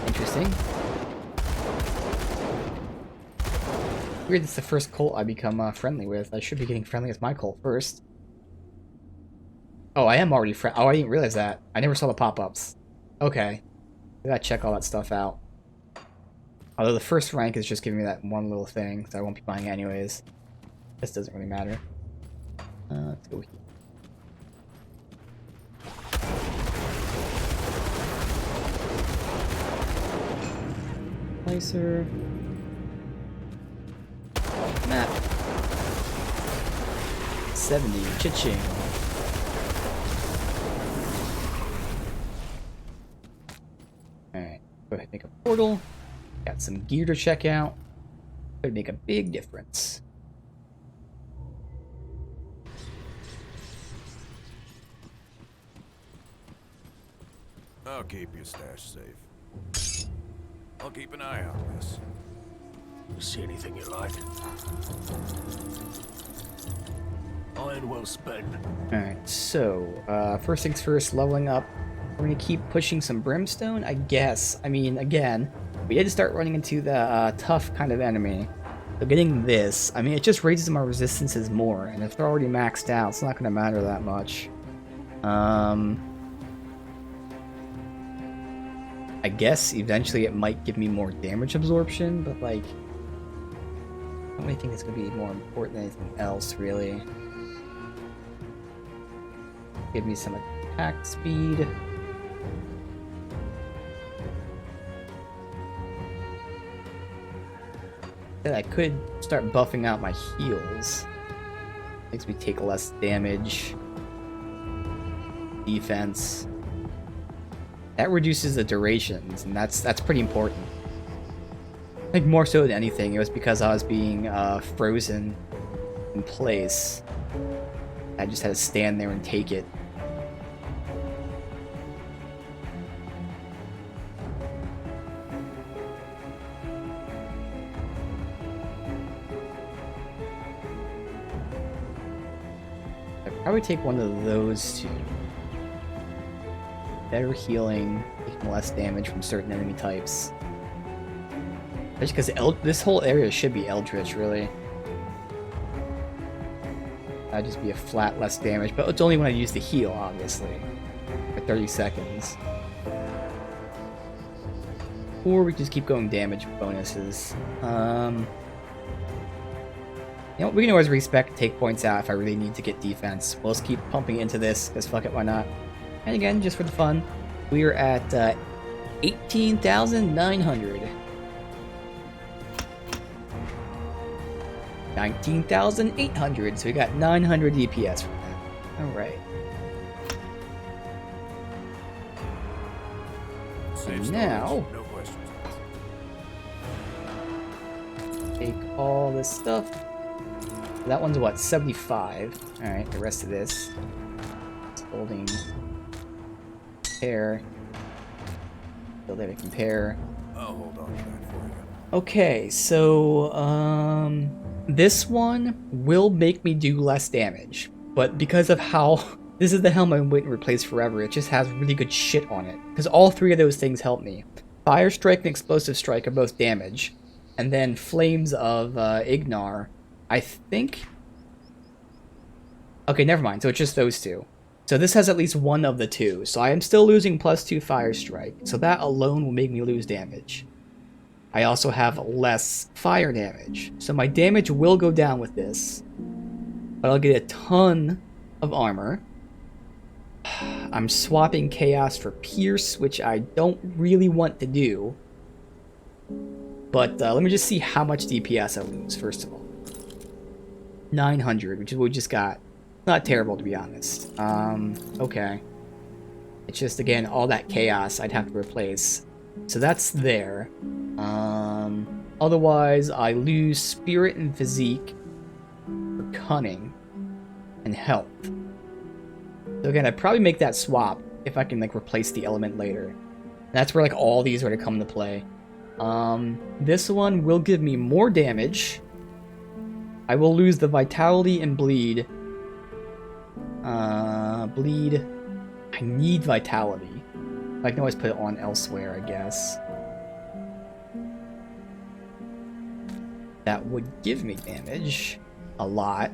Interesting. Weird, it's the first cult I become friendly with. I should be getting friendly with my cult first. Oh, I am already friend. Oh, I didn't realize that. I never saw the pop-ups. Okay. I gotta check all that stuff out. Although the first rank is just giving me that one little thing, so I won't be buying it anyways. This doesn't really matter. Let's go here. Placer. Map. 70. Cha-ching. Alright. Go ahead and make a portal. Got some gear to check out. Could make a big difference. I'll keep your stash safe. I'll keep an eye on this. You see anything you like? Iron well spent. Alright, so, first things first, leveling up. We're gonna keep pushing some brimstone, I guess. I mean, again, we did start running into the tough kind of enemy. So getting this, I mean, it just raises my resistances more, and if they're already maxed out, it's not gonna matter that much. I guess eventually it might give me more damage absorption, but like, I don't really think it's gonna be more important than anything else, really. Give me some attack speed. Then I could start buffing out my heals. Makes me take less damage. Defense. That reduces the durations, and that's pretty important. I think more so than anything, it was because I was being frozen in place. I just had to stand there and take it. I'd probably take one of those two. Better healing, taking less damage from certain enemy types. Just because this whole area should be Eldritch, really. That'd just be a flat less damage, but it's only when I use the heal, obviously. For 30 seconds. Or we just keep going damage bonuses. You know, we can always respec and take points out if I really need to get defense. We'll just keep pumping into this, because fuck it, why not? And again, just for the fun, we are at 18,900. 19,800, so we got 900 DPS from that. Alright. Safe Now, storage, no questions. take all this stuff. That one's what, 75? Alright, the rest of this. It's holding compare. Still there to compare. I'll hold on to that for you. Okay, so this one will make me do less damage, but because of how This is the helmet I've been waiting to replace forever. It just has really good shit on it. Because all three of those things help me. Fire Strike and Explosive Strike are both damage. And then Flames of Ignar, I think... Okay, never mind. So it's just those two. So this has at least one of the two. So I am still losing +2 Fire Strike. So that alone will make me lose damage. I also have less fire damage. So my damage will go down with this. But I'll get a ton of armor. I'm swapping Chaos for Pierce, which I don't really want to do. But let me just see how much DPS I lose, first of all. 900, which is what we just got. Not terrible, to be honest. Okay. It's just, again, all that Chaos I'd have to replace. So that's there. Otherwise, I lose Spirit and Physique for Cunning and Health. So again, I'd probably make that swap if I can, like, replace the element later. And that's where, like, all these are to come into play. This one will give me more damage. I will lose the Vitality and Bleed. Bleed. I need Vitality. I can always put it on elsewhere, I guess. That would give me damage. A lot.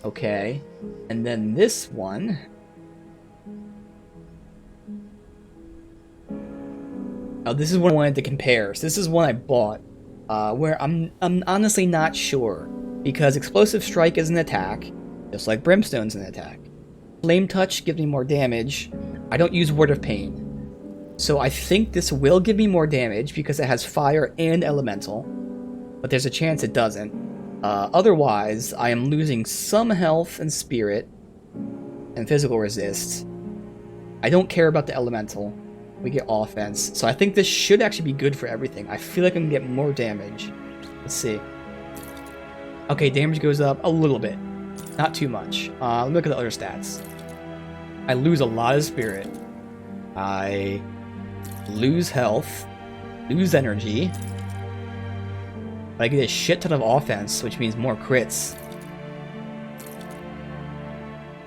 Okay. And then this one... Oh, this is one I wanted to compare. So this is one I bought. Where I'm honestly not sure. Because Explosive Strike is an attack. Just like Brimstone's an attack. Flame Touch gives me more damage. I don't use Word of Pain. So I think this will give me more damage because it has Fire and Elemental. But there's a chance it doesn't. Otherwise, I am losing some health and Spirit. And Physical Resist. I don't care about the Elemental. We get offense. So I think this should actually be good for everything. I feel like I can get more damage. Let's see. Okay, damage goes up a little bit. Not too much. Let me look at the other stats. I lose a lot of Spirit. I lose health. Lose energy. But I get a shit ton of offense, which means more crits.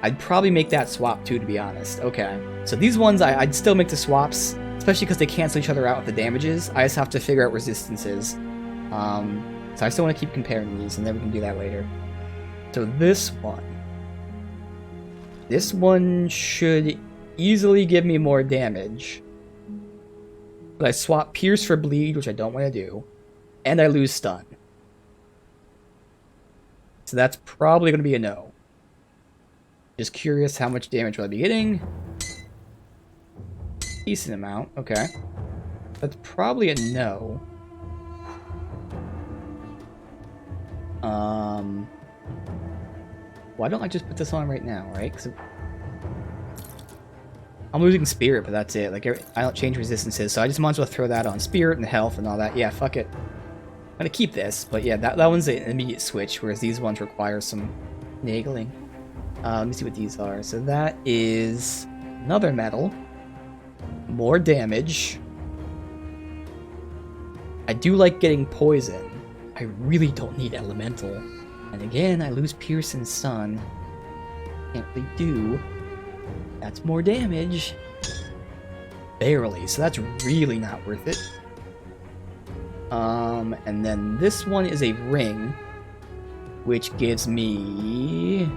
I'd probably make that swap too, to be honest. Okay. So these ones, I'd still make the swaps, especially because they cancel each other out with the damages. I just have to figure out resistances. So I still want to keep comparing these, and then we can do that later. So this one should easily give me more damage. But I swap Pierce for Bleed, which I don't want to do. And I lose Stun. So that's probably going to be a no. Just curious how much damage will I be getting. Decent amount, okay. That's probably a no. Why don't I just put this on right now, right? Because I'm losing Spirit, but that's it. Like, I don't change resistances, so I just might as well throw that on Spirit and health and all that. Yeah, fuck it. I'm gonna keep this, but yeah, that one's an immediate switch, whereas these ones require some nagling. Let me see what these are. So that is another metal. More damage. I do like getting poison. I really don't need elemental. And again, I lose Pierce and Stun. Can't really do. That's more damage. Barely, so that's really not worth it. And then this one is a ring, which gives me...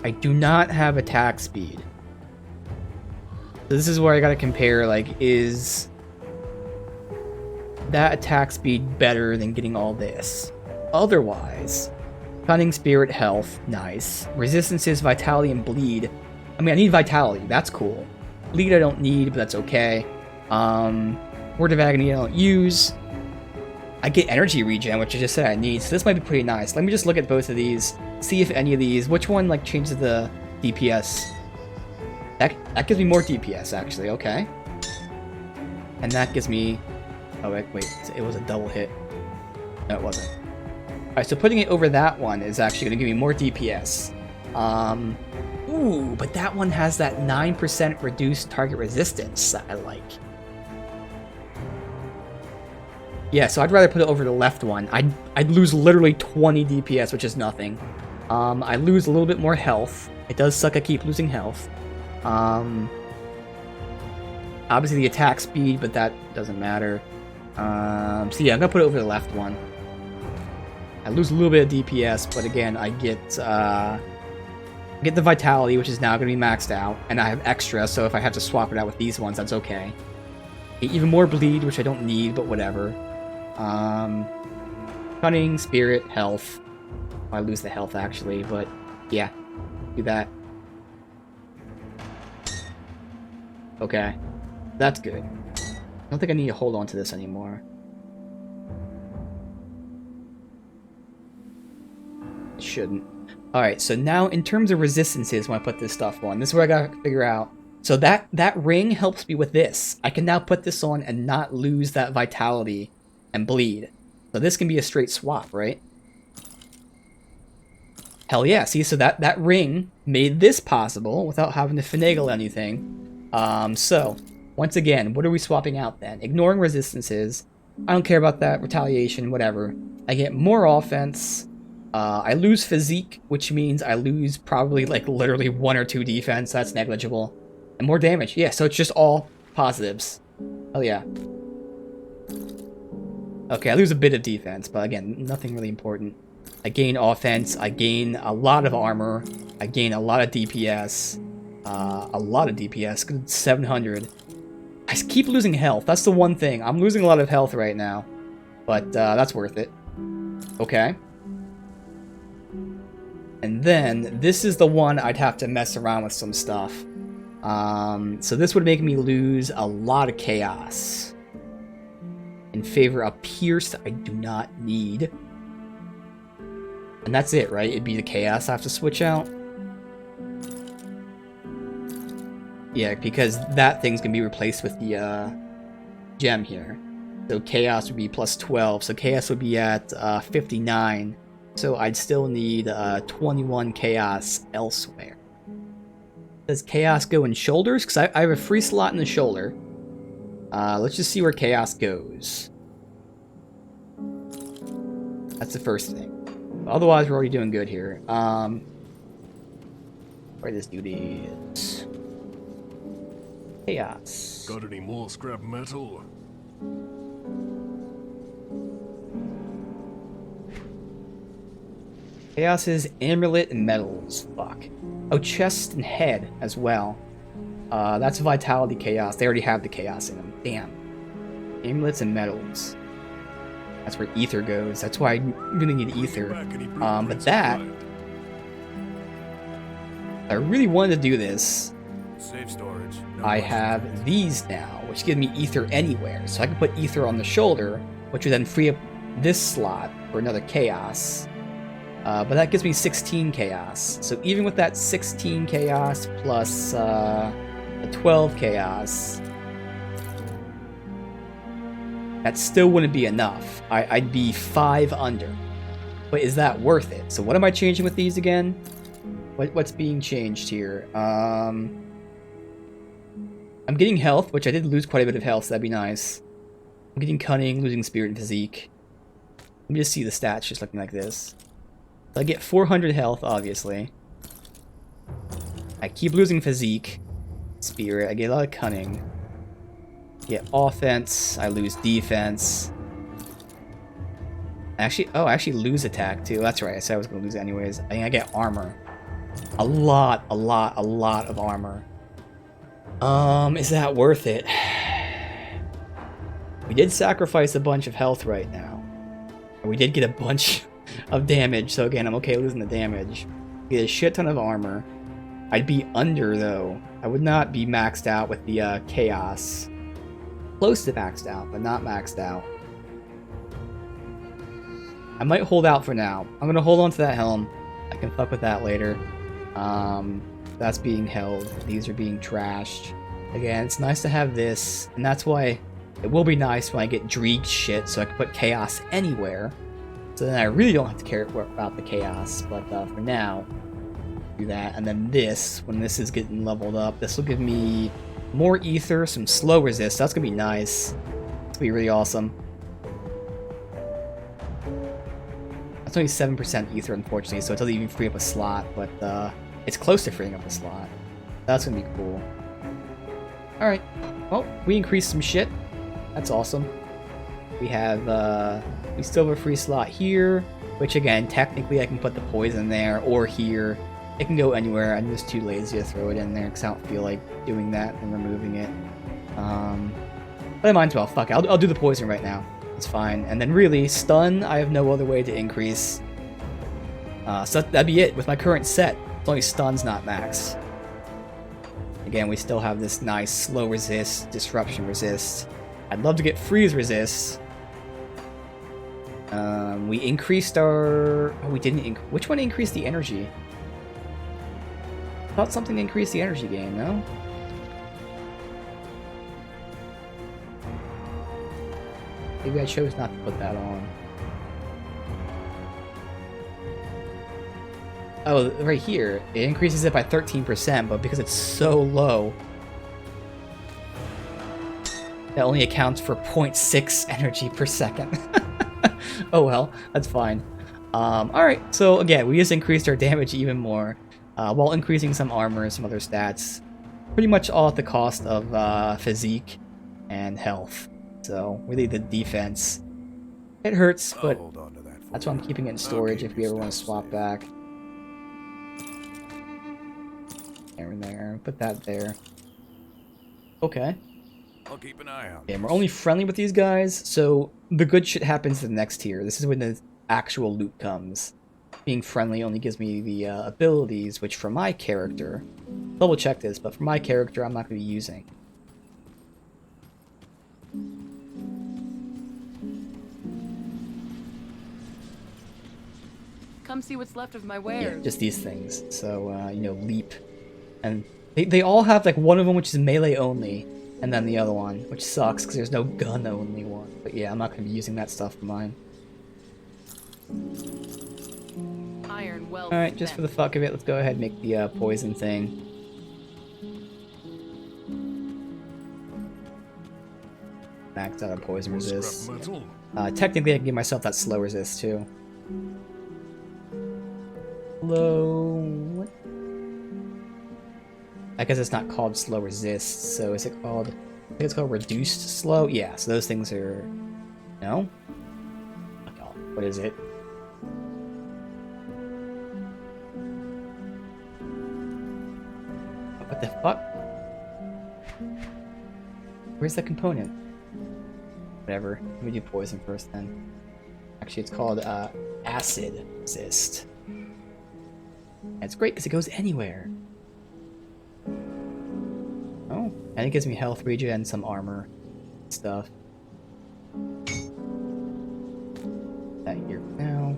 I do not have attack speed. So this is where I gotta compare, like, is that attack speed better than getting all this? Otherwise, Cunning, Spirit, Health, nice. Resistances, Vitality, and Bleed. I mean, I need Vitality, that's cool. Bleed I don't need, but that's okay. Word of Agony I don't use. I get Energy Regen, which I just said I need, so this might be pretty nice. Let me just look at both of these, see if any of these, which one, like, changes the DPS. That gives me more DPS, actually, okay. And that gives me... Oh, wait, it was a double hit. No, it wasn't. Alright, so putting it over that one is actually going to give me more DPS. Ooh, but that one has that 9% reduced target resistance that I like. Yeah, so I'd rather put it over the left one. I'd lose literally 20 DPS, which is nothing. I lose a little bit more health. It does suck I keep losing health. Obviously the attack speed, but that doesn't matter. So yeah, I'm gonna put it over the left one. I lose a little bit of DPS, but again, I get the vitality, which is now gonna be maxed out, and I have extra, so if I have to swap it out with these ones, that's okay. Even more bleed, which I don't need, but whatever. Cunning, spirit, health. I lose the health actually, but yeah, do that. Okay, that's good. I don't think I need to hold on to this anymore. Shouldn't. Alright, so now in terms of resistances when I put this stuff on, this is where I gotta figure out. So that ring helps me with this. I can now put this on and not lose that vitality and bleed. So this can be a straight swap, right? Hell yeah, see, so that ring made this possible without having to finagle anything. So, once again, what are we swapping out then? Ignoring resistances. I don't care about that, retaliation, whatever. I get more offense. I lose physique, which means I lose probably like literally 1 or 2 defense. That's negligible. And more damage. Yeah, so it's just all positives. Oh yeah. Okay, I lose a bit of defense, but again, nothing really important. I gain offense, I gain a lot of armor, I gain a lot of DPS. Good 700. I keep losing health, that's the one thing. I'm losing a lot of health right now, but that's worth it. Okay. And then, this is the one I'd have to mess around with some stuff. So this would make me lose a lot of chaos. In favor of Pierce, I do not need. And that's it, right? It'd be the chaos I have to switch out. Yeah, because that thing's gonna be replaced with the gem here. So chaos would be plus 12, so chaos would be at 59. So I'd still need 21 chaos elsewhere. Does chaos go in shoulders? Because I have a free slot in the shoulder. Let's just see where chaos goes. That's the first thing. Otherwise, we're already doing good here. Where this dude is. Chaos. Got any more scrap metal? Chaos is amulet and metals. Fuck. Oh, chest and head as well. That's vitality chaos. They already have the chaos in them. Damn. Amulets and metals. That's where ether goes. That's why I really need ether. But that... I really wanted to do this. Safe storage. No I questions have asked. these now, which give me ether anywhere. So I can put ether on the shoulder, which would then free up this slot for another chaos. But that gives me 16 chaos. So even with that 16 chaos plus the 12 chaos, that still wouldn't be enough. I'd be 5 under. But is that worth it? So what am I changing with these again? What's being changed here? I'm getting health, which I did lose quite a bit of health, so that'd be nice. I'm getting cunning, losing spirit and physique. Let me just see the stats just looking like this. So I get 400 health, obviously. I keep losing physique, spirit, I get a lot of cunning. Get offense, I lose defense. Actually, oh, I actually lose attack too. That's right, I said I was going to lose it anyways. I think I get armor. A lot of armor. Is that worth it? We did sacrifice a bunch of health right now. We did get a bunch of damage, so again, I'm okay losing the damage. Get a shit ton of armor. I'd be under, though. I would not be maxed out with the chaos. Close to maxed out, but not maxed out. I might hold out for now. I'm gonna hold on to that helm. I can fuck with that later. That's being held. These are being trashed. Again, it's nice to have this, and that's why it will be nice when I get Dreeg shit, so I can put chaos anywhere. So then I really don't have to care about the chaos, but for now, do that. And then this, when this is getting leveled up, this will give me more ether, some slow resist. That's gonna be nice. It's gonna be really awesome. That's only 7% ether, unfortunately, so it doesn't even free up a slot, but it's close to freeing up a slot. That's gonna be cool. Alright, well, we increased some shit. That's awesome. We have, we still have a free slot here, which again, technically I can put the poison there, or here. It can go anywhere. I'm just too lazy to throw it in there, because I don't feel like doing that and removing it. But I might as well. Fuck it. I'll do the poison right now. It's fine. And then really, stun, I have no other way to increase. So that'd be it with my current set. It's only stun's not max. Again, we still have this nice slow resist, disruption resist. I'd love to get freeze resist. We increased our... Oh, we didn't... Which one increased the energy? I thought something increased the energy gain, no? Maybe I chose not to put that on. Oh, right here. It increases it by 13%, but because it's so low, that only accounts for 0.6 energy per second. Oh well, that's fine. Alright, so again, we just increased our damage even more, while increasing some armor and some other stats. Pretty much all at the cost of physique and health. So, really the defense. It hurts, but that's why I'm keeping it in storage if we ever want to swap back. There and there. Put that there. Okay. I'll keep an eye out. And we're only friendly with these guys, so the good shit happens to the next tier. This is when the actual loot comes. Being friendly only gives me the abilities, which for my character, double check this, but for my character I'm not going to be using. Come see what's left of my wares. Yeah, just these things. So, you know, leap. And they all have, like, one of them which is melee only, and then the other one, which sucks because there's no gun only one. But yeah, I'm not going to be using that stuff for mine. Iron well. Alright, just for the fuck of it, let's go ahead and make the poison thing. Maxed out on poison resist. Technically, I can give myself that slow resist too. Slow. I guess it's not called slow resist, so is it called? I think it's called reduced slow. Yeah, so those things are. No. Oh, what is it? What the fuck? Where's the component? Whatever. Let me do poison first then. Actually, it's called acid resist. And it's great because it goes anywhere. Oh, and it gives me health regen and some armor stuff. That here now.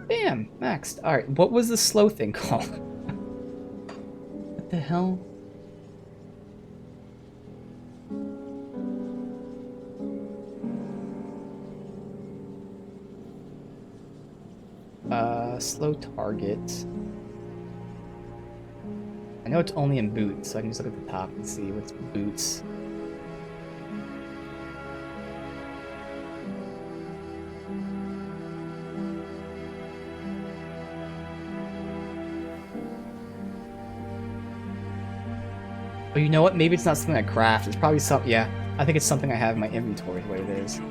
Bam! Maxed. Alright, what was the slow thing called? What the hell? Slow target. I know it's only in boots, so I can just look at the top and see what's boots. Oh, you know what? Maybe it's not something I craft. It's probably something. Yeah, I think it's something I have in my inventory. Is what it is.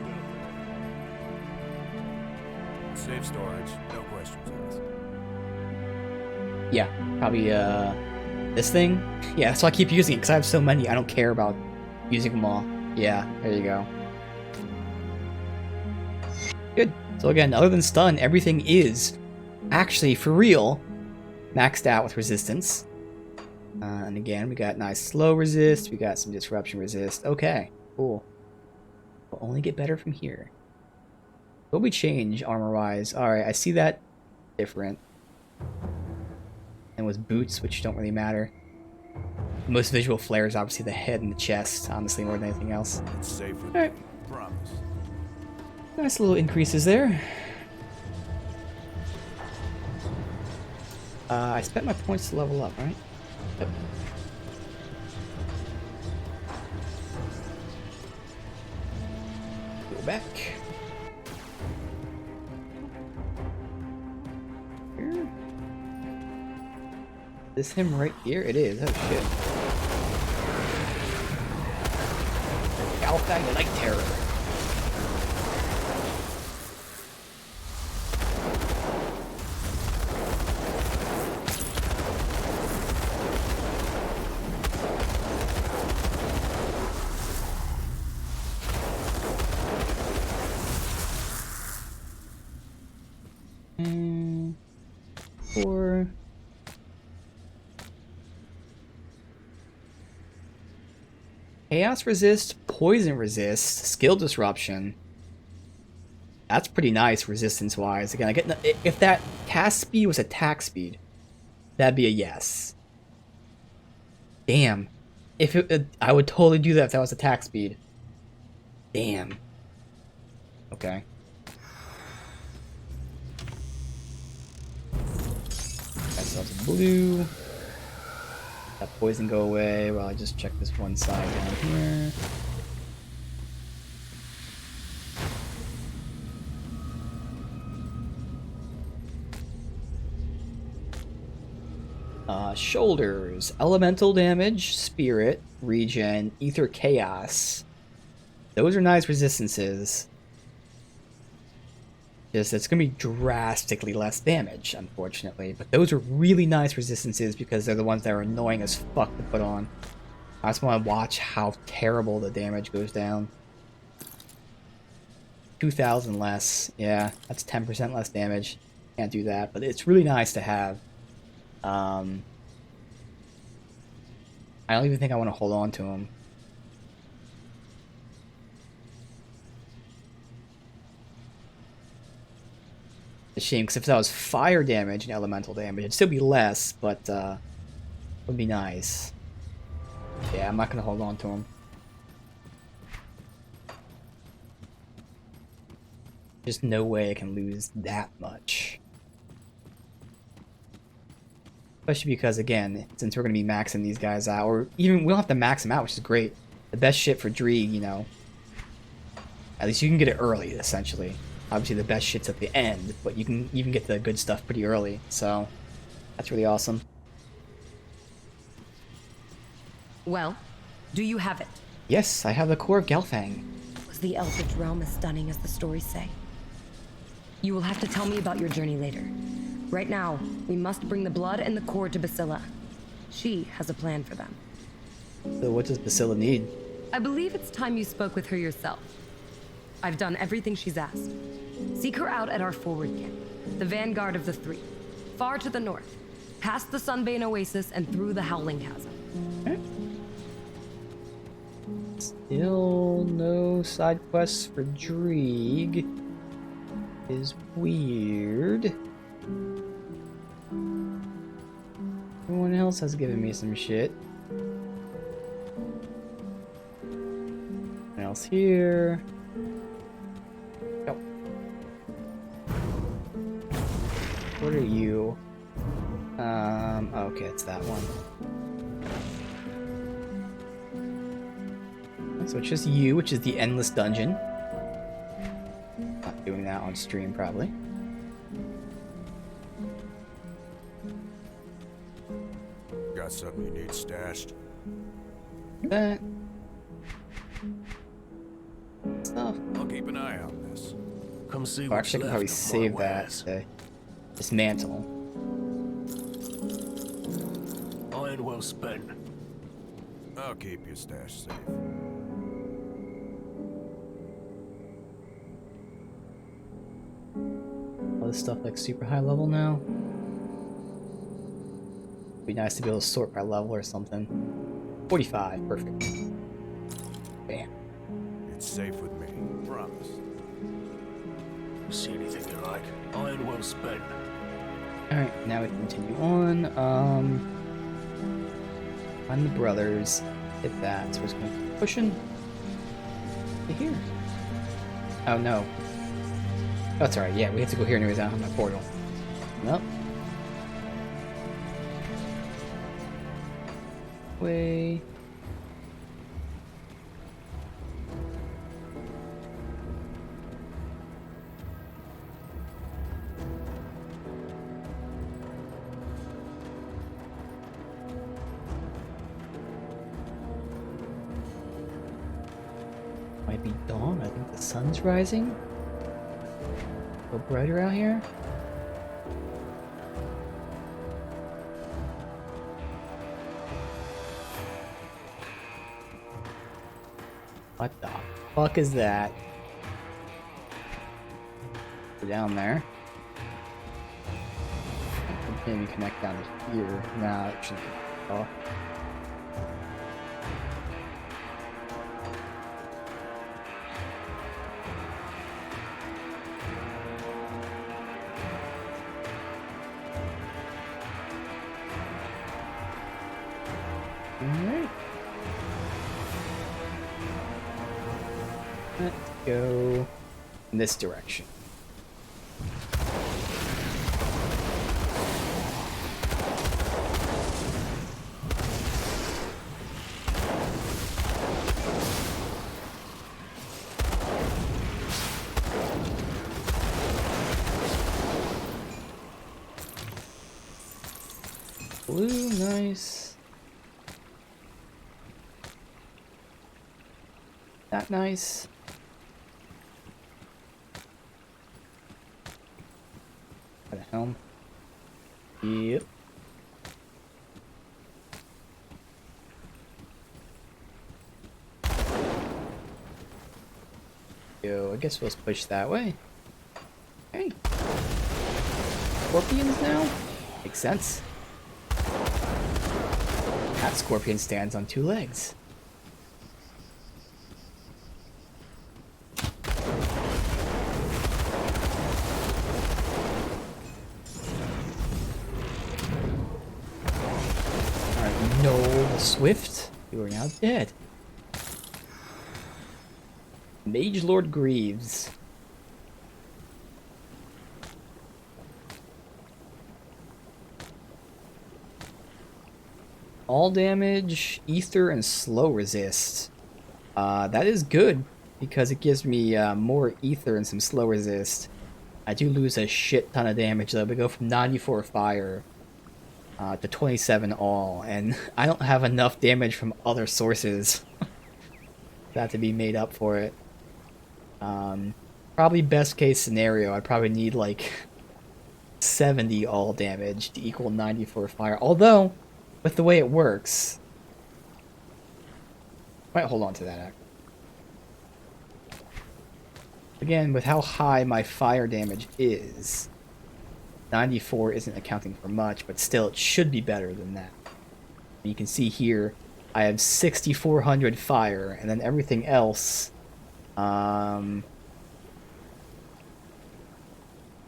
Safe storage, no questions asked. Yeah, probably this thing. Yeah, that's why I keep using it because I have so many. I don't care about using them all. Yeah, there you go. Good. So again, other than stun, everything is actually for real maxed out with resistance. And again, we got nice slow resist. We got some disruption resist. Okay, cool. We'll only get better from here. What we change armor-wise? Alright, I see that different. And with boots, which don't really matter. The most visual flare is obviously the head and the chest, honestly, more than anything else. It's safe with Alright. me, promise. Nice little increases there. I spent my points to level up, right? Yep. Go back. Here. this him right here? It is. Oh shit. Galfang, the Night Terror. Or Chaos resist, poison resist, skill disruption. That's pretty nice resistance wise. Again, I get if that cast speed was attack speed, that'd be a yes. Damn. If I would totally do that if that was attack speed. Damn. Okay. Ourselves a blue. That poison go away while I just check this one side down here. Shoulders, elemental damage, spirit, regen, ether, chaos. Those are nice resistances. Just it's gonna be drastically less damage, unfortunately. But those are really nice resistances because they're the ones that are annoying as fuck to put on. I just want to watch how terrible the damage goes down. 2,000 less. Yeah, that's 10% less damage. Can't do that, but it's really nice to have. I don't even think I want to hold on to him. A shame, because if that was fire damage and elemental damage, it'd still be less, but it would be nice. Yeah, I'm not going to hold on to him. There's no way I can lose that much. Especially because, again, since we're going to be maxing these guys out, or even we don't have to max them out, which is great. The best shit for Dreeg, you know. At least you can get it early, essentially. Obviously the best shit's at the end, but you can even get the good stuff pretty early, so that's really awesome. Well, do you have it? Yes, I have the core of Gelfang. Was the Elfage realm as stunning as the stories say? You will have to tell me about your journey later. Right now, we must bring the blood and the core to Basilla. She has a plan for them. So what does Basilla need? I believe it's time you spoke with her yourself. I've done everything she's asked. Seek her out at our forward camp, the vanguard of the three, far to the north, past the Sunbane Oasis and through the Howling Chasm. Okay. Still no side quests for Dreeg. Is weird. Everyone else has given me some shit. What else here? Yep. What are you? Okay, it's that one. So it's just you, which is the endless dungeon. Not doing that on stream, probably. Got something you need stashed? That stuff. I'll keep an eye on this. Come see Oh, what's actually, I can probably left of save my that wares. to dismantle. Iron well spent. I'll keep your stash safe. All this stuff like super high level now. Be nice to be able to sort by level or something. 45, perfect. Bam. It's safe with me. Promise. See anything you like. Iron well spent. Alright, now we continue on. Find the brothers. Hit that. So we're just gonna keep pushing to here. Oh no. Oh, it's alright, yeah, we have to go here anyways. I don't have my portal. Nope. Way. Might be dawn. I think the sun's rising. A little brighter out here. What the fuck is that? Go down there. Maybe connect down to here. Nah, it shouldn't be. Oh. Alright. Let's go in this direction. Blue, nice. That nice. Got a helm. Yep. Yo, I guess we'll push that way. Okay. Scorpions now? Makes sense. That scorpion stands on 2 legs. Alright, no, Swift, you are now dead. Mage Lord Greaves. All damage, ether, and slow resist. That is good because it gives me more ether and some slow resist. I do lose a shit ton of damage though. We go from 94 fire to 27 all, and I don't have enough damage from other sources for that to be made up for it. Probably best case scenario, I probably need like 70 all damage to equal 94 fire. Although, with the way it works, might hold on to that. Again, with how high my fire damage is, 94 isn't accounting for much, but still it should be better than that. You can see here, I have 6,400 fire, and then everything else,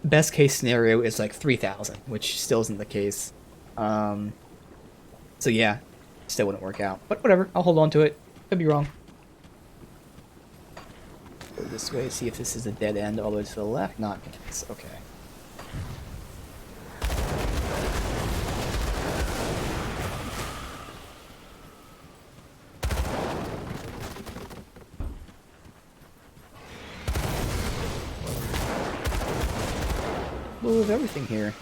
best case scenario is like 3,000, which still isn't the case. So yeah, still wouldn't work out. But whatever, I'll hold on to it. Could be wrong. Go this way, see if this is a dead end all the way to the left. Not the case. Okay. Full of everything here.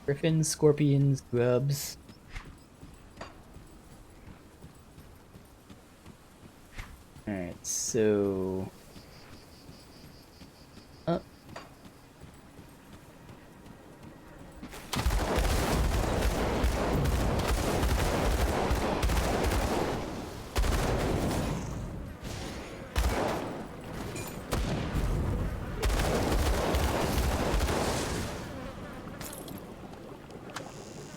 Griffins, scorpions, grubs. Alright, so...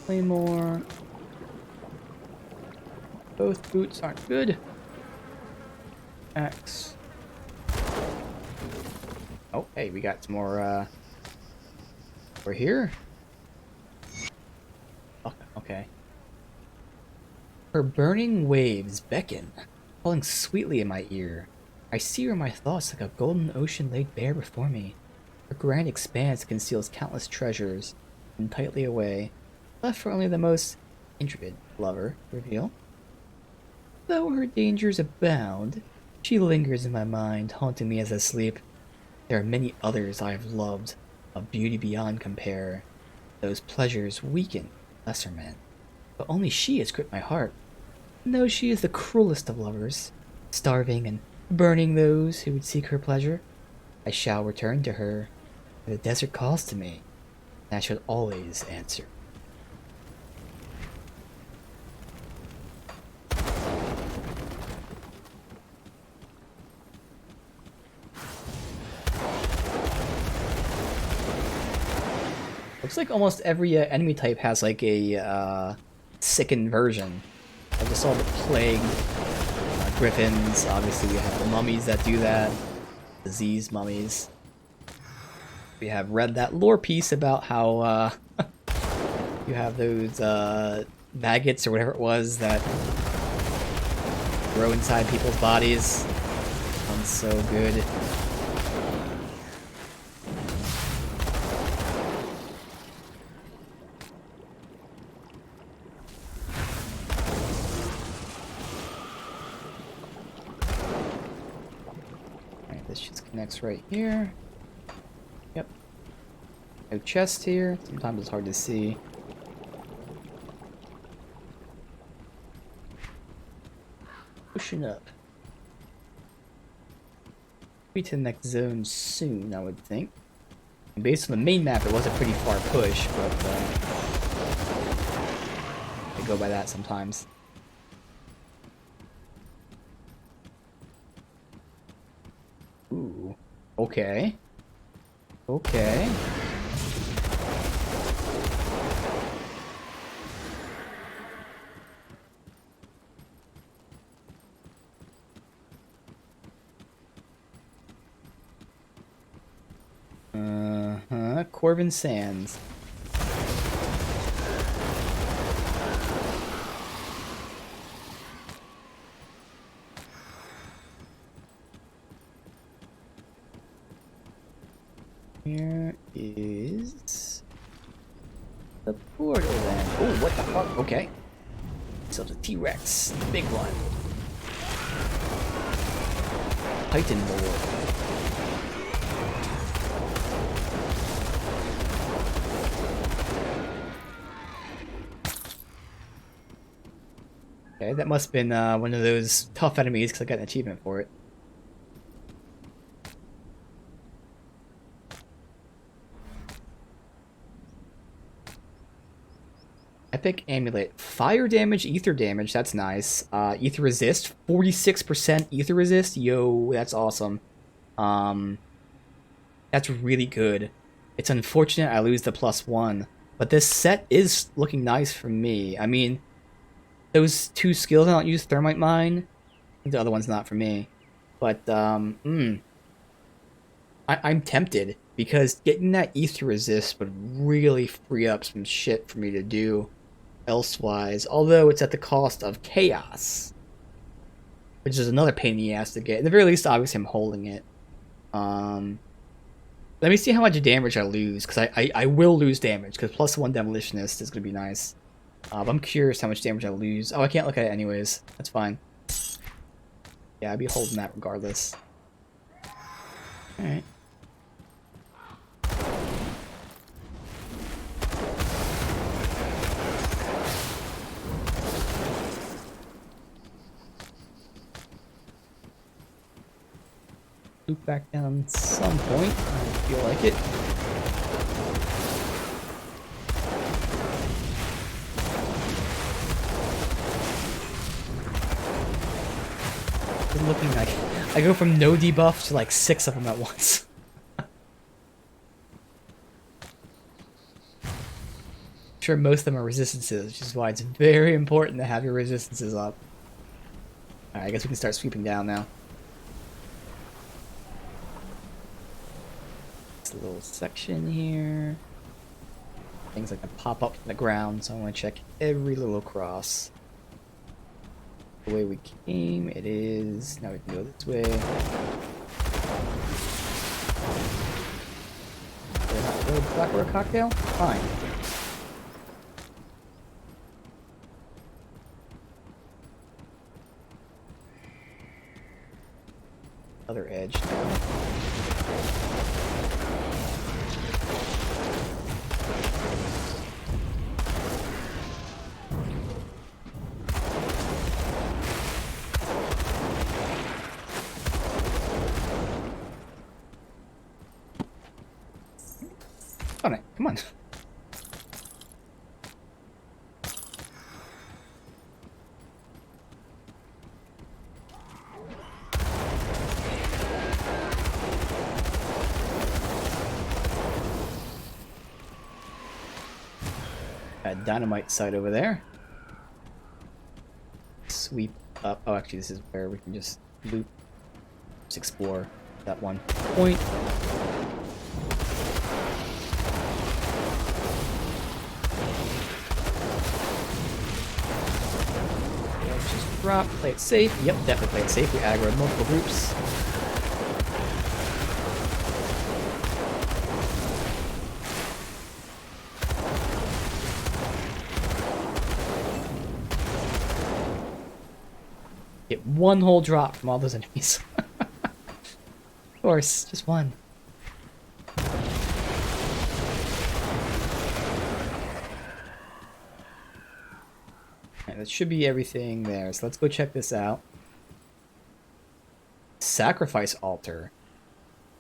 Claymore. Both boots aren't good. Axe. Oh, hey, we got some more, we're here? Oh, okay. Her burning waves beckon, calling sweetly in my ear. I see her in my thoughts like a golden ocean laid bare before me. Her grand expanse conceals countless treasures, hidden tightly away, left for only the most intrepid lover to reveal. Though her dangers abound, she lingers in my mind, haunting me as I sleep. There are many others I have loved, of beauty beyond compare. Those pleasures weaken lesser men, but only she has gripped my heart. And though she is the cruelest of lovers, starving and burning those who would seek her pleasure. I shall return to her. The desert calls to me, and I shall always answer. Looks like almost every enemy type has like a sickened version. I just saw the plague, griffins. Obviously, we have the mummies that do that. Disease mummies. We have read that lore piece about how you have those maggots or whatever it was that grow inside people's bodies. Sounds so good. This just connects right here. Yep. No chest here. Sometimes it's hard to see. Pushing up. Be to the next zone soon, I would think. And based on the main map, it was a pretty far push, but I go by that sometimes. Ooh. Okay. Okay. Corvin Sands. Here is the portal then. Oh, what the fuck? Okay. So the T-Rex, big one. Titan Lord. Okay, that must have been one of those tough enemies because I got an achievement for it. Epic Amulet. Fire damage, ether damage, that's nice. Ether resist, 46% ether resist. Yo, that's awesome. That's really good. It's unfortunate I lose the +1, but this set is looking nice for me. I mean, those two skills I don't use, Thermite Mine. I think the other one's not for me. But, I'm tempted, because getting that ether resist would really free up some shit for me to do elsewise, although it's at the cost of chaos, which is another pain in the ass to get. At the very least, obviously, I'm holding it. Let me see how much damage I lose, because I will lose damage, because +1 Demolitionist is going to be nice. But I'm curious how much damage I lose. Oh, I can't look at it anyways. That's fine. Yeah, I'd be holding that regardless. Alright. Loop back down at some point. I feel like it. It's looking like I go from no debuff to like 6 of them at once. I'm sure most of them are resistances, which is why it's very important to have your resistances up. Alright, I guess we can start sweeping down now. A little section here. Things like that pop up from the ground, so I want to check every little cross. The way we came, it is. Now we can go this way. Blackwater cocktail? Fine. Other edge now. Come on. That dynamite site over there. Sweep up. Oh, actually, this is where we can just loop. Just explore that one point. Let's just drop. Play it safe. Yep, definitely play it safe. We aggroed multiple groups. Get one whole drop from all those enemies. Of course, just one. Alright, that should be everything there. So let's go check this out. Sacrifice altar.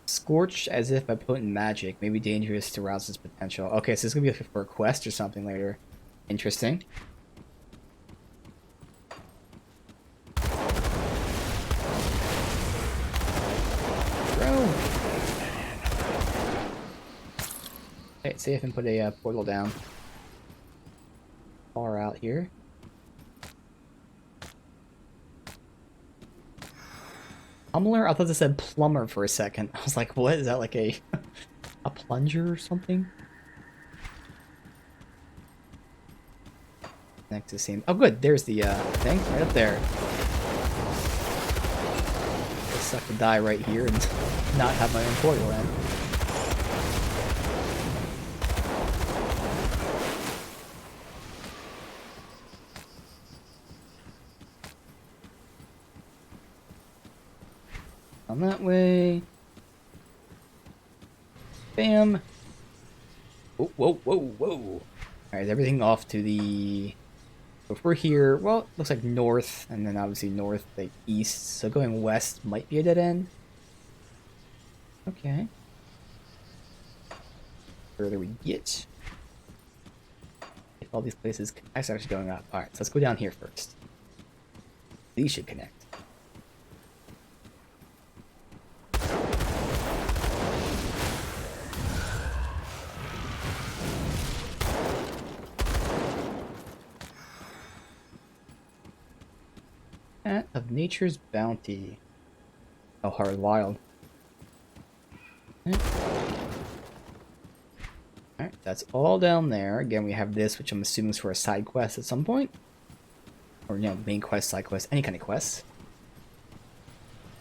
Scorched as if by potent magic. May be dangerous to rouse its potential. Okay, so this is gonna be for a quest or something later. Interesting. Okay, see if I can put a portal down. Far out here. Pummeler? I thought it said plumber for a second. I was like, what? Is that like a a plunger or something? Next to same. Oh, good. There's the thing right up there. It suck to die right here and not have my own portal in. On that way. Bam. Whoa, whoa, whoa, whoa. Alright, everything off to the... So if we're here, well, it looks like north, and then obviously north, like east. So going west might be a dead end. Okay. Further we get. If all these places... That's actually going up. Alright, so let's go down here first. These should connect. Of nature's bounty. Oh, hard wild. Alright, that's all down there. Again, we have this, which I'm assuming is for a side quest at some point. Or, you know, main quest, side quest, any kind of quest.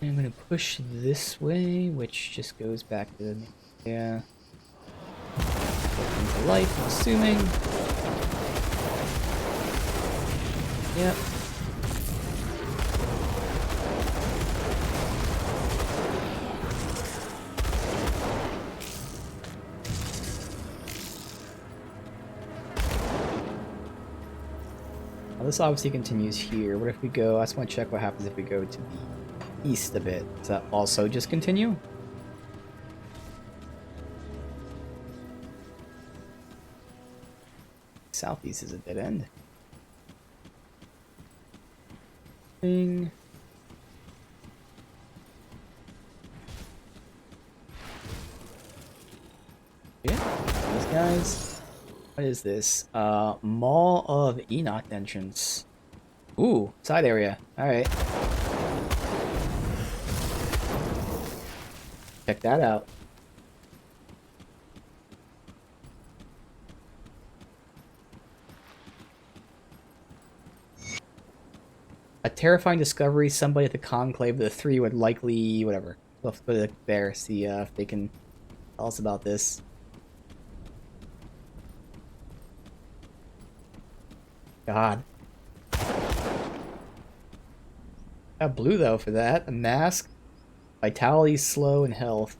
And I'm going to push this way, which just goes back to the... Yeah. Into life, I'm assuming. Yep. This obviously continues here. What if we go... I just want to check what happens if we go to the east a bit. Does that also just continue? Southeast is a dead end. Thing. Yeah, these guys. What is this? Mall of Enoch entrance. Ooh, side area. Alright. Check that out. A terrifying discovery. Somebody at the Conclave of the Three would likely... whatever. We'll have to put it there. See if they can tell us about this. God. Got blue though for that. A mask. Vitality, slow, and health.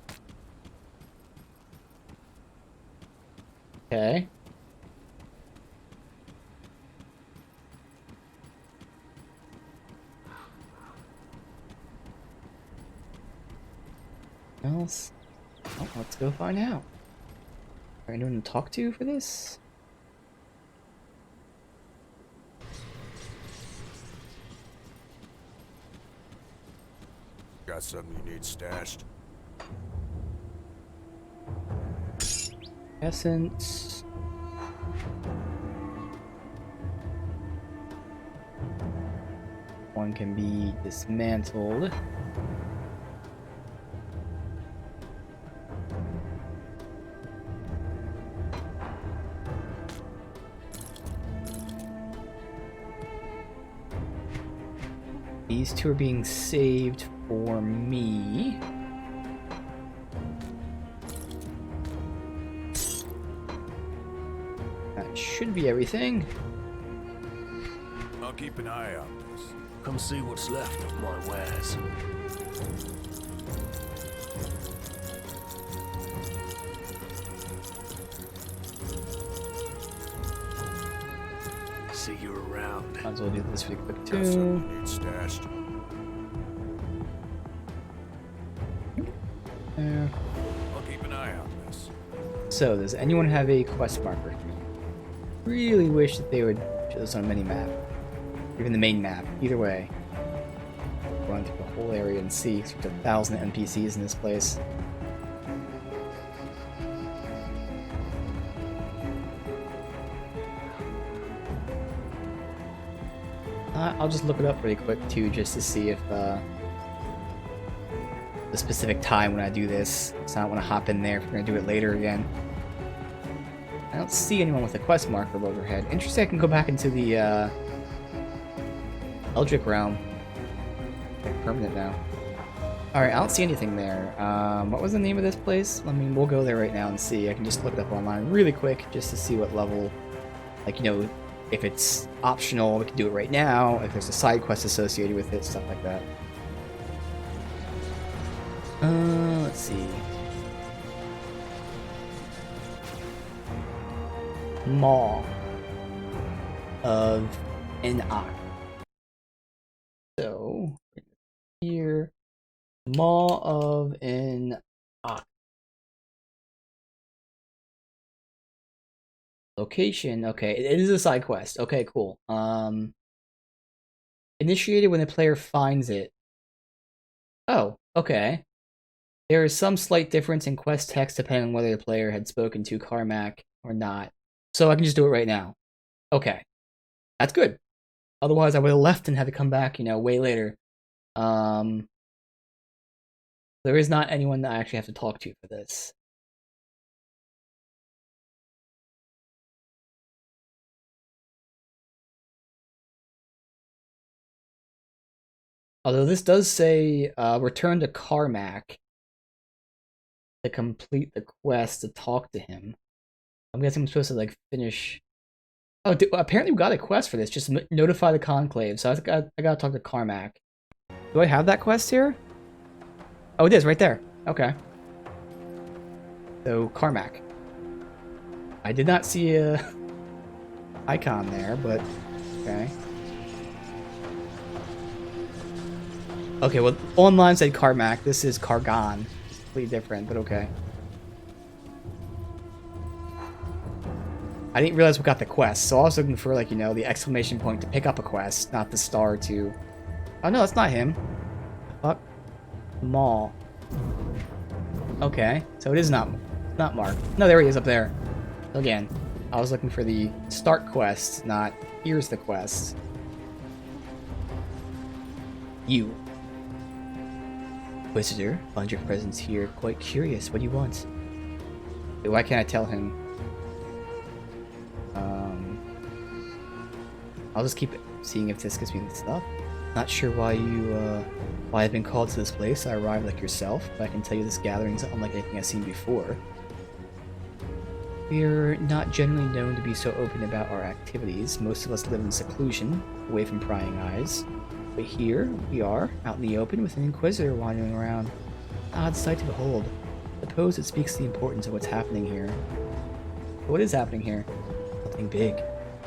Okay. Else? Oh, let's go find out. Anyone to talk to for this? Got something you need stashed? Essence. One can be dismantled. These two are being saved for me. That should be everything. I'll keep an eye on this. Come see what's left of my wares. See you around. Might as well do this really quick Got too. something you need stashed? There. I'll keep an eye on this. So, does anyone have a quest marker for me? Really wish that they would show this on a mini map. Even the main map. Either way. Run through the whole area and see. There's 1,000 NPCs in this place. I'll just look it up really quick too, just to see if the specific time when I do this. So I don't want to hop in there if we're going to do it later again. I don't see anyone with a quest marker overhead. Interesting, I can go back into the Eldritch realm. Like permanent now. Alright, I don't see anything there. What was the name of this place? I mean, we'll go there right now and see. I can just look it up online really quick just to see what level, like, you know, if it's optional, we can do it right now. If there's a side quest associated with it, stuff like that. Let's see. Maw of Enoch. So here, Maw of Enoch. Location. Okay, it is a side quest. Okay, cool. Initiated when the player finds it. Oh, okay. There is some slight difference in quest text depending on whether the player had spoken to Carmack or not. So I can just do it right now. Okay. That's good. Otherwise I would have left and had to come back, you know, way later. There is not anyone that I actually have to talk to for this. Although this does say, return to Carmack to complete the quest to talk to him. I'm guessing I'm supposed to, like, finish... Oh, apparently we got a quest for this. Just notify the Conclave. So I gotta talk to Carmack. Do I have that quest here? Oh, it is, right there. Okay. So, Carmack. I did not see a icon there, but... Okay. Okay, well, online said Carmack. This is Cargon. Completely different, but okay. I didn't realize we got the quest, so I was looking for, like, you know, the exclamation point to pick up a quest, not the star to... Oh, no, that's not him. Fuck. Maw. Okay, so it is not Mark. No, there he is up there. Again, I was looking for the start quest, not here's the quest. You. Visitor, find your presence here quite curious. What do you want? Wait, why can't I tell him? I'll just keep seeing if this gives me the stuff. Not sure why I've been called to this place. I arrived like yourself, but I can tell you this gathering is unlike anything I've seen before. We're not generally known to be so open about our activities. Most of us live in seclusion, away from prying eyes. But here we are, out in the open with an Inquisitor wandering around. An odd sight to behold. Suppose it speaks to the importance of what's happening here. But what is happening here? Something big.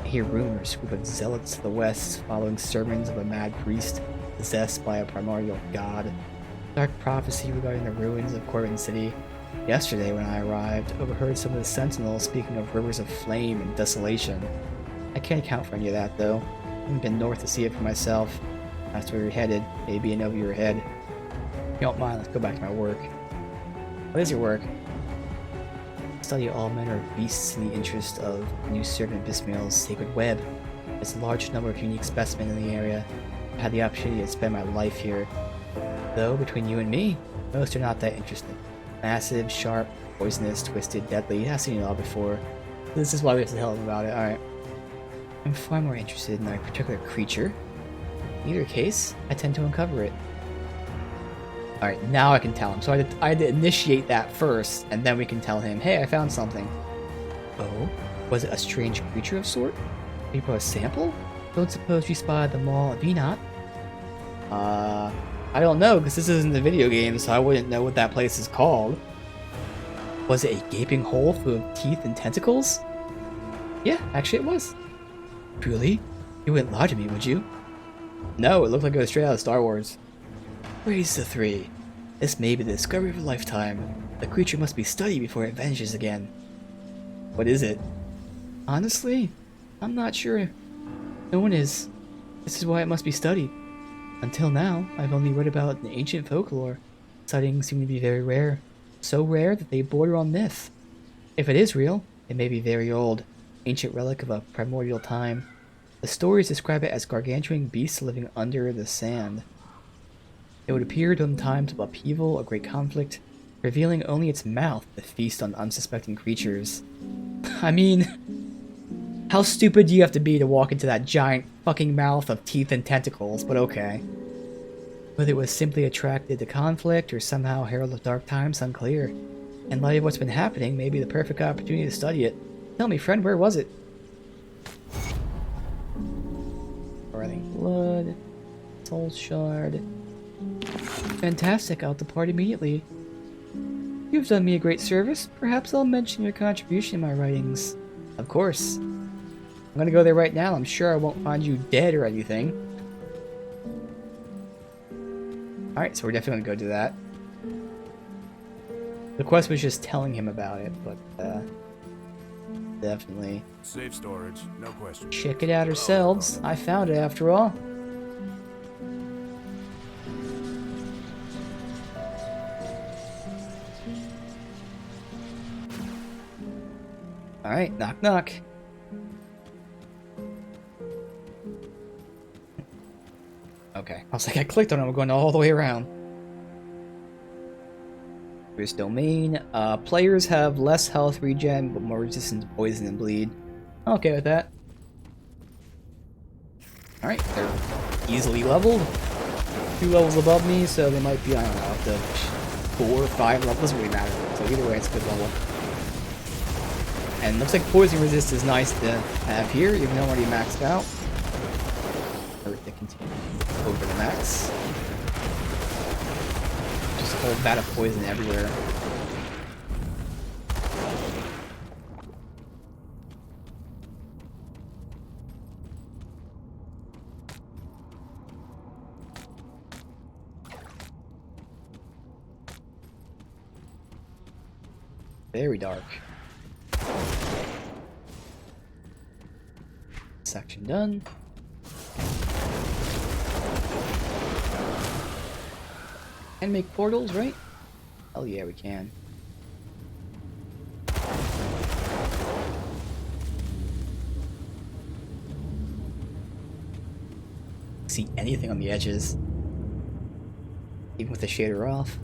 I hear rumors, group of zealots to the west, following sermons of a mad priest, possessed by a primordial god. Dark prophecy regarding the ruins of Corbin City. Yesterday, when I arrived, overheard some of the sentinels speaking of rivers of flame and desolation. I can't account for any of that, though. I haven't been north to see it for myself. That's where you're headed, maybe in over your head. If you don't mind, let's go back to my work. What is your work? Study all manner of beasts in the interest of new servant Bismail's sacred web. There's a large number of unique specimens in the area. I've had the opportunity to spend my life here. Though, between you and me, most are not that interesting. Massive, sharp, poisonous, twisted, deadly. I've seen it all before. This is why we have to tell him about it. Alright. I'm far more interested in a particular creature. In either case, I tend to uncover it. Alright, now I can tell him. So I had to initiate that first, and then we can tell him, hey, I found something. Oh? Was it a strange creature of sort? Maybe a sample? Don't suppose you spotted the Mall of Venot? I don't know, because this isn't a video game, so I wouldn't know what that place is called. Was it a gaping hole full of teeth and tentacles? Yeah, actually it was. Truly? You wouldn't lie to me, would you? No, it looked like it was straight out of Star Wars. Praise the three. This may be the discovery of a lifetime. The creature must be studied before it vanishes again. What is it? Honestly, I'm not sure. No one is. This is why it must be studied. Until now, I've only read about it in ancient folklore. Sightings seem to be very rare. So rare that they border on myth. If it is real, it may be very old. Ancient relic of a primordial time. The stories describe it as gargantuan beasts living under the sand. It would appear during times of upheaval or great conflict, revealing only its mouth to feast on unsuspecting creatures. I mean, how stupid do you have to be to walk into that giant fucking mouth of teeth and tentacles, but okay. Whether it was simply attracted to conflict or somehow herald of dark times, unclear. In light of what's been happening, may be the perfect opportunity to study it. Tell me, friend, where was it? Writhing blood, soul shard. Fantastic, I'll depart immediately. You've done me a great service. Perhaps I'll mention your contribution in my writings. Of course. I'm gonna go there right now. I'm sure I won't find you dead or anything. Alright, so we're definitely gonna go do that. The quest was just telling him about it, but definitely Safe storage, no question. check it out ourselves. I found it after all. Alright, knock knock. Okay, I was like, I clicked on it, we're going all the way around. Here's domain. Players have less health regen, but more resistance to poison and bleed. I'm okay with that. Alright, they're easily leveled. 2 levels above me, so they might be, I don't know, up to 4 or 5 levels, doesn't really matter. So either way, it's a good level. And looks like poison resist is nice to have here, even though I'm already maxed out. Hurt to continue over the max. Just a whole vat of poison everywhere. Very dark. Section done. And make portals, right? Hell yeah, we can. See anything on the edges, even with the shader off.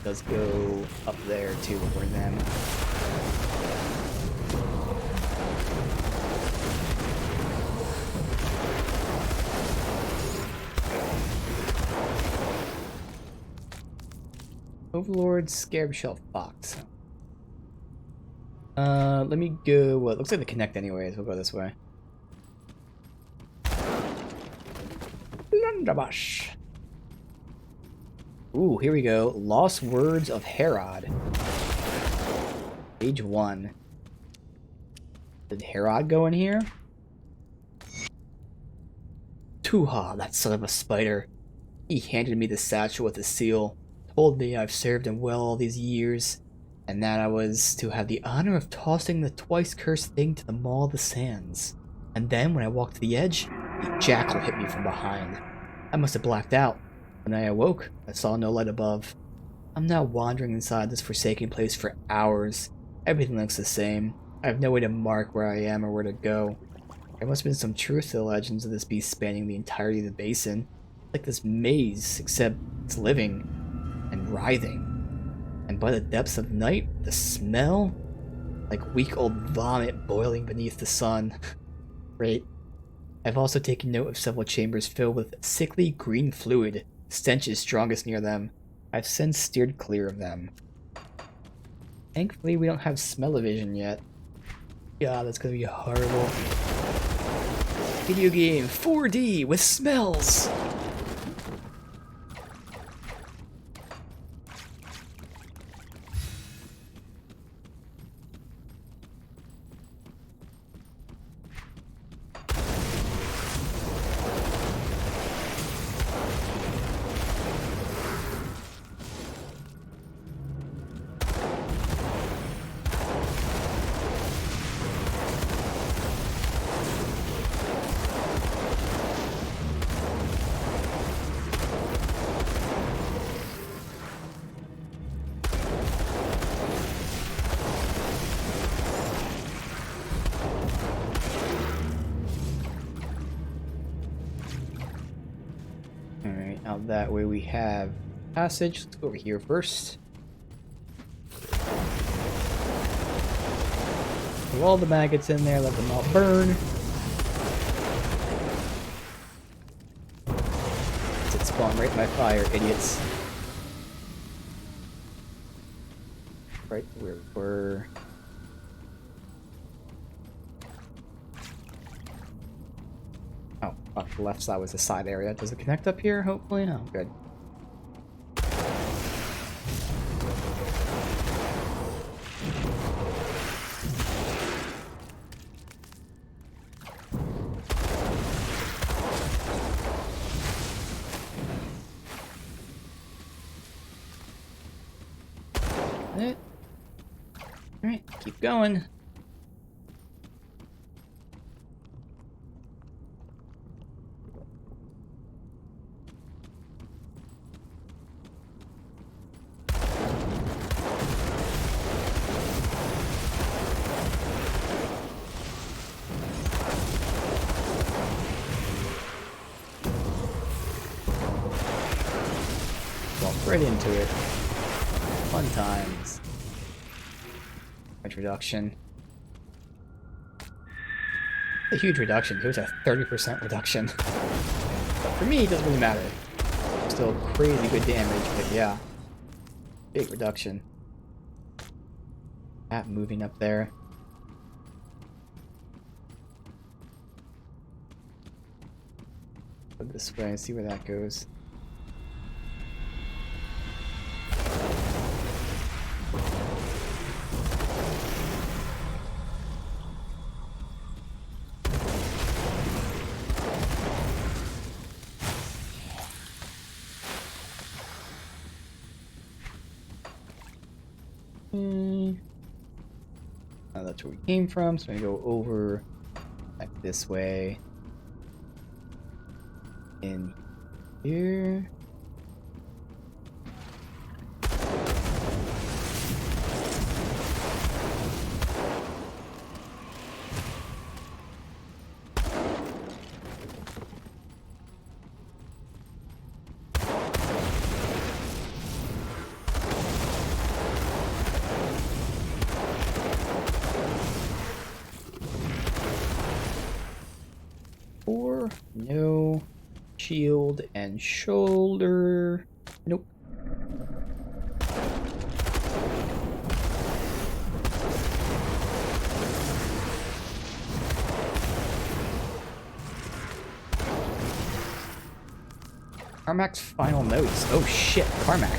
Does go up there too for them. Overlord Scarab Shell Fox. Let me go. Well, it looks like the connect anyways. We'll go this way. Blunderbush. Ooh, here we go. Lost Words of Herod. Page 1. Did Herod go in here? Tuha, that son of a spider. He handed me the satchel with the seal, told me I've served him well all these years, and that I was to have the honor of tossing the twice-cursed thing to the Maw of the Sands. And then, when I walked to the edge, the jackal hit me from behind. I must have blacked out. When I awoke, I saw no light above. I'm now wandering inside this forsaken place for hours. Everything looks the same. I have no way to mark where I am or where to go. There must have been some truth to the legends of this beast spanning the entirety of the basin. It's like this maze, except it's living and writhing. And by the depths of night, the smell? Like weak old vomit boiling beneath the sun. Great. I've also taken note of several chambers filled with sickly green fluid. Stench is strongest near them. I've since steered clear of them. Thankfully, we don't have smell-o-vision yet. God, that's gonna be horrible. Video game 4D with smells! Out that way we have passage. Let's go over here first. Throw all the maggots in there, let them all burn. It spawn right in my fire, idiots. Right where we were. Oh, off the left side was the side area. Does it connect up here, hopefully? Oh, good. Alright, keep going. Right into it. Fun times. Reduction. A huge reduction. It was a 30% reduction. But for me, it doesn't really matter. Still crazy good damage, but yeah. Big reduction. Cat moving up there. Go this way and see where that goes. That's where we came from, so I'm gonna go over back this way. In here. No. Shield and shoulder. Nope. Carmack's final notes. Oh shit, Carmack.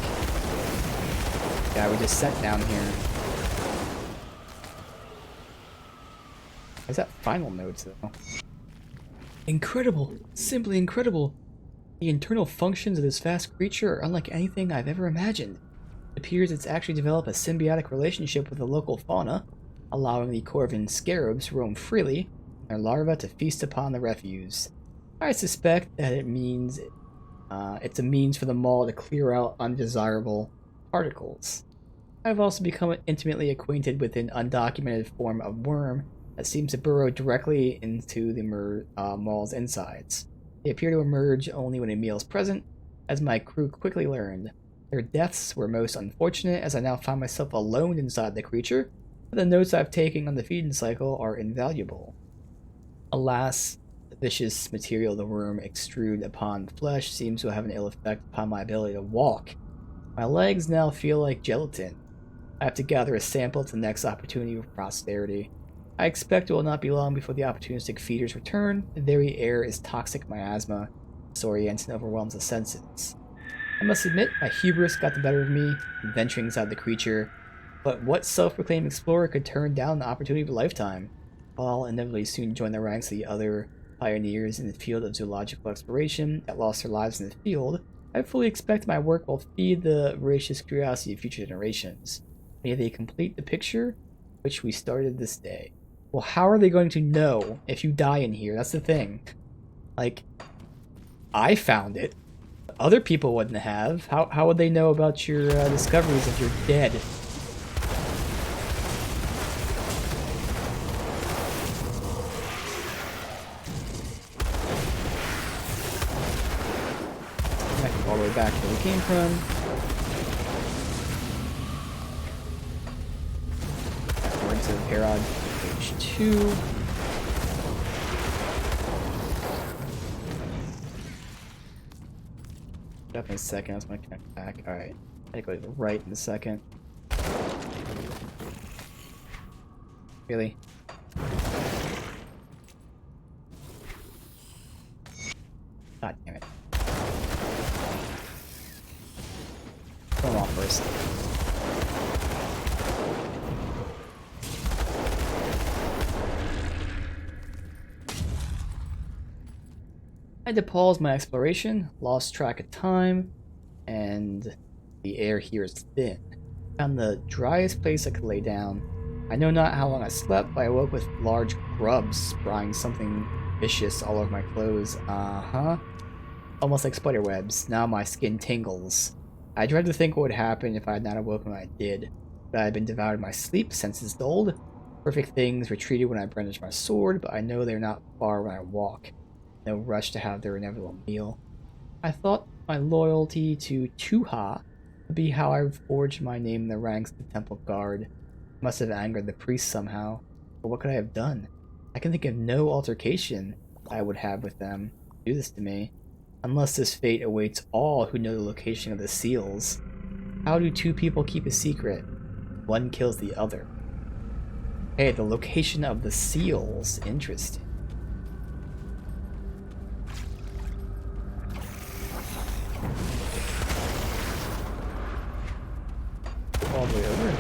Yeah, we just sat down here. Why is that final notes though? Incredible! Simply incredible! The internal functions of this vast creature are unlike anything I've ever imagined. It appears it's actually developed a symbiotic relationship with the local fauna, allowing the Corvin scarabs to roam freely, and their larvae to feast upon the refuse. I suspect that it's a means for the maw to clear out undesirable particles. I've also become intimately acquainted with an undocumented form of worm that seems to burrow directly into the maw's insides. They appear to emerge only when a meal is present, as my crew quickly learned. Their deaths were most unfortunate, as I now find myself alone inside the creature, but the notes I've taken on the feeding cycle are invaluable. Alas, the vicious material the worm extrude upon flesh seems to have an ill effect upon my ability to walk. My legs now feel like gelatin. I have to gather a sample at the next opportunity for posterity. I expect it will not be long before the opportunistic feeders return. The very air is toxic miasma, disorients and overwhelms the senses. I must admit, my hubris got the better of me, venturing inside the creature. But what self-proclaimed explorer could turn down the opportunity of a lifetime? I'll inevitably soon join the ranks of the other pioneers in the field of zoological exploration that lost their lives in the field. I fully expect my work will feed the voracious curiosity of future generations. May they complete the picture which we started this day. Well, how are they going to know if you die in here? That's the thing. Like, I found it. Other people wouldn't have. How would they know about your discoveries if you're dead? All the way back to where we came from. Backwards to Herod, page 2. Definitely a second, I was gonna connect back. Alright. I go to the right in a second. Really? God damn it. Throw them off first. I had to pause my exploration, lost track of time, and the air here is thin. Found the driest place I could lay down. I know not how long I slept, but I woke with large grubs sprawling something vicious all over my clothes. Almost like spider webs. Now my skin tingles. I dread to think what would happen if I had not awoken when I did, but I had been devoured in my sleep, senses dulled. Perfect things retreated when I brandished my sword, but I know they're not far when I walk. No rush to have their inevitable meal. I thought my loyalty to Tuha would be how I forged my name in the ranks of the temple guard. It must have angered the priests somehow, but what could I have done? I can think of no altercation I would have with them do this to me, unless this fate awaits all who know the location of the seals. How do two people keep a secret? One kills the other. Hey, the location of the seals. Interesting. All the way over.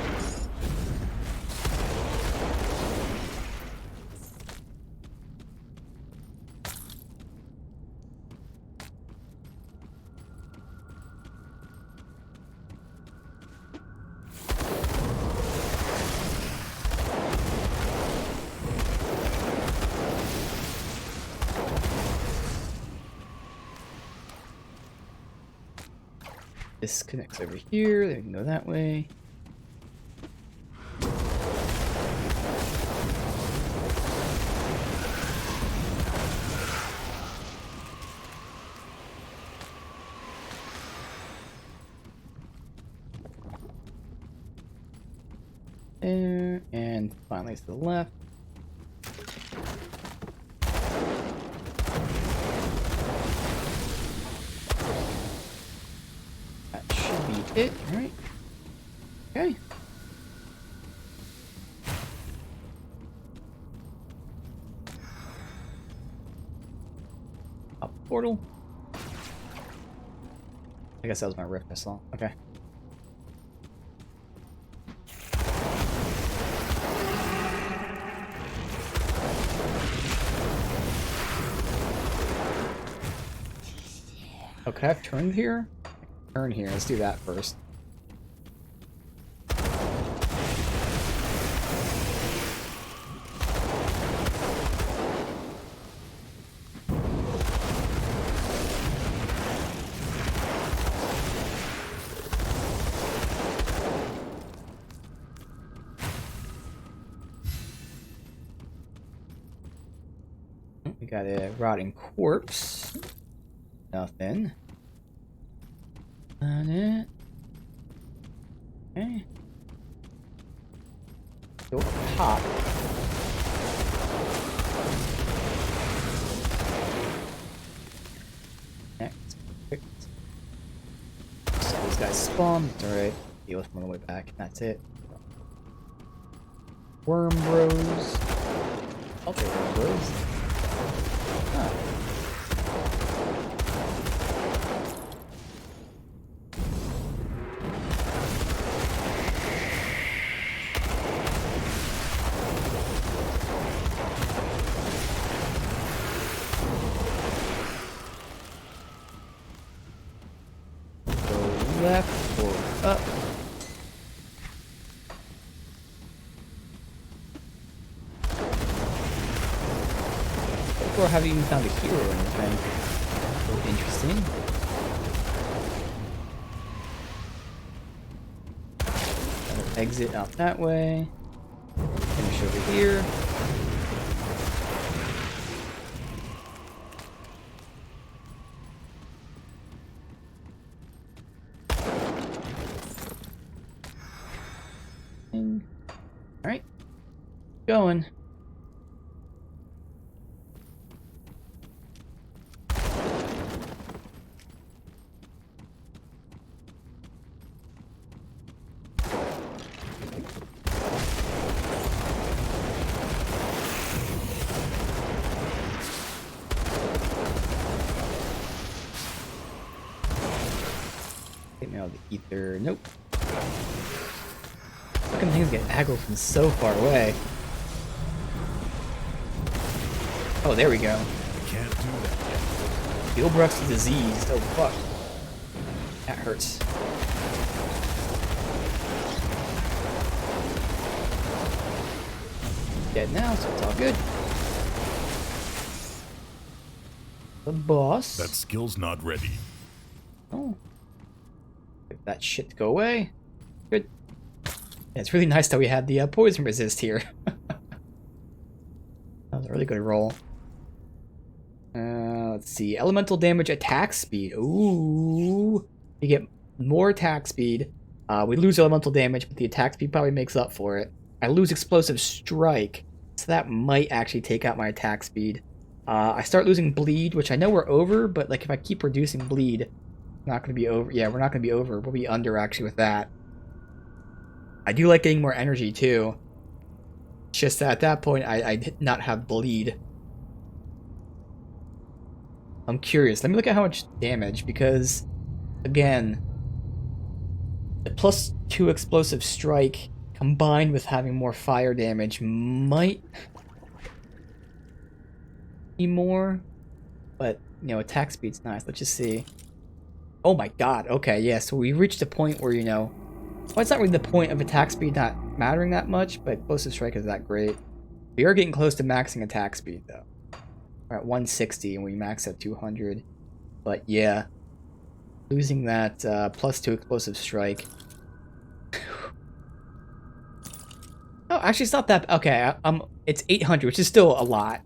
This connects over here, then we can go that way. There, and finally to the left. That should be it, right? Okay. Up portal. I guess that was my rift missile. Okay. could I have turned here? Turn here. Let's do that first. We got a rotting corpse. Nothing. On it. Okay. Go pop. Next. So these guys spawn. Alright. Deal with them on the way back. That's it. Worm bros. I'll take worm bros. Huh. Go left or up. Or haven't even found a hero or anything. So interesting. Gotta exit out that way. Finish over here. Alright. Going. Get me all the ether. Nope. Fucking things get aggro from so far away. Oh, there we go. Can't do that. Gilbrecht's disease. Oh, fuck. That hurts. Dead now, so it's all good. The boss. That skill's not ready. Oh. Get that shit to go away. Good. Yeah, it's really nice that we had the poison resist here. That was a really good roll. Let's see. Elemental damage attack speed. Ooh. You get more attack speed. We lose elemental damage, but the attack speed probably makes up for it. I lose explosive strike, so that might actually take out my attack speed. I start losing bleed, which I know we're over, but like if I keep reducing bleed, not going to be over. Yeah, we're not going to be over. We'll be under actually with that. I do like getting more energy too. It's just that at that point, I did not have bleed. I'm curious. Let me look at how much damage, because, again, the +2 explosive strike combined with having more fire damage might be more, but, you know, attack speed's nice. Let's just see. Oh my god, okay, yeah, so we reached a point where, you know, well, it's not really the point of attack speed not mattering that much, but explosive strike is that great. We are getting close to maxing attack speed, though. We're at 160 and we max at 200. But yeah, losing that +2 explosive strike. Oh, actually, it's not that. Okay, it's 800, which is still a lot.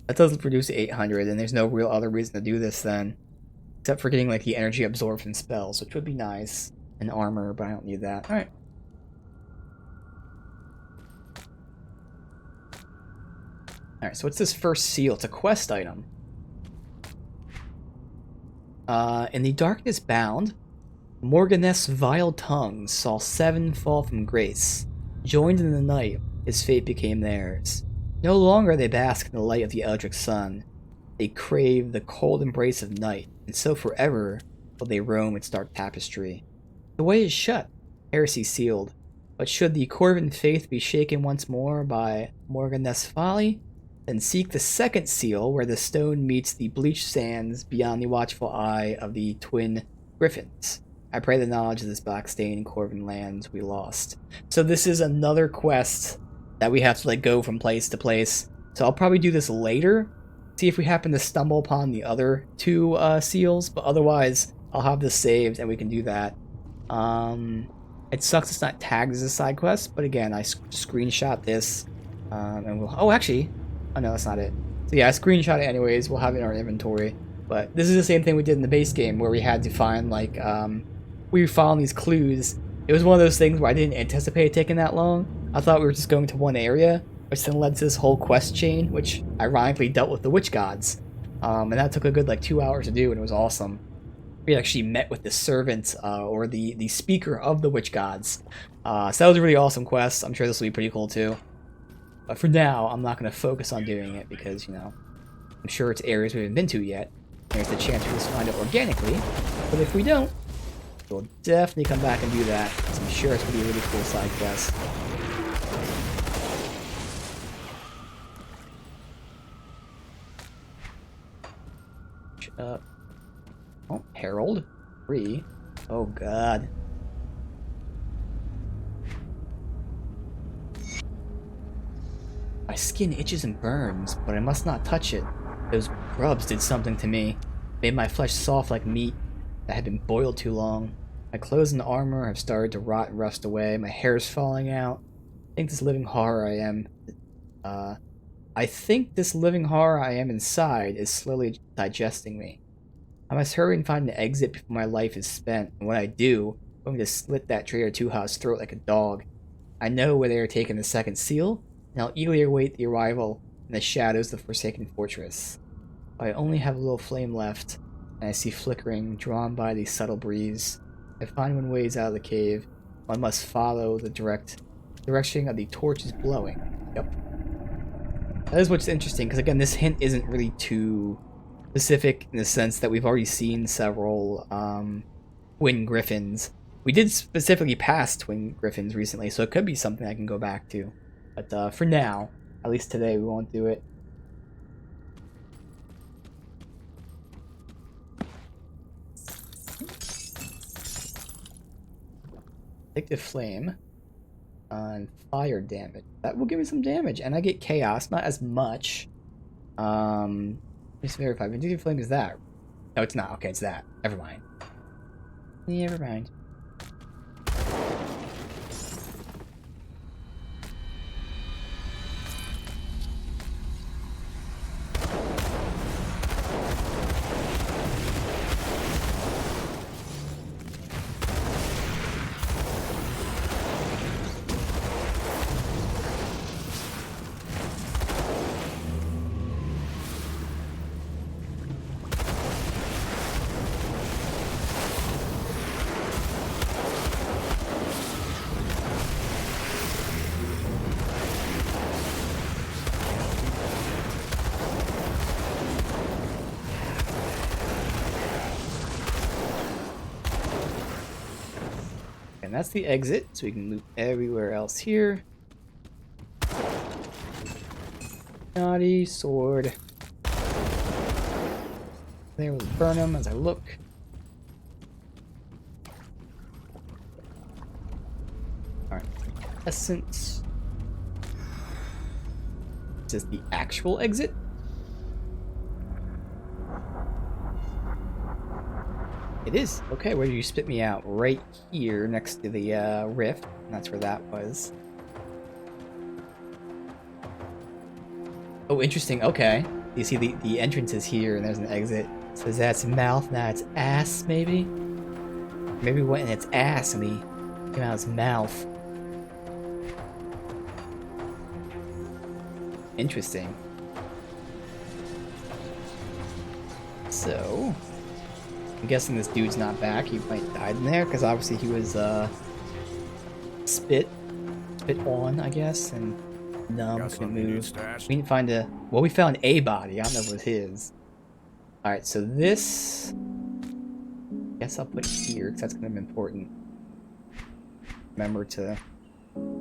That doesn't produce 800, and there's no real other reason to do this then, except for getting like the energy absorbed from spells, which would be nice, and armor, but I don't need that. All right. Alright, so what's this first seal? It's a quest item. In the darkness bound, Morganeth's vile tongues saw 7 fall from grace. Joined in the night, his fate became theirs. No longer they bask in the light of the eldritch sun. They crave the cold embrace of night, and so forever will they roam its dark tapestry. The way is shut, heresy sealed. But should the Corvin faith be shaken once more by Morganeth's folly, Then seek the second seal where the stone meets the bleached sands beyond the watchful eye of the twin griffins. I pray the knowledge of this black stain in Corvin lands we lost. So this is another quest that we have to like go from place to place. So I'll probably do this later. See if we happen to stumble upon the other two seals. But otherwise, I'll have this saved and we can do that. It sucks it's not tagged as a side quest. But again, I screenshot this. And we'll... Oh, actually... Oh, no, that's not it. So yeah, I screenshot it anyways. We'll have it in our inventory. But this is the same thing we did in the base game where we had to find, like, we found these clues. It was one of those things where I didn't anticipate it taking that long. I thought we were just going to one area, which then led to this whole quest chain, which ironically dealt with the witch gods. And that took a good, like, 2 hours to do, and it was awesome. We actually met with the servant, or the speaker of the witch gods. So that was a really awesome quest. I'm sure this will be pretty cool, too. But for now, I'm not going to focus on doing it because, you know, I'm sure it's areas we haven't been to yet. There's a chance we'll just find it organically. But if we don't, we'll definitely come back and do that, because I'm sure it's going to be a really cool side quest. Oh, Herald. 3. Oh, God. My skin itches and burns, but I must not touch it. Those grubs did something to me. Made my flesh soft like meat that had been boiled too long. My clothes and armor have started to rot and rust away. My hair's falling out. I think this living horror I am... I think this living horror I am inside is slowly digesting me. I must hurry and find an exit before my life is spent, and when I do, I'm going to slit that traitor Tuha's throat like a dog. I know where they are taking the second seal, and I'll eagerly await the arrival in the shadows of the Forsaken Fortress. I only have a little flame left, and I see flickering, drawn by the subtle breeze. I find one ways out of the cave. One must follow the direction of the torches glowing. Yep. That is what's interesting, because again, this hint isn't really too specific in the sense that we've already seen several twin griffins. We did specifically pass twin griffins recently, so it could be something I can go back to. But for now, at least today, we won't do it. Addictive Flame and fire damage. That will give me some damage, and I get chaos, not as much. Just verify. Addictive Flame is that? No, it's not. Okay, it's that. Never mind. Never mind. And that's the exit, so we can loot everywhere else here. Naughty sword. There will burn them as I look. Alright. Essence. Is this the actual exit? It is. Okay, where did you spit me out? Right here next to the rift. That's where that was. Oh, interesting. Okay. You see the entrance is here and there's an exit. So that's mouth, now it's ass, maybe? Maybe we went in its ass and he came out his mouth. Interesting. So... I'm guessing this dude's not back. He might have died in there, because obviously he was, spit on, I guess, and numb, couldn't move. We didn't find a... Well, we found a body. I don't know if it was his. Alright, so this... I guess I'll put it here, because that's going to be important. Remember to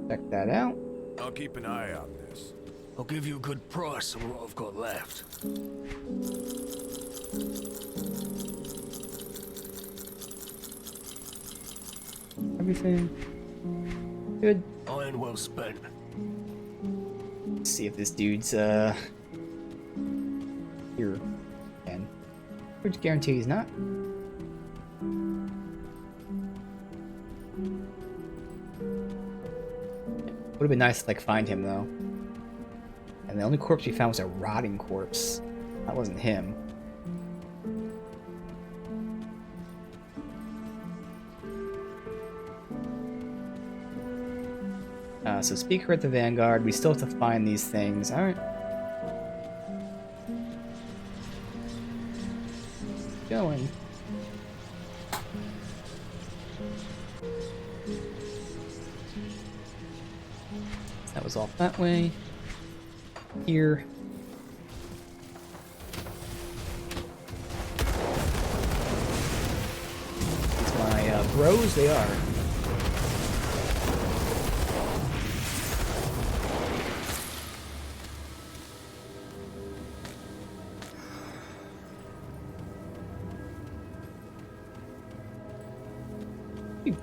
check that out. I'll keep an eye on this. I'll give you a good price on what I've got left. Everything good. Iron well spent. Let's see if this dude's here. And which guarantee he's not. Would have been nice to like find him though. And the only corpse we found was a rotting corpse. That wasn't him. So Speaker at the Vanguard, we still have to find these things. Alright. Going. That was off that way. Here. These my bros, they are.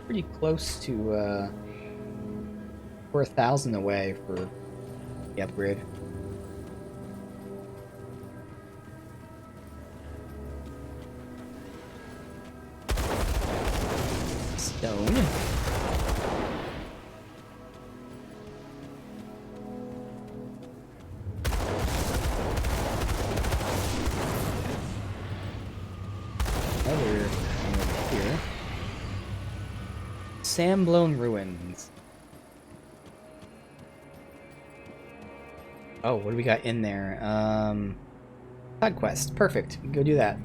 Pretty close to we're 1,000 away for the upgrade. Stone. Another thing over here. Sand-blown ruins. Oh, what do we got in there? Side quest. Perfect. We can go do that.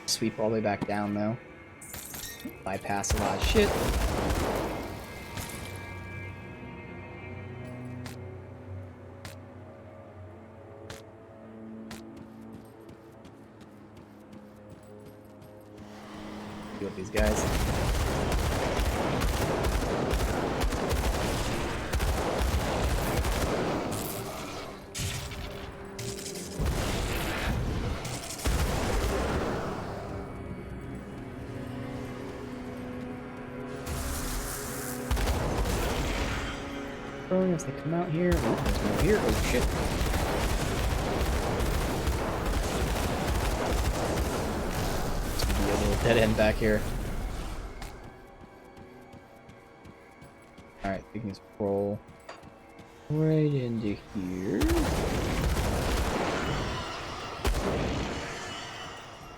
Sweep all the way back down, though. Bypass a lot of shit. Deal with these guys. As they come out here, oh, there's one over here. Oh shit. It's gonna be a little dead end back here. Alright, we can just roll right into here.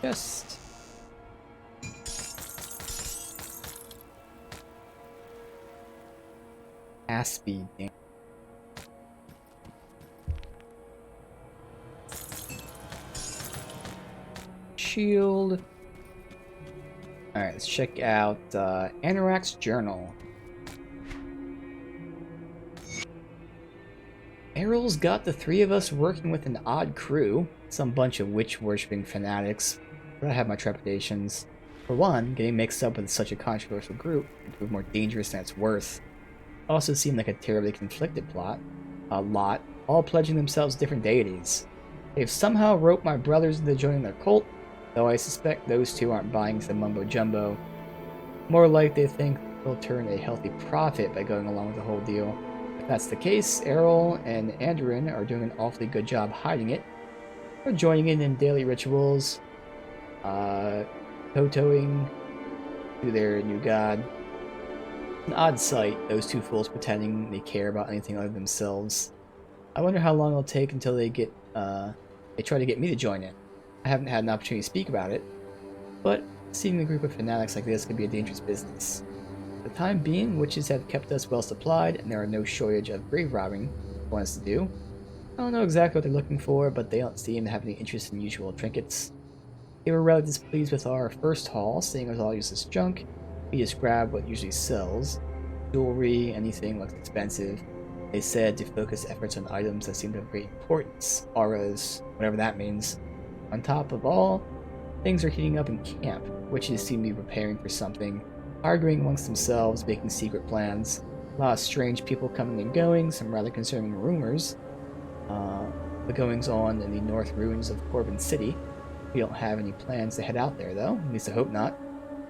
Just speed. Shield. Alright, let's check out Anorak's journal. Errol's got the three of us working with an odd crew. Some bunch of witch-worshipping fanatics. But I have my trepidations. For one, getting mixed up with such a controversial group can prove more dangerous than it's worth. Also seemed like a terribly conflicted plot. A lot, all pledging themselves different deities. They've somehow roped my brothers into joining their cult, though I suspect those two aren't buying into the mumbo-jumbo. More like they think they'll turn a healthy profit by going along with the whole deal. If that's the case, Errol and Andorin are doing an awfully good job hiding it. They're joining in daily rituals, kowtowing to their new god. An odd sight, those two fools pretending they care about anything other than themselves. I wonder how long it'll take until they try to get me to join in. I haven't had an opportunity to speak about it, but seeing a group of fanatics like this could be a dangerous business. For the time being, witches have kept us well supplied, and there are no shortage of grave robbing for us to do. I don't know exactly what they're looking for, but they don't seem to have any interest in usual trinkets. They were rather displeased with our first haul, seeing as all useless junk. We just grab what usually sells. Jewelry, anything looks expensive. They said to focus efforts on items that seem to have great importance. Auras, whatever that means. On top of all, things are heating up in camp. Witches seem to be preparing for something. arguing amongst themselves, making secret plans. A lot of strange people coming and going, some rather concerning rumors. The goings on in the north ruins of Corbin City. We don't have any plans to head out there, though. At least I hope not.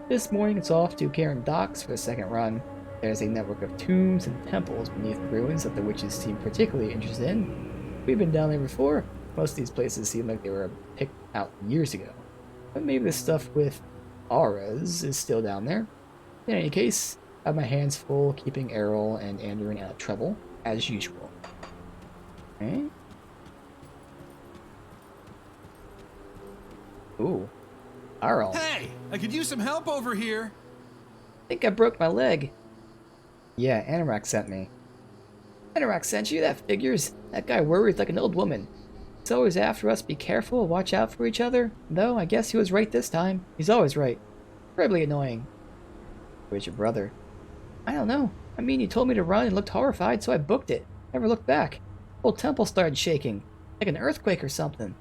This morning it's off to Karen Docks for the second run. There's a network of tombs and temples beneath the ruins that the witches seem particularly interested in. We've been down there before. Most of these places seem like they were picked out years ago. But maybe the stuff with auras is still down there. In any case, I have my hands full keeping Errol and Andrew out of trouble, as usual. Okay. Ooh. Errol. Hey! I could use some help over here! I think I broke my leg. Yeah, Anorak sent me. Anorak sent you? That figures. That guy worries like an old woman. He's always after us. Be careful, watch out for each other. Though, I guess he was right this time. He's always right. Incredibly annoying. Where's your brother? I don't know. I mean, you told me to run and looked horrified, so I booked it. Never looked back. The whole temple started shaking. Like an earthquake or something.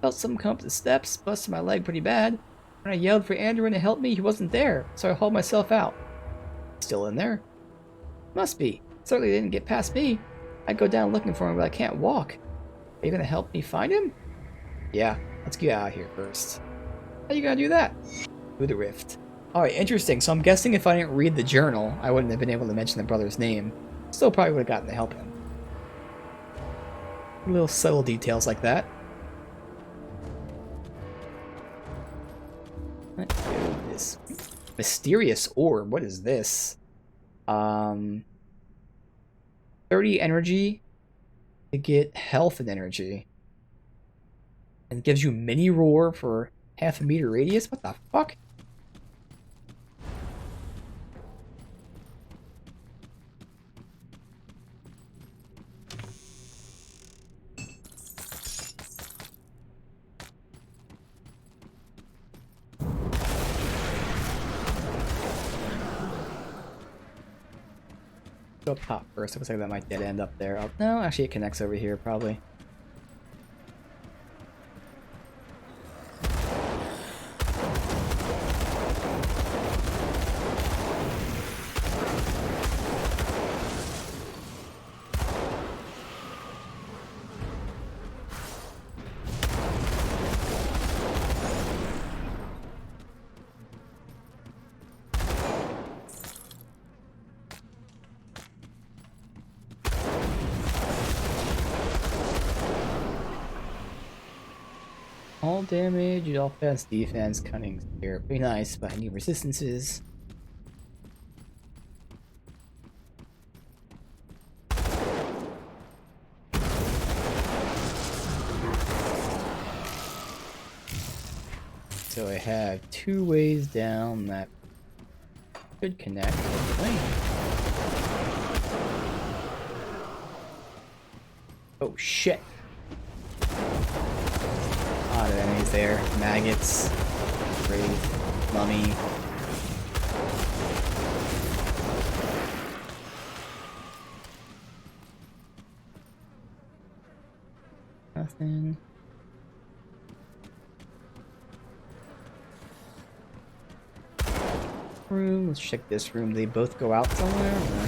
Felt someone come up the steps, busted my leg pretty bad. When I yelled for Andrew to help me, he wasn't there, so I hauled myself out. Still in there? Must be. Certainly didn't get past me. I'd go down looking for him, but I can't walk. Are you gonna help me find him? Yeah, let's get out of here first. How you gonna do that? Through the rift. Alright, interesting. So I'm guessing if I didn't read the journal, I wouldn't have been able to mention the brother's name. Still probably would have gotten to help him. Little subtle details like that. Let's do this. Mysterious orb. What is this? 30 energy to get health and energy. And it gives you mini roar for half a meter radius? What the fuck? Go pop first. Looks like that might dead end up there. No, actually it connects over here probably. All damage, all fast defense, cunning spear. Pretty nice, but I need resistances. So I have 2 ways down that should connect to the plane. Oh shit. A lot of enemies there. Maggots, Wraith, Mummy. Nothing. Room. Let's check this room. They both go out somewhere? Or...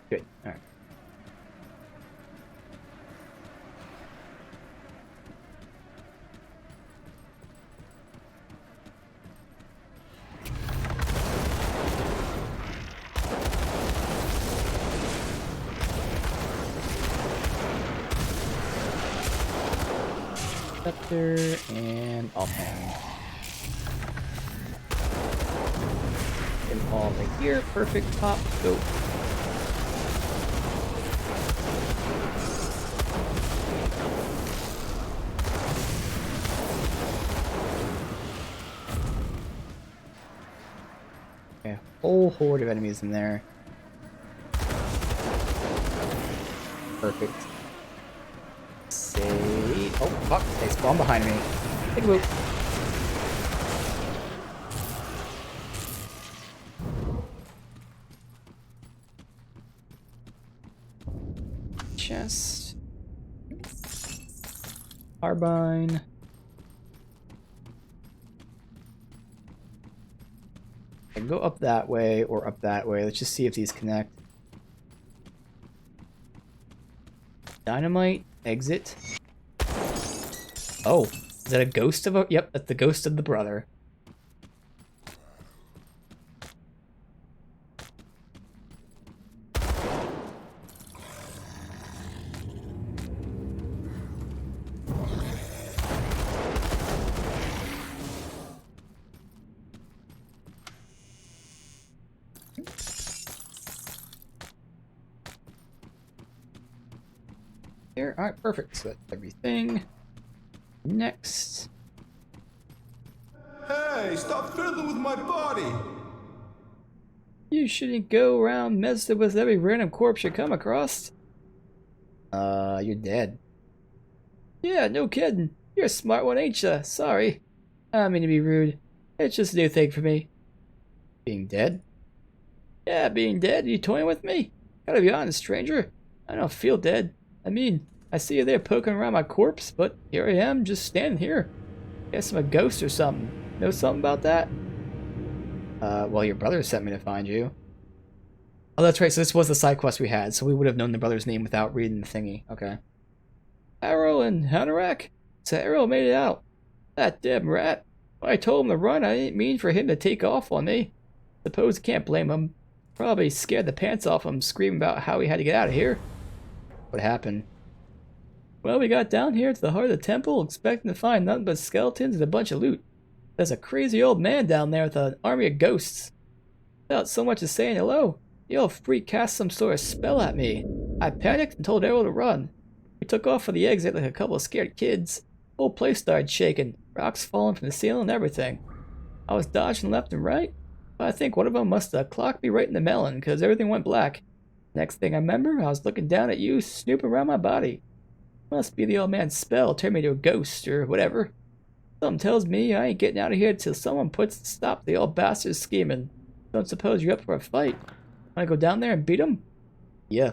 Good. All right. Scepter and offhand. And all right here. Perfect. Pop. Go. Okay, whole horde of enemies in there. Perfect. Say, oh fuck, they spawn behind me. Take a boot. chest. Carbine. I can go up that way or up that way. Let's just see if these connect. Dynamite, exit. Oh, is that a ghost of a... Yep, that's the ghost of the brother. Here, alright, perfect. So that's everything. Next. Hey, stop fiddling with my body! You shouldn't go around messing with every random corpse you come across. You're dead. Yeah, no kidding. You're a smart one, ain't ya? Sorry. I don't mean to be rude. It's just a new thing for me. Being dead? Yeah, being dead. You toying with me? Gotta be honest, stranger. I don't feel dead. I mean, I see you there poking around my corpse, but here I am, just standing here. Guess I'm a ghost or something. Know something about that? Well, your brother sent me to find you. Oh, that's right, so this was the side quest we had, so we would have known the brother's name without reading the thingy. Okay. Arrow and Hanorak? So Arrow made it out. That damn rat. When I told him to run, I didn't mean for him to take off on me. Suppose you can't blame him. Probably scared the pants off him, screaming about how he had to get out of here. What happened? Well, we got down here to the heart of the temple, expecting to find nothing but skeletons and a bunch of loot. There's a crazy old man down there with an army of ghosts. Without so much as saying hello, the old freak cast some sort of spell at me. I panicked and told Arrow to run. We took off for the exit like a couple of scared kids. The whole place started shaking, rocks falling from the ceiling and everything. I was dodging left and right, but I think one of them must have clocked me right in the melon, because everything went black. Next thing I remember, I was looking down at you, snooping around my body. Must be the old man's spell turned me to a ghost, or whatever. Something tells me I ain't getting out of here till someone puts a stop to the old bastard's scheming. Don't suppose you're up for a fight. Wanna go down there and beat him? Yeah.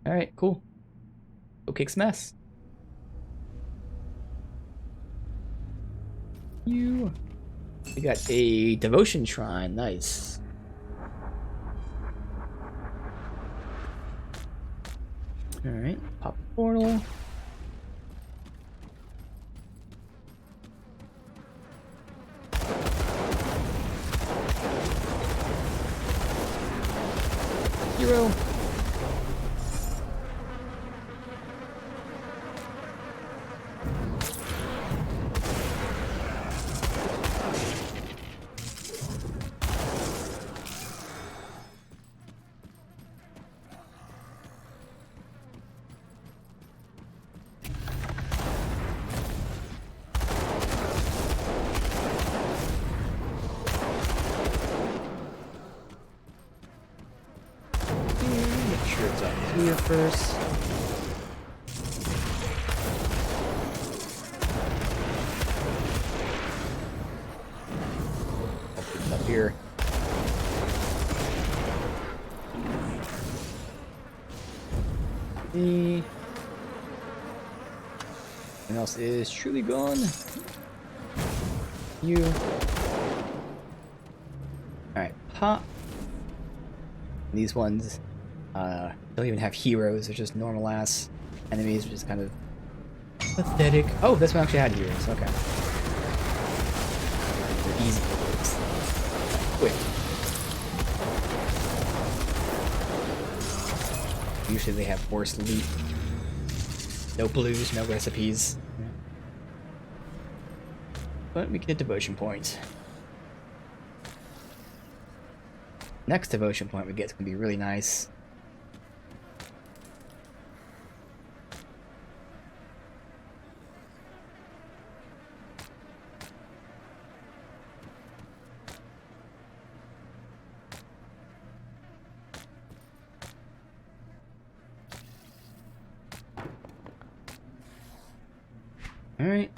Alright, cool. Go kick some ass. We got a devotion shrine, nice. Alright, pop the portal. Hero. Here first. I'll put it up here. What else is truly gone? You. Alright, pop. These ones don't even have heroes, they're just normal ass enemies, which is kind of pathetic. Oh, this one actually had heroes, okay. They're easy. Quick. Usually they have worse loot. No blues, no recipes. But we get a devotion point. Next devotion point we get is going to be really nice. Alright,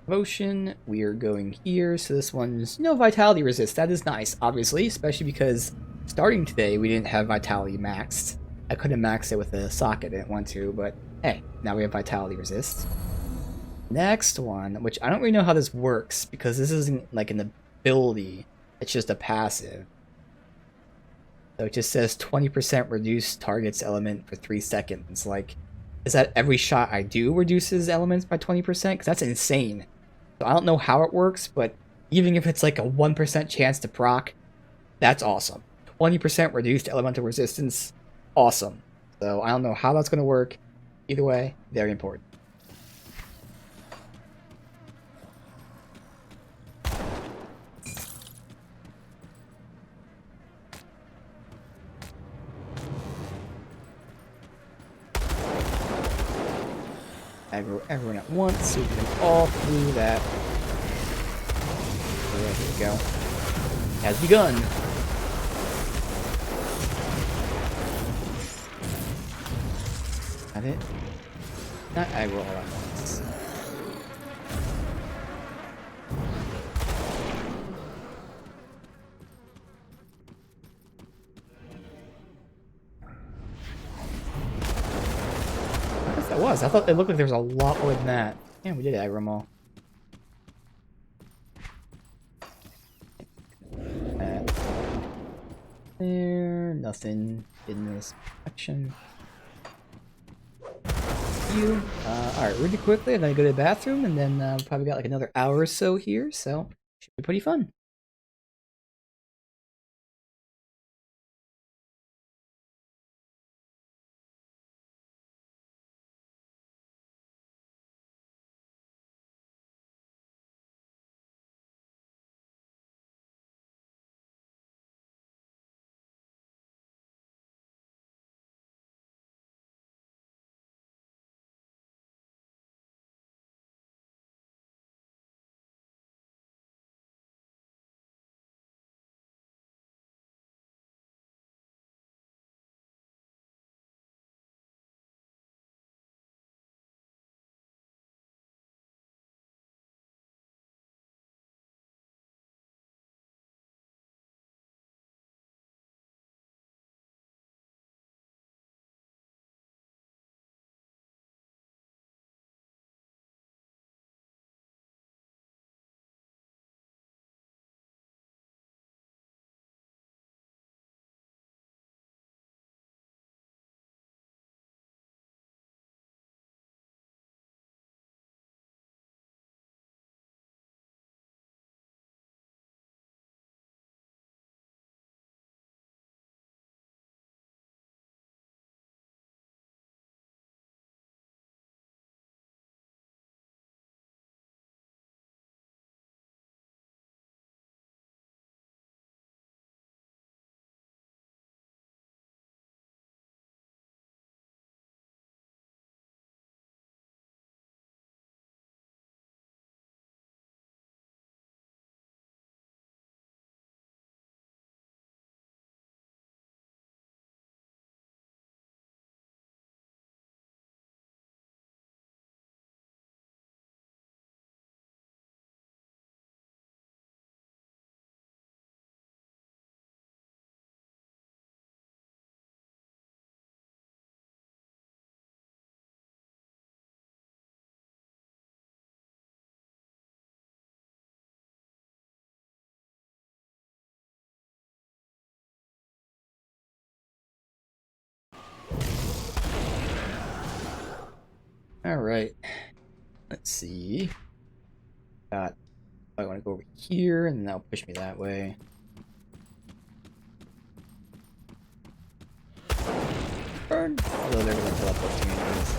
devotion, we are going here, so this one's no vitality resist. That is nice, obviously, especially because starting today we didn't have vitality maxed. I couldn't max it with a socket, I didn't want to, but hey, now we have Vitality Resist. Next one, which I don't really know how this works, because this isn't like an ability, it's just a passive. So it just says 20% reduce target's element for 3 seconds. Like, is that every shot I do reduces elements by 20%? Because that's insane. So I don't know how it works, but even if it's like a 1% chance to proc, that's awesome. 20% reduced elemental resistance, awesome. So I don't know how that's going to work. Either way, very important. Aggro everyone at once, so we can all through that. There we go. Has begun. Got it? Not aggro all at once. That was. I thought it looked like there was a lot more than that. Yeah, we did aggro them all. There, nothing in this section. You. Alright, really quickly, I'm gonna go to the bathroom, and then probably got like another hour or so here, so should be pretty fun. Alright. Let's see. I want to go over here, and then that'll push me that way. Burn! Although they're going to teleport to me anyways.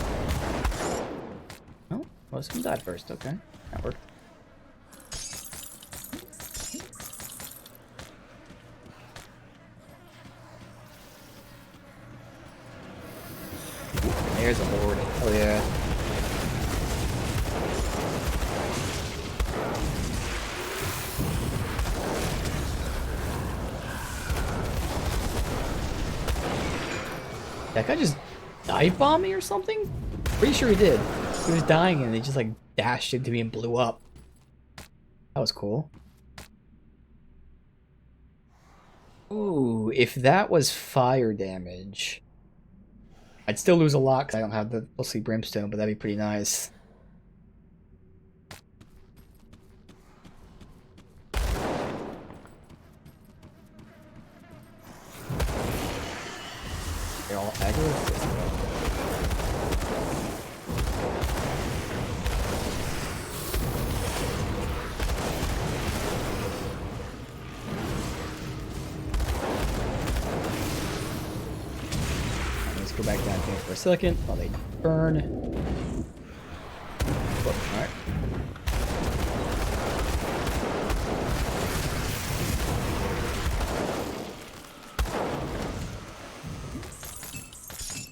Oh, most of them died first. Okay, that worked. There's a horde. Oh yeah. That guy just dive bombed me or something? Pretty sure he did. He was dying and he just like dashed into me and blew up. That was cool. Ooh, if that was fire damage, I'd still lose a lot because I don't have the mostly brimstone, but that'd be pretty nice. They're all aggro. Go back down here for a second while they burn. Whoop, alright.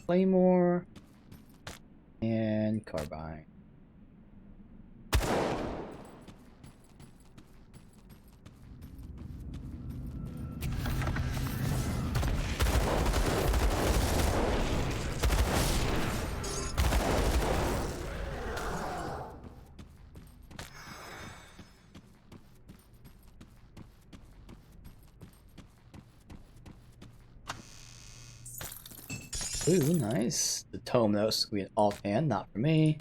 Claymore and carbine. Ooh, nice. The tome, though, so we an alt hand, not for me.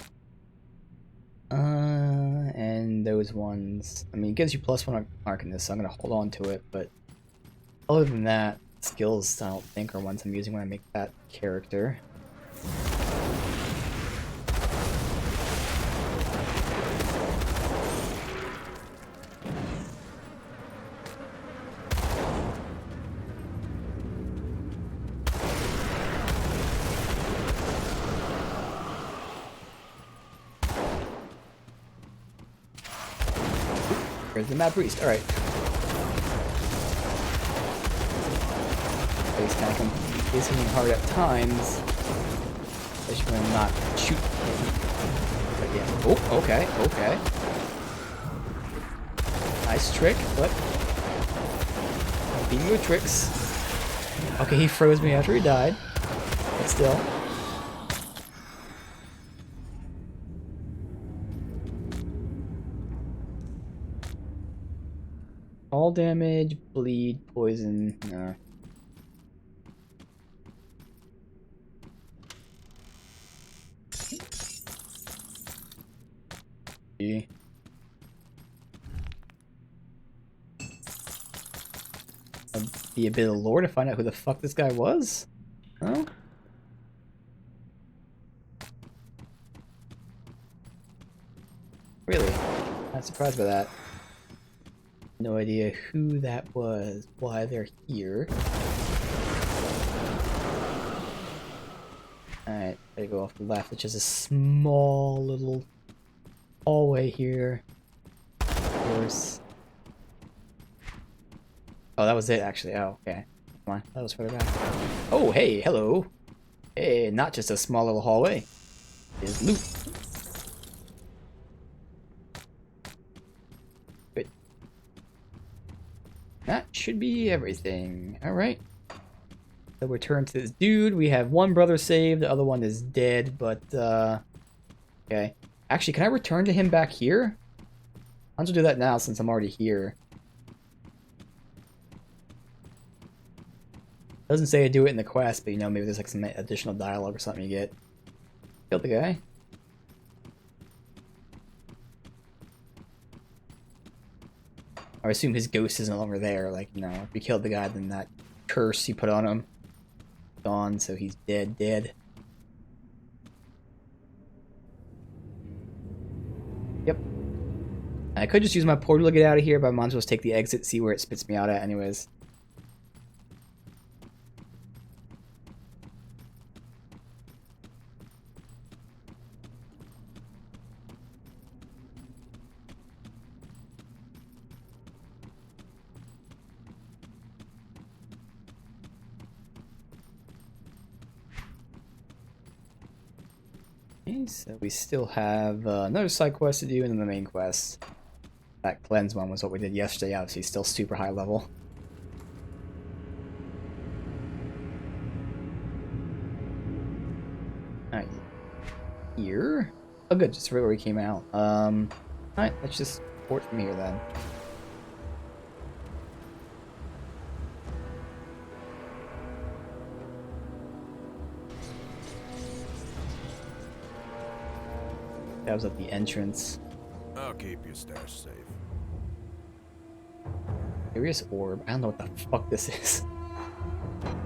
And those ones. I mean, it gives you +1 on Arcanist, so I'm gonna hold on to it, but other than that, skills I don't think are ones I'm using when I make that character. There's the Mad Priest. Alright. He's kind of hitting hard at times. Especially when I'm not shooting. But yeah. Oh, okay, okay. Nice trick, but beating with tricks. Okay, he froze me after he died. But still. All damage, bleed, poison, no. Be a bit of lore to find out who the fuck this guy was? Huh? Really? Not surprised by that. No idea who that was, why they're here. Alright, gotta go off the left, which is a small little hallway here. Of course. Oh, that was it, actually. Oh, okay. Come on, that was further back. Oh, hey, hello. Hey, not just a small little hallway. It's loot. Good. That should be everything. Alright. So we turn to this dude. We have one brother saved, the other one is dead, but, okay. Actually, can I return to him back here? I'll just do that now since I'm already here. Doesn't say to do it in the quest, but you know, maybe there's like some additional dialogue or something you get. Killed the guy. I assume his ghost is no longer there. Like, you know, if you killed the guy, then that curse you put on him gone, so he's dead. Yep. I could just use my portal to get out of here, but I might as well just take the exit, see where it spits me out at anyways. Okay, so we still have another side quest to do and then the main quest. That cleanse one was what we did yesterday, obviously still super high level. Alright. Here? Oh good, just right where we came out. Alright, let's just port from here then. That was at the entrance. I'll keep your stash safe. Curious orb. I don't know what the fuck this is.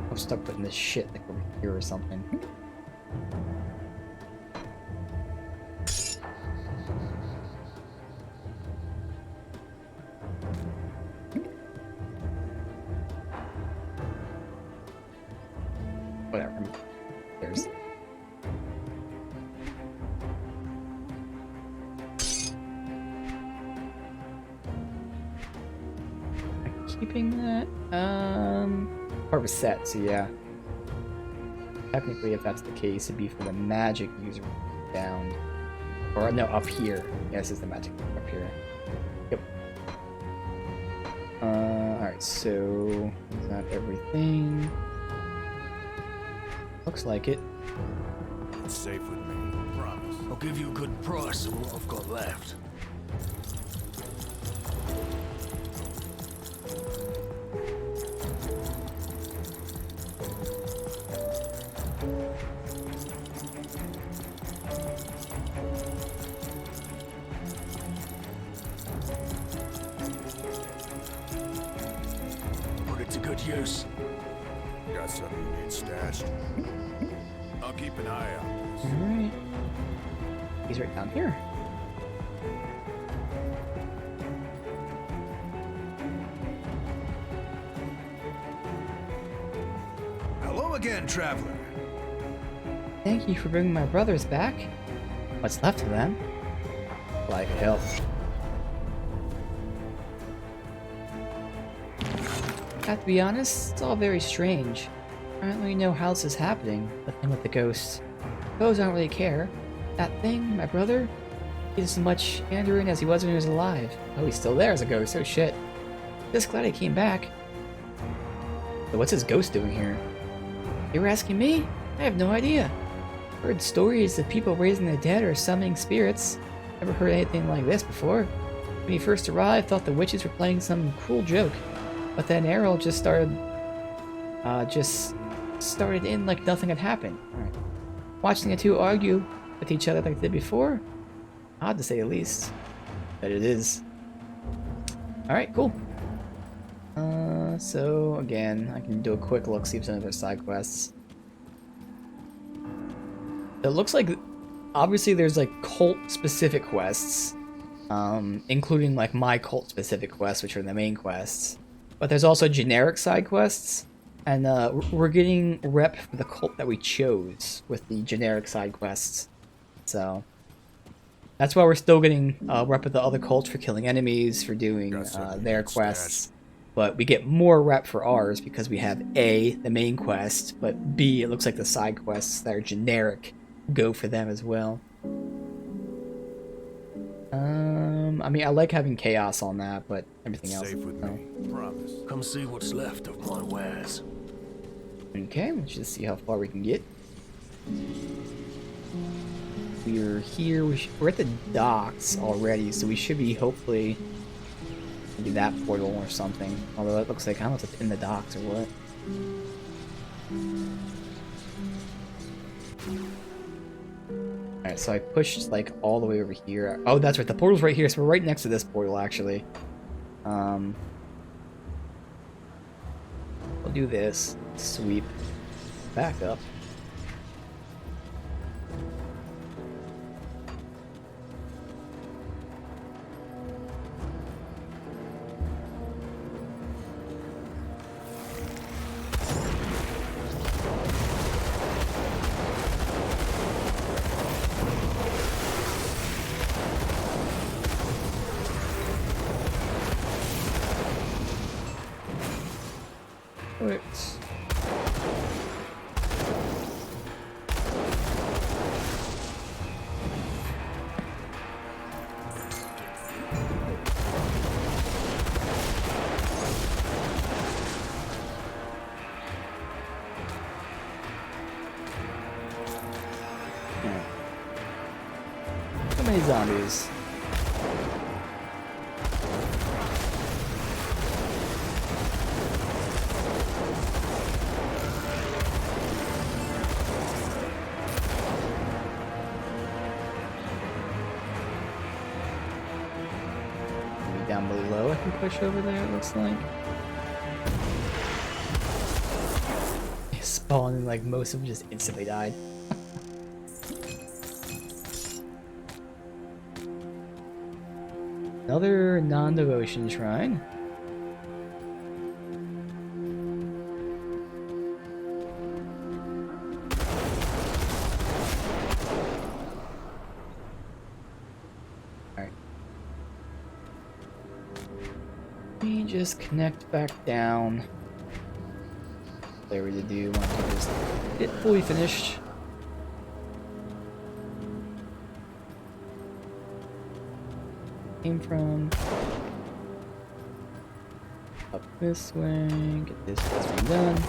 I'm stuck putting this shit like over here or something. Whatever. There's. Keeping that? Part of a set, so yeah. Technically, if that's the case, it'd be for the magic user down. Or no, up here. Yes, it's the magic up here. Yep. Alright, so is that everything? Looks like it. It's safe with me, promise. I'll give you a good price for what I've got left. Put it to good use. Got something you need stashed? I'll keep an eye out. Alright. He's right down here. Hello again, traveler. Thank you for bringing my brothers back. What's left of them? Like help. Have to be honest, it's all very strange. I don't really know how this is happening, the thing with the ghosts. Those I don't really care. That thing, my brother, he's as much Mandarin as he was when he was alive. Oh, he's still there as a ghost, oh shit. Just glad he came back. But what's his ghost doing here? You were asking me? I have no idea. Heard stories of people raising the dead or summoning spirits. Never heard anything like this before. When he first arrived, thought the witches were playing some cruel joke. But then Errol just started in like nothing had happened. Alright. Watching the two argue with each other like they did before? Odd to say the least. But it is. Alright, cool. So again, I can do a quick look, see if there's any other side quests. It looks like obviously there's like cult specific quests. Including like my cult specific quests, which are the main quests. But there's also generic side quests, and we're getting rep for the cult that we chose with the generic side quests. So that's why we're still getting rep of the other cults for killing enemies, for doing their quests. But we get more rep for ours because we have A, the main quest, but B, it looks like the side quests that are generic go for them as well. I mean, I like having chaos on that, but everything else. Safe with me, promise. Come see what's left of my wares. Okay, let's just see how far we can get. We're here. We're at the docks already, so we should be hopefully maybe that portal or something. Although it looks like I don't know if it's in the docks or what. Alright, so I pushed like all the way over here. Oh, that's right. The portal's right here, so we're right next to this portal actually. We'll do this. Sweep. Back up. Wait. So many zombies. bush over there, it looks like. They spawned and like most of them just instantly died. Another non-devotion shrine. Alright. We just connect back down. There we do want to just get fully finished. Came from up this way, get this one done.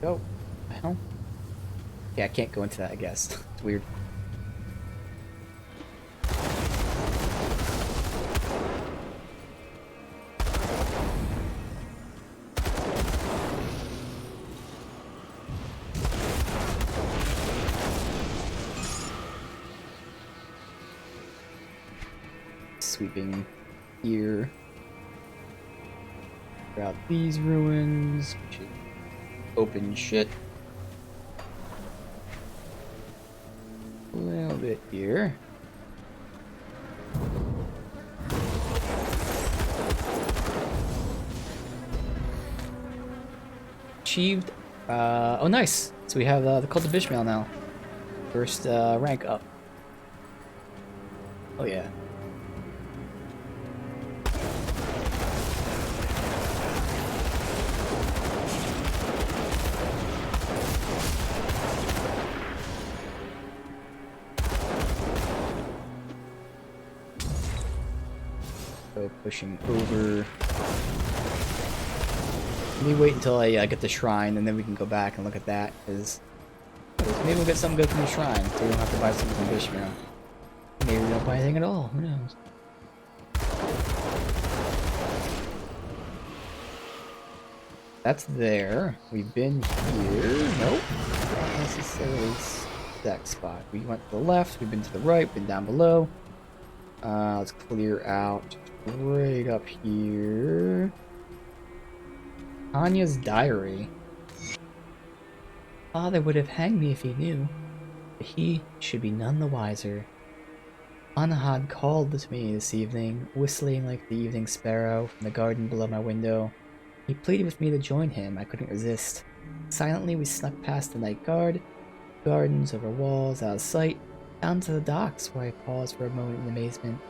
Go. The hell? Yeah, I can't go into that, I guess. It's weird. Sweeping here. Throughout these ruins. Open shit. A little bit here. Achieved. Oh, nice. So we have the Cult of Ishmael now. First rank up. Oh, yeah. Pushing over. Let me wait until I get the shrine, and then we can go back and look at that. Because maybe we'll get something good from the shrine, so we don't have to buy something from Ishmael. Maybe we don't buy anything at all. Who knows? That's there. We've been here. Nope. Not necessarily that spot. We went to the left. We've been to the right. We've been down below. Let's clear out. Right up here. Anya's diary. Father would have hanged me if he knew, but he should be none the wiser. Anahad called to me this evening, whistling like the evening sparrow from the garden below my window. He pleaded with me to join him. I couldn't resist. Silently we snuck past the night guard, gardens over walls out of sight, down to the docks where I paused for a moment in amazement.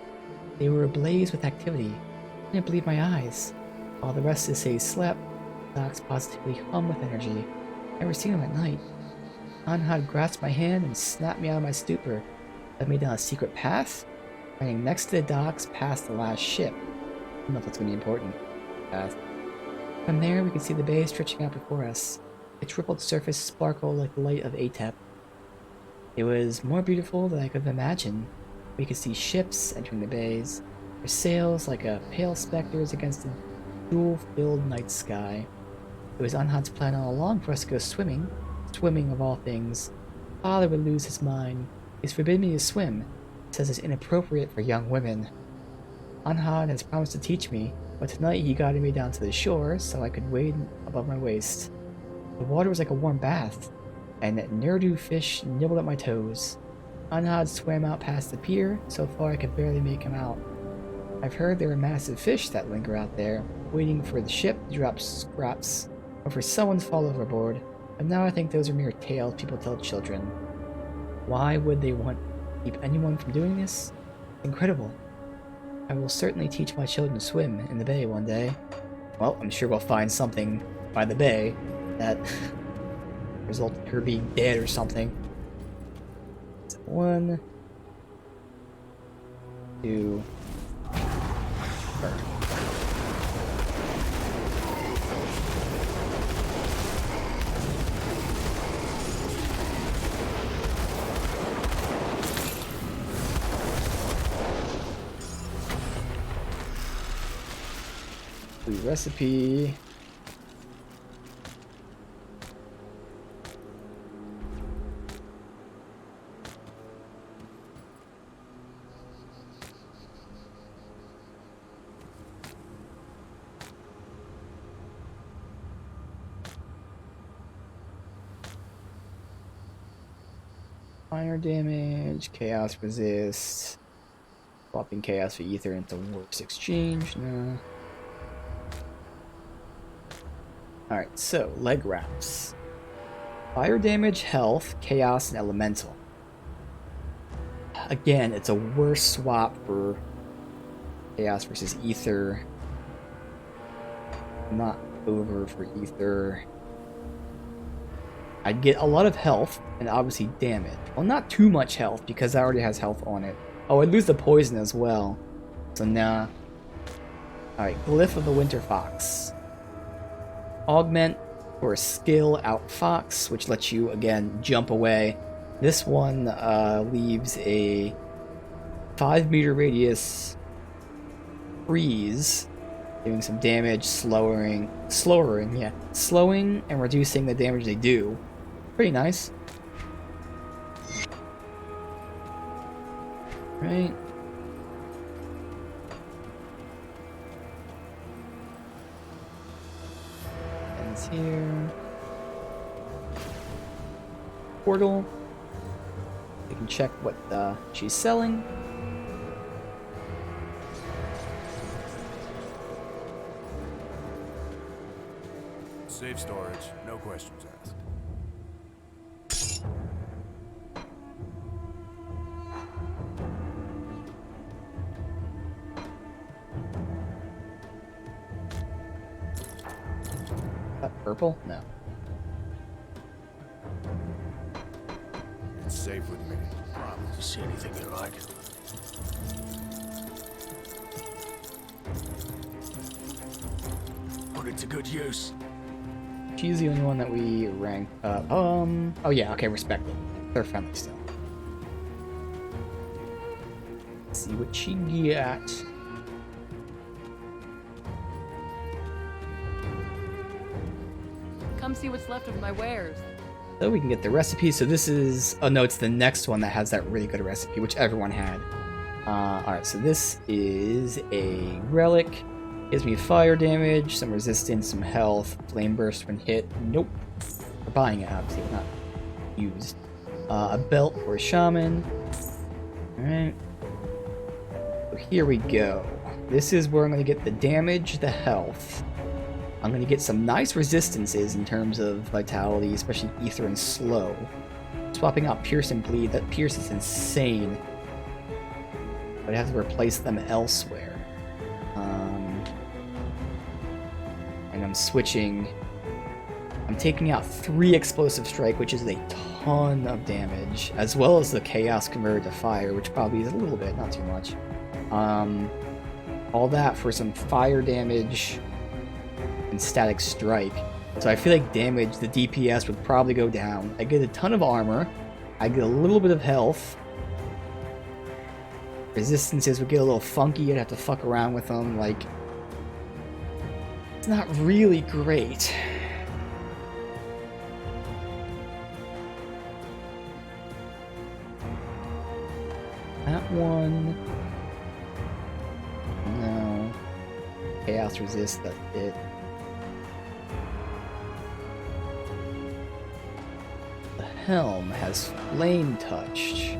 They were ablaze with activity. I couldn't believe my eyes. While the rest of the city slept, the docks positively hummed with energy. Never seen them at night. Anhad grasped my hand and snapped me out of my stupor, led me down a secret path, running next to the docks past the last ship. I don't know if that's going to be important. From there, we could see the bay stretching out before us. Its rippled surface sparkled like the light of Atep. It was more beautiful than I could have imagined. We could see ships entering the bays, their sails like a pale specters against the jewel-filled night sky. It was Anhad's plan all along for us to go swimming. Swimming, of all things. Father would lose his mind. He's forbidden me to swim. He says it's inappropriate for young women. Anhad has promised to teach me, but tonight he guided me down to the shore so I could wade above my waist. The water was like a warm bath, and Nerdu fish nibbled at my toes. Anhad swam out past the pier, so far I could barely make him out. I've heard there are massive fish that linger out there, waiting for the ship to drop scraps, or for someone to fall overboard, but now I think those are mere tales people tell children. Why would they want to keep anyone from doing this? Incredible. I will certainly teach my children to swim in the bay one day. Well, I'm sure we'll find something by the bay that resulted in her being dead or something. 1, 2, burn. Recipe. Fire damage, chaos resist. Swapping chaos for ether into works exchange. No. Alright, so leg wraps. Fire damage, health, chaos, and elemental. Again, it's a worse swap for chaos versus ether. Not over for ether. I'd get a lot of health and obviously damage. Well, not too much health because that already has health on it. Oh, I'd lose the poison as well. So nah. Alright, Glyph of the Winter Fox. Augment or skill outfox, which lets you again jump away. This one leaves a 5-meter radius freeze, doing some damage, slowing and reducing the damage they do. Pretty nice. Right. Ends here. Portal. We can check what she's selling. Safe storage, no questions asked. Purple? No. It's safe with me. Promise. See anything you like? Put it to good use. She's the only one that we rank up. Oh yeah, okay, respect it. They're friendly still. Let's see what she got. Come see what's left of my wares. So we can get the recipe. So this is... Oh no, it's the next one that has that really good recipe, which everyone had. Alright, so this is a relic. Gives me fire damage, some resistance, some health, flame burst when hit. Nope. We're buying it, obviously, not used. A belt for a shaman. Alright. So here we go. This is where I'm going to get the damage, the health. I'm going to get some nice resistances in terms of vitality, especially ether and slow. Swapping out pierce and bleed. That pierce is insane. But I have to replace them elsewhere. And I'm switching. I'm taking out 3 explosive strike, which is a ton of damage, as well as the chaos converted to fire, which probably is a little bit, not too much. All that for some fire damage and static strike. So I feel like damage, the DPS would probably go down. I get a ton of armor. I get a little bit of health. Resistances would get a little funky. I'd have to fuck around with them. Like, it's not really great. That one. No. Chaos resist, that's it. The helm has flame touched,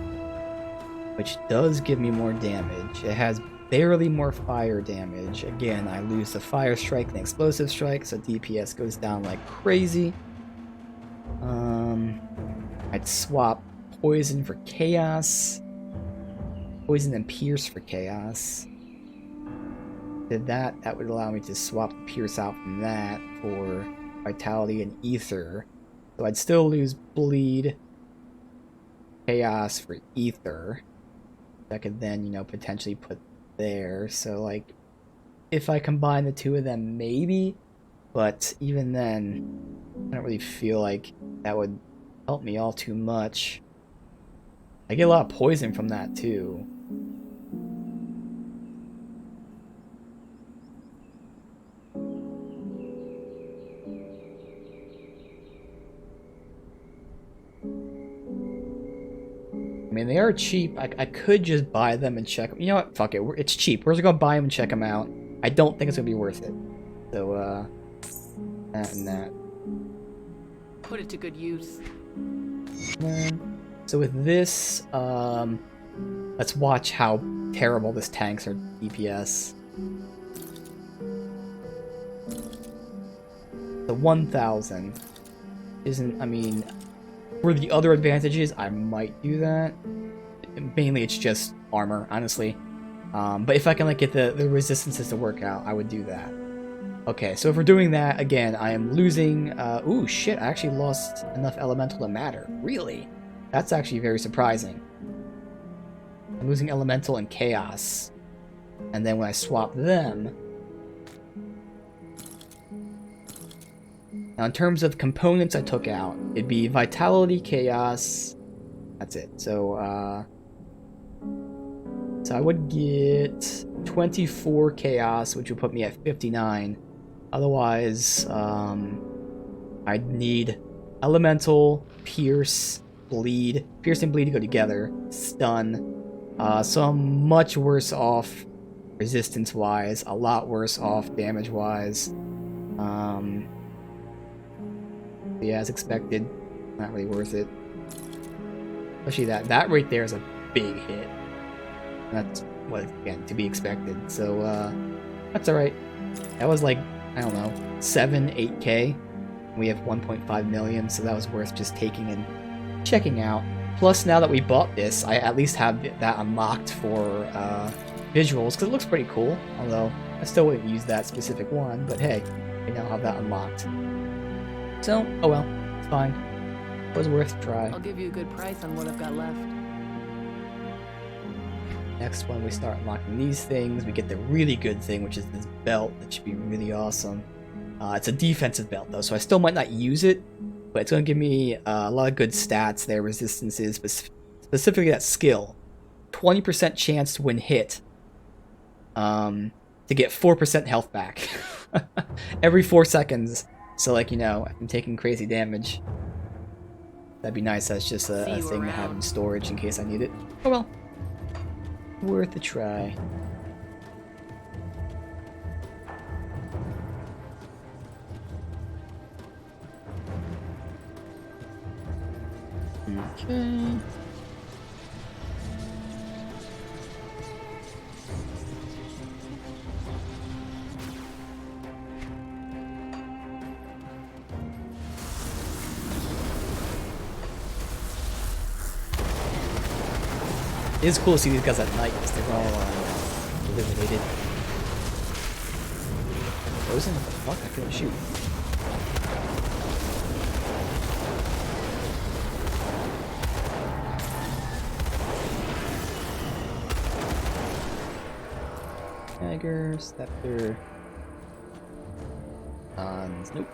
which does give me more damage. It has barely more fire damage. Again, I lose the fire strike and explosive strike, so DPS goes down like crazy. I'd swap poison for chaos. Poison and pierce for chaos. Did that, that would allow me to swap the pierce out from that for vitality and ether. So I'd still lose bleed, chaos for ether. I could then, you know, potentially put there. So, like, if I combine the two of them, maybe. But even then, I don't really feel like that would help me all too much. I get a lot of poison from that, too. I mean, they are cheap. I could just buy them and check them. You know what? Fuck it. It's cheap. We're just gonna buy them and check them out. I don't think it's gonna be worth it. So, that and that. Put it to good use. Then, So with this, let's watch how terrible this tanks are DPS. The 1000 isn't, I mean, for the other advantages, I might do that. Mainly it's just armor, honestly. But if I can like get the resistances to work out, I would do that. Okay, so if we're doing that, again, I am losing... ooh, shit, I actually lost enough elemental to matter. Really? That's actually very surprising. I'm losing elemental and chaos. And then when I swap them... Now, in terms of components I took out, it'd be vitality, chaos... That's it. So I would get 24 chaos, which would put me at 59. Otherwise, I'd need elemental, pierce, bleed. Pierce and bleed go together. Stun. So I'm much worse off resistance-wise. A lot worse off damage-wise. Yeah, as expected. Not really worth it. Especially that right there is a big hit. That's what, again, to be expected. So, that's alright. That was like, I don't know, 8K. We have 1.5 million, so that was worth just taking and checking out. Plus, now that we bought this, I at least have that unlocked for visuals, because it looks pretty cool. Although, I still wouldn't use that specific one, but hey, we now have that unlocked. So, oh well, it's fine. It was worth a try. I'll give you a good price on what I've got left. Next one, we start unlocking these things. We get the really good thing, which is this belt. That should be really awesome. It's a defensive belt, though, so I still might not use it, but it's going to give me a lot of good stats there, resistances, specifically that skill. 20% chance to win hit, to get 4% health back every 4 seconds. So, like, you know, I'm taking crazy damage. That'd be nice. That's just a thing to have in storage in case I need it. Oh well. Worth a try. Okay. It is cool to see these guys at night because they're all eliminated. Frozen? What the fuck? I couldn't shoot. Tiger, Scepter. Nope.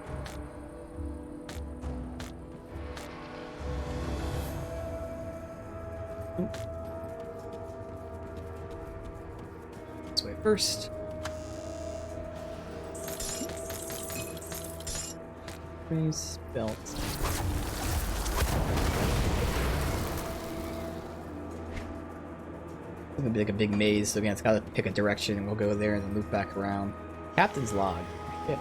Nope. This way first. Raise belt. It's gonna be like a big maze, so again, it's gotta pick a direction and we'll go there and then loop back around. Captain's log. Yeah.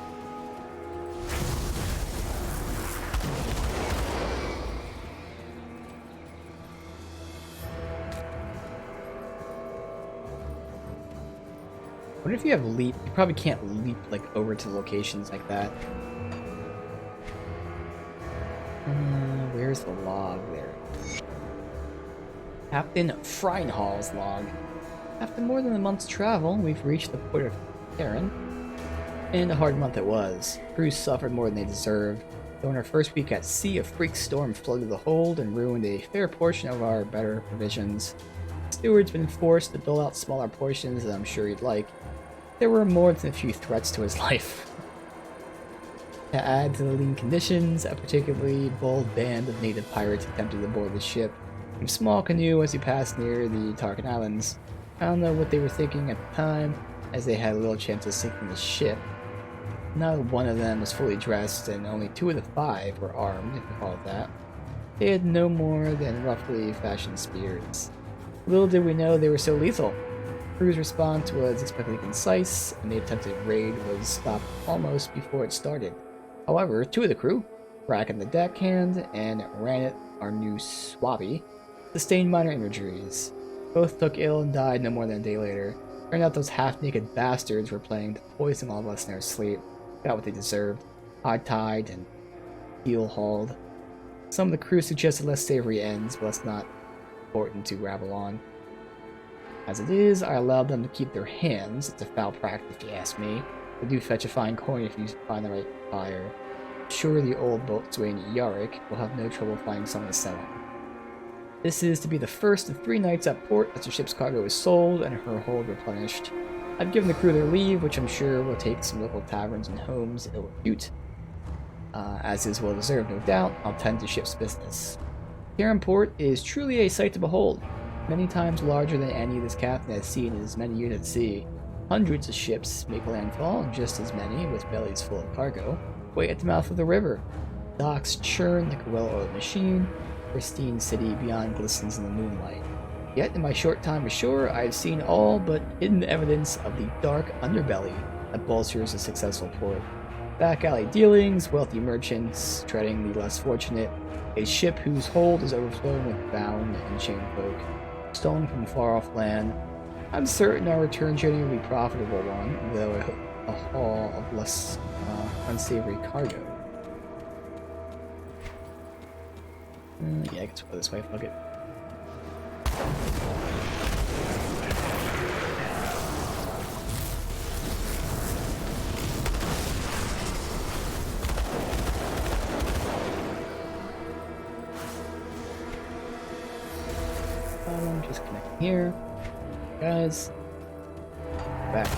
What if you have leap? You probably can't leap like over to locations like that. Where's the log there? Captain Freinhall's log. After more than a month's travel, we've reached the port of Terran. And a hard month it was. Crews suffered more than they deserved. Though in our first week at sea, a freak storm flooded the hold and ruined a fair portion of our better provisions. The steward's been forced to dole out smaller portions that I'm sure he'd like. There were more than a few threats to his life. To add to the lean conditions, a particularly bold band of native pirates attempted to board the ship from a small canoe as we passed near the Tarkin Islands. I don't know what they were thinking at the time, as they had little chance of sinking the ship. Not one of them was fully dressed, and only 2 of the 5 were armed, if you call it that. They had no more than roughly fashioned spears. Little did we know they were so lethal. Crew's response was expectedly concise, and the attempted raid was stopped almost before it started. However, 2 of the crew, Brack and the deckhand, and Ranit, our new swabby, sustained minor injuries. Both took ill and died no more than a day later. Turned out those half-naked bastards were planning to poison all of us in our sleep. Got what they deserved. Hog-tied and heel-hauled. Some of the crew suggested less savory ends, but that's not important to rabble on. As it is, I allowed them to keep their hands. It's a foul practice, if you ask me. They do fetch a fine coin if you find the right buyer. Sure, the old boatswain Yarick will have no trouble finding someone to sell on. This is to be the first of 3 nights at port as the ship's cargo is sold and her hold replenished. I've given the crew their leave, which I'm sure will take some local taverns and homes ill repute. As is well deserved, no doubt, I'll tend to ship's business. Here in port is truly a sight to behold. Many times larger than any this captain has seen in his many years at sea. Hundreds of ships make landfall, and just as many, with bellies full of cargo, wait at the mouth of the river. Docks churn like a well-oiled machine. Pristine city beyond glistens in the moonlight. Yet in my short time ashore, I have seen all but hidden evidence of the dark underbelly that bolsters a successful port. Back alley dealings, wealthy merchants treading the less fortunate, a ship whose hold is overflowing with bound and chained folk, stolen from far-off land. I'm certain our return journey will be a profitable one, though a haul of less unsavory cargo. Yeah, I can go this way, fuck it. Just connecting here. Guys. Back.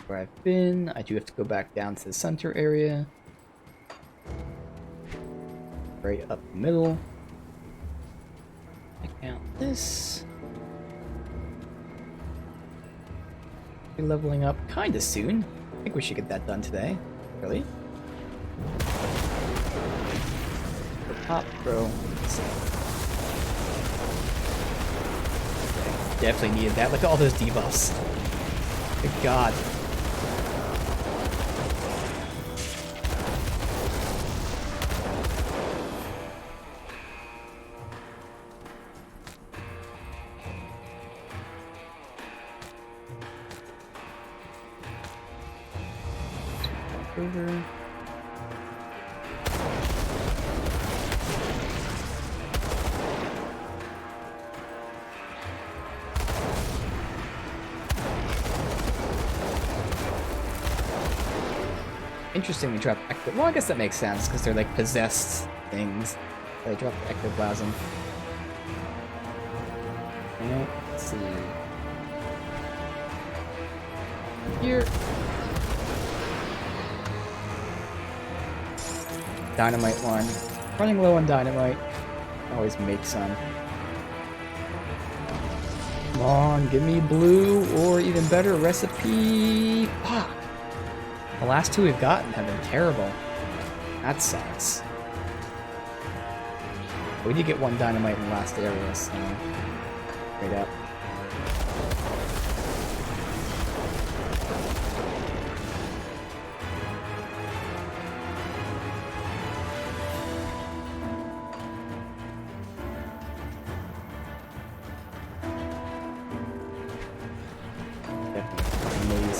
Where I've been, I do have to go back down to the center area. Right up the middle. Check out this. We're leveling up kinda soon. I think we should get that done today. Really? Pop, bro. Definitely needed that. Look at all those debuffs. Good God. Over. Interesting, we drop ectoplasm. Well, I guess that makes sense because they're like possessed things. They drop the ectoplasm. Yeah, let's see. Here. Dynamite one. Running low on dynamite. Always make some. Come on, give me blue or even better recipe. Fuck. The last 2 we've gotten have been terrible. That sucks. We did get 1 dynamite in the last area, so straight up.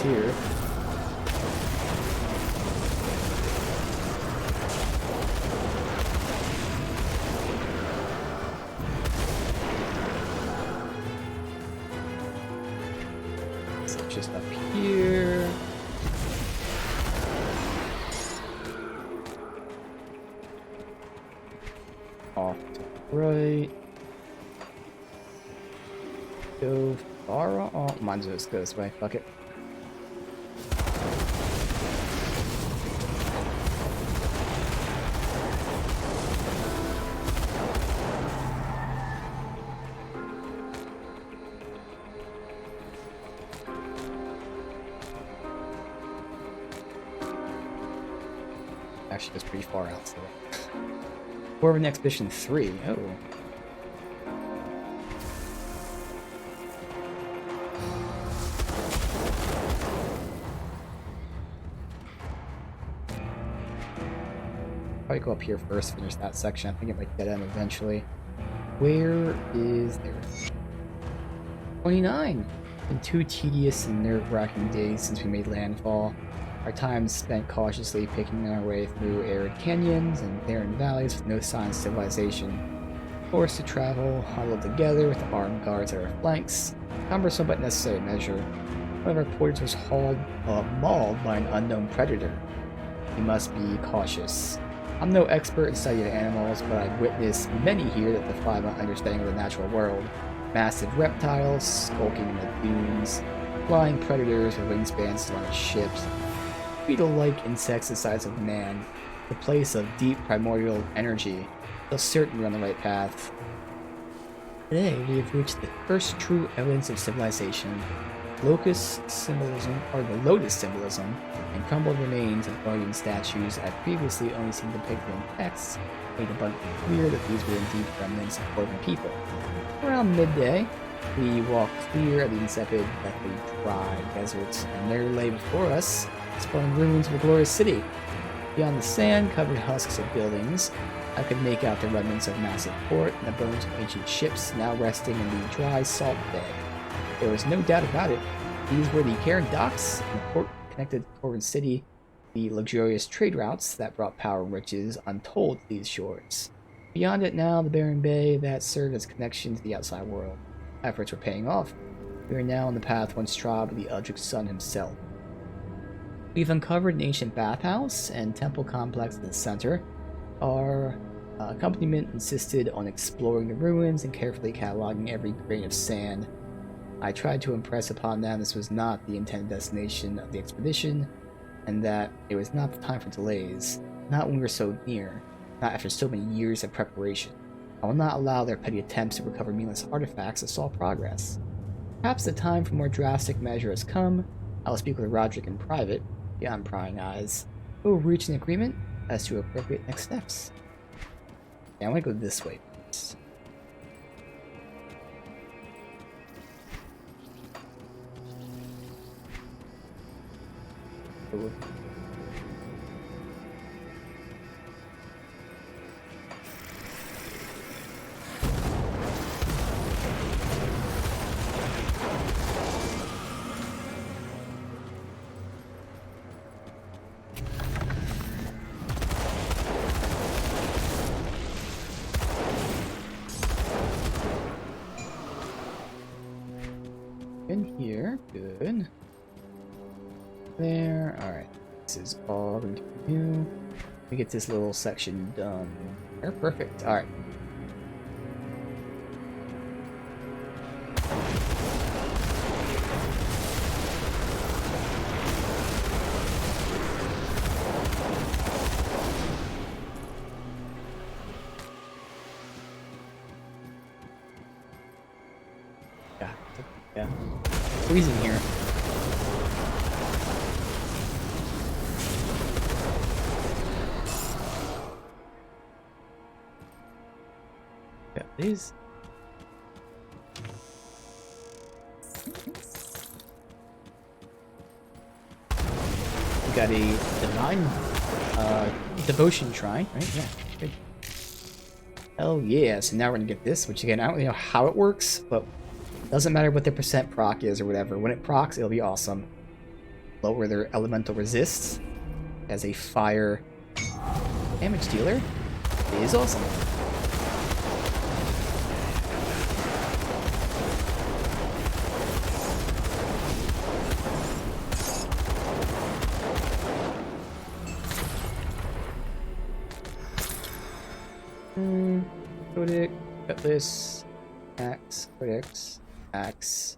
Here. So just up here. Off to the right. Go far off. Mine's just go this way. Fuck it. actually goes pretty far out. So. Dwarven Expedition 3. Oh. Probably go up here first, finish that section. I think it might dead end eventually. Where is there? 29! Been 2 tedious and nerve-wracking days since we made landfall. Our time spent cautiously picking our way through arid canyons and barren valleys with no signs of civilization. Forced to travel, huddled together with armed guards at our flanks. Cumbersome but necessary measure. One of our porters was mauled by an unknown predator. We must be cautious. I'm no expert in study of animals, but I've witnessed many here that defy my understanding of the natural world. Massive reptiles skulking in the dunes, flying predators with wingspans still on ships, beetle-like insects the size of man, the place of deep primordial energy. They'll certainly be on the right path. Today, we have reached the first true evidence of civilization. Lotus symbolism, or the lotus symbolism, and crumbled remains of guardian statues I've previously only seen depicted in texts made abundantly clear that these were indeed remnants of Dwarven people. Around midday, we walked clear of the insipid, deathly, dry deserts, and there lay before us sprawling ruins of a glorious city. Beyond the sand-covered husks of buildings, I could make out the remnants of massive port and the bones of ancient ships now resting in the dry salt bed. There was no doubt about it. These were the Cairn docks and the port connected to Corvin City, the luxurious trade routes that brought power and riches untold to these shores. Beyond it now, the barren bay that served as a connection to the outside world. Efforts were paying off. We are now on the path once trod by the Eldritch Sun himself. We've uncovered an ancient bathhouse and temple complex in the center. Our accompaniment insisted on exploring the ruins and carefully cataloging every grain of sand. I tried to impress upon them this was not the intended destination of the expedition, and that it was not the time for delays, not when we were so near, not after so many years of preparation. I will not allow their petty attempts to recover meaningless artifacts to stall progress. Perhaps the time for more drastic measure has come. I will speak with Roderick in private, beyond prying eyes. We will reach an agreement as to appropriate next steps. Yeah, I want to go this way first. Ooh. In here, good. There, alright. This is all going to be new. Let me get this little section done. There, perfect. Alright. Yeah. Freezing here. Yeah, these. We got a divine devotion shrine, right? Yeah, good. Hell yeah! So now we're gonna get this, which again I don't really know how it works, but doesn't matter what the percent proc is or whatever. When it procs, it'll be awesome. Lower their elemental resist as a fire damage dealer is awesome. Codex, got this. Axe, codex. Axe,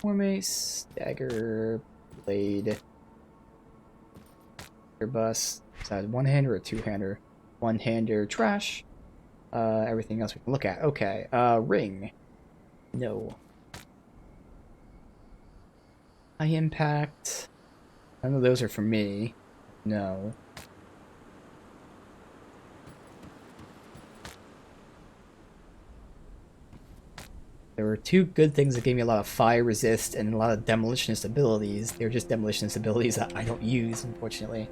war mace, dagger, blade, bust. Is that a one-hander or a two-hander? One-hander, trash. Everything else we can look at. Okay, ring. No. High impact. None of those are for me. No. There were two good things that gave me a lot of fire resist and a lot of demolitionist abilities. They're just demolitionist abilities that I don't use, unfortunately.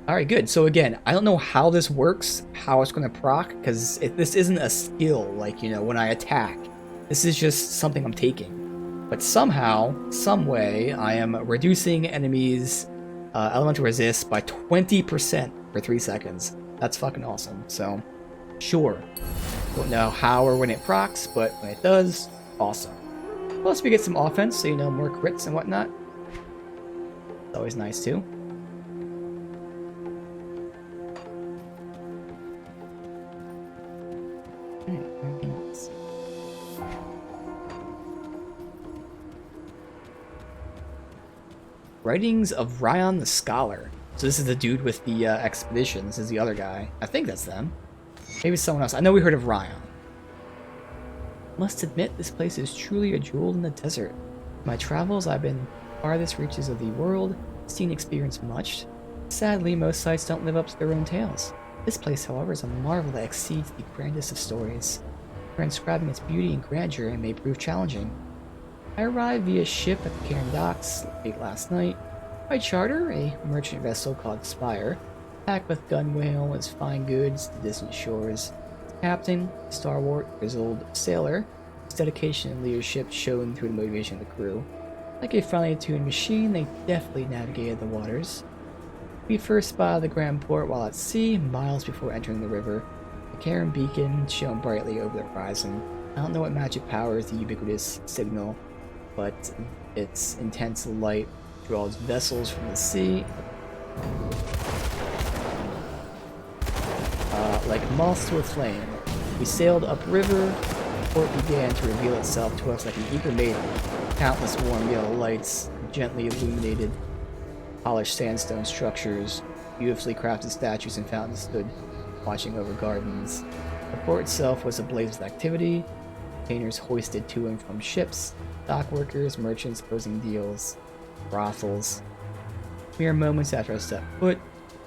Alright, good. So again, I don't know how this works, how it's going to proc, because this isn't a skill, like, you know, when I attack. This is just something I'm taking. But somehow, some way, I am reducing enemies' elemental resist by 20% for 3 seconds. That's fucking awesome. So, sure. Don't know how or when it procs, but when it does, awesome. Plus, we get some offense, so you know, more crits and whatnot. It's always nice too. Writings of Ryan the Scholar. So this is the dude with the expedition. This is the other guy. I think that's them. Maybe it's someone else. I know we heard of Ryan. Must admit, this place is truly a jewel in the desert. In my travels, I've been farthest reaches of the world, seen and experienced much. Sadly, most sites don't live up to their own tales. This place, however, is a marvel that exceeds the grandest of stories. Transcribing its beauty and grandeur may prove challenging. I arrived via ship at the Cairn docks late last night. By charter, a merchant vessel called Spire, packed with gunwale and its fine goods to distant shores. Captain, stalwart, grizzled sailor, his dedication and leadership shone through the motivation of the crew. Like a finely tuned machine, they deftly navigated the waters. We first spotted the Grand Port while at sea, miles before entering the river. The Cairn beacon shone brightly over the horizon. I don't know what magic powers the ubiquitous signal, but its intense light draws vessels from the sea. Like moths to a flame. We sailed upriver. The port began to reveal itself to us like an eager maiden. Countless warm yellow lights, gently illuminated, polished sandstone structures, beautifully crafted statues and fountains stood watching over gardens. The port itself was ablaze with activity. Containers hoisted to and from ships, dock workers, merchants closing deals, brothels. Mere moments after I stepped foot,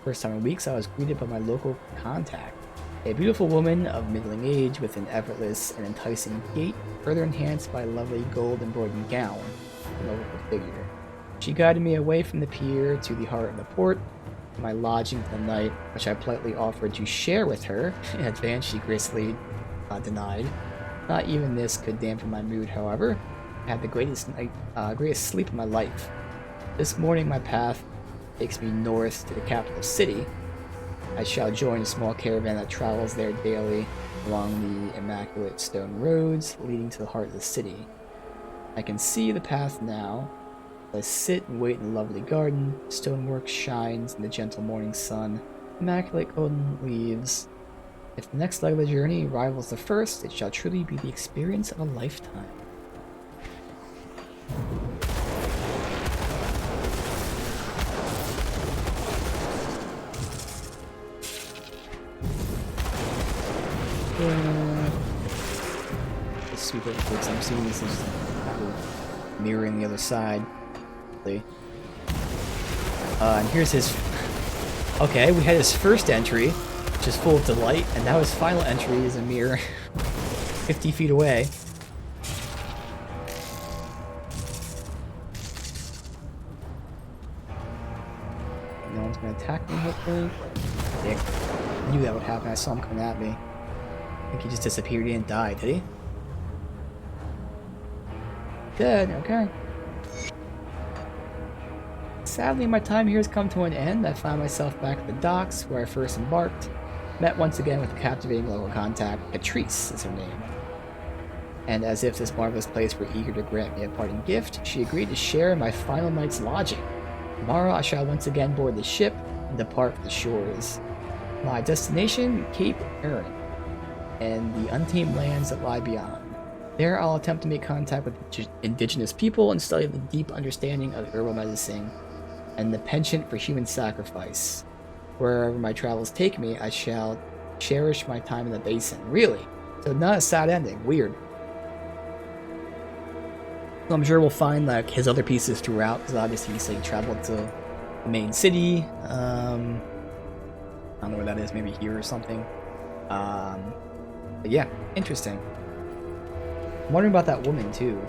first time in weeks, I was greeted by my local contact. A beautiful woman of middling age with an effortless and enticing gait, further enhanced by a lovely gold-embroidered gown and overcoat figure. She guided me away from the pier to the heart of the port, my lodging for the night, which I politely offered to share with her. In advance, she gracefully denied. Not even this could dampen my mood, however. I had the greatest sleep of my life. This morning, my path takes me north to the capital city. I shall join a small caravan that travels there daily along the immaculate stone roads leading to the heart of the city. I can see the path now. I sit and wait in the lovely garden. Stonework shines in the gentle morning sun. Immaculate golden leaves. If the next leg of the journey rivals the first, it shall truly be the experience of a lifetime. Let's sweep it because I'm seeing this is mirroring the other side. And here's his... Okay, we had his first entry, which is full of delight, and now his final entry is a mere 50 feet away. No one's gonna attack me, hopefully. Dick. I knew that would happen. I saw him coming at me. I think he just disappeared. He didn't die, did he? Dead, okay. Sadly, my time here has come to an end. I find myself back at the docks where I first embarked. Met once again with a captivating local contact. Patrice is her name. And as if this marvelous place were eager to grant me a parting gift, she agreed to share my final night's lodging. Tomorrow I shall once again board the ship and depart for the shores. My destination, Cape Erin, and the untamed lands that lie beyond. There I'll attempt to make contact with indigenous people and study the deep understanding of herbal medicine and the penchant for human sacrifice. Wherever my travels take me, I shall cherish my time in the basin. Really? So not a sad ending. Weird. So I'm sure we'll find like his other pieces throughout, because obviously he traveled to the main city. I don't know where that is, maybe here or something. But yeah, interesting. I'm wondering about that woman too.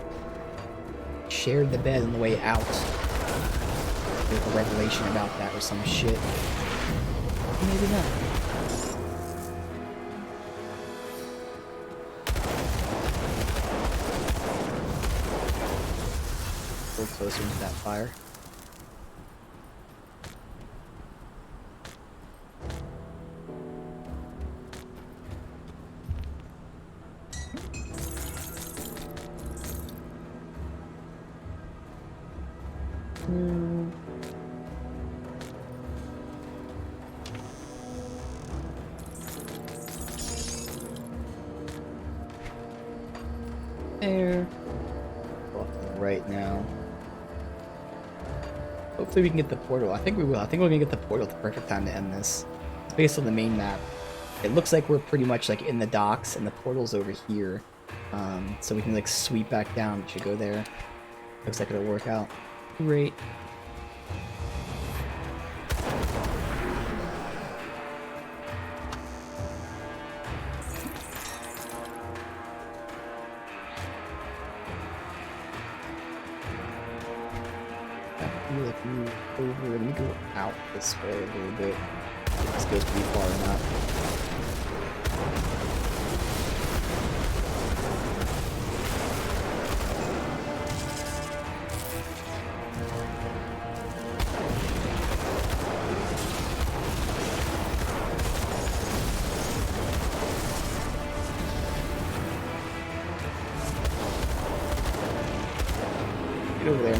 Shared the bed on the way out. There's a revelation about that or some shit. Maybe not. A little closer to that fire. There. Off to the right now. Hopefully we can get the portal. I think we will. I think we're gonna get the portal at the perfect time to end this. It's based on the main map. It looks like we're pretty much like in the docks and the portal's over here. So we can like sweep back down. We should go there. Looks like it'll work out. Great. Like move over. Let me go out this way a little bit. This goes pretty far enough. Get over there.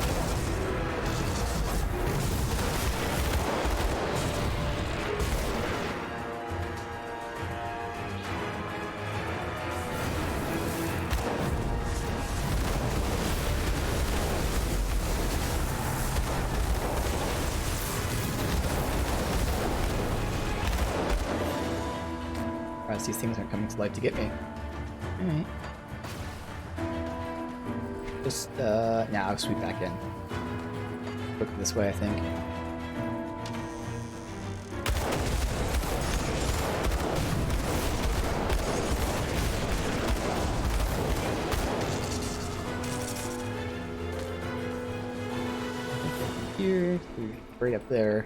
These things aren't coming to life to get me. Alright. Just, now I'll sweep back in. Look this way, I think. Here, right up there.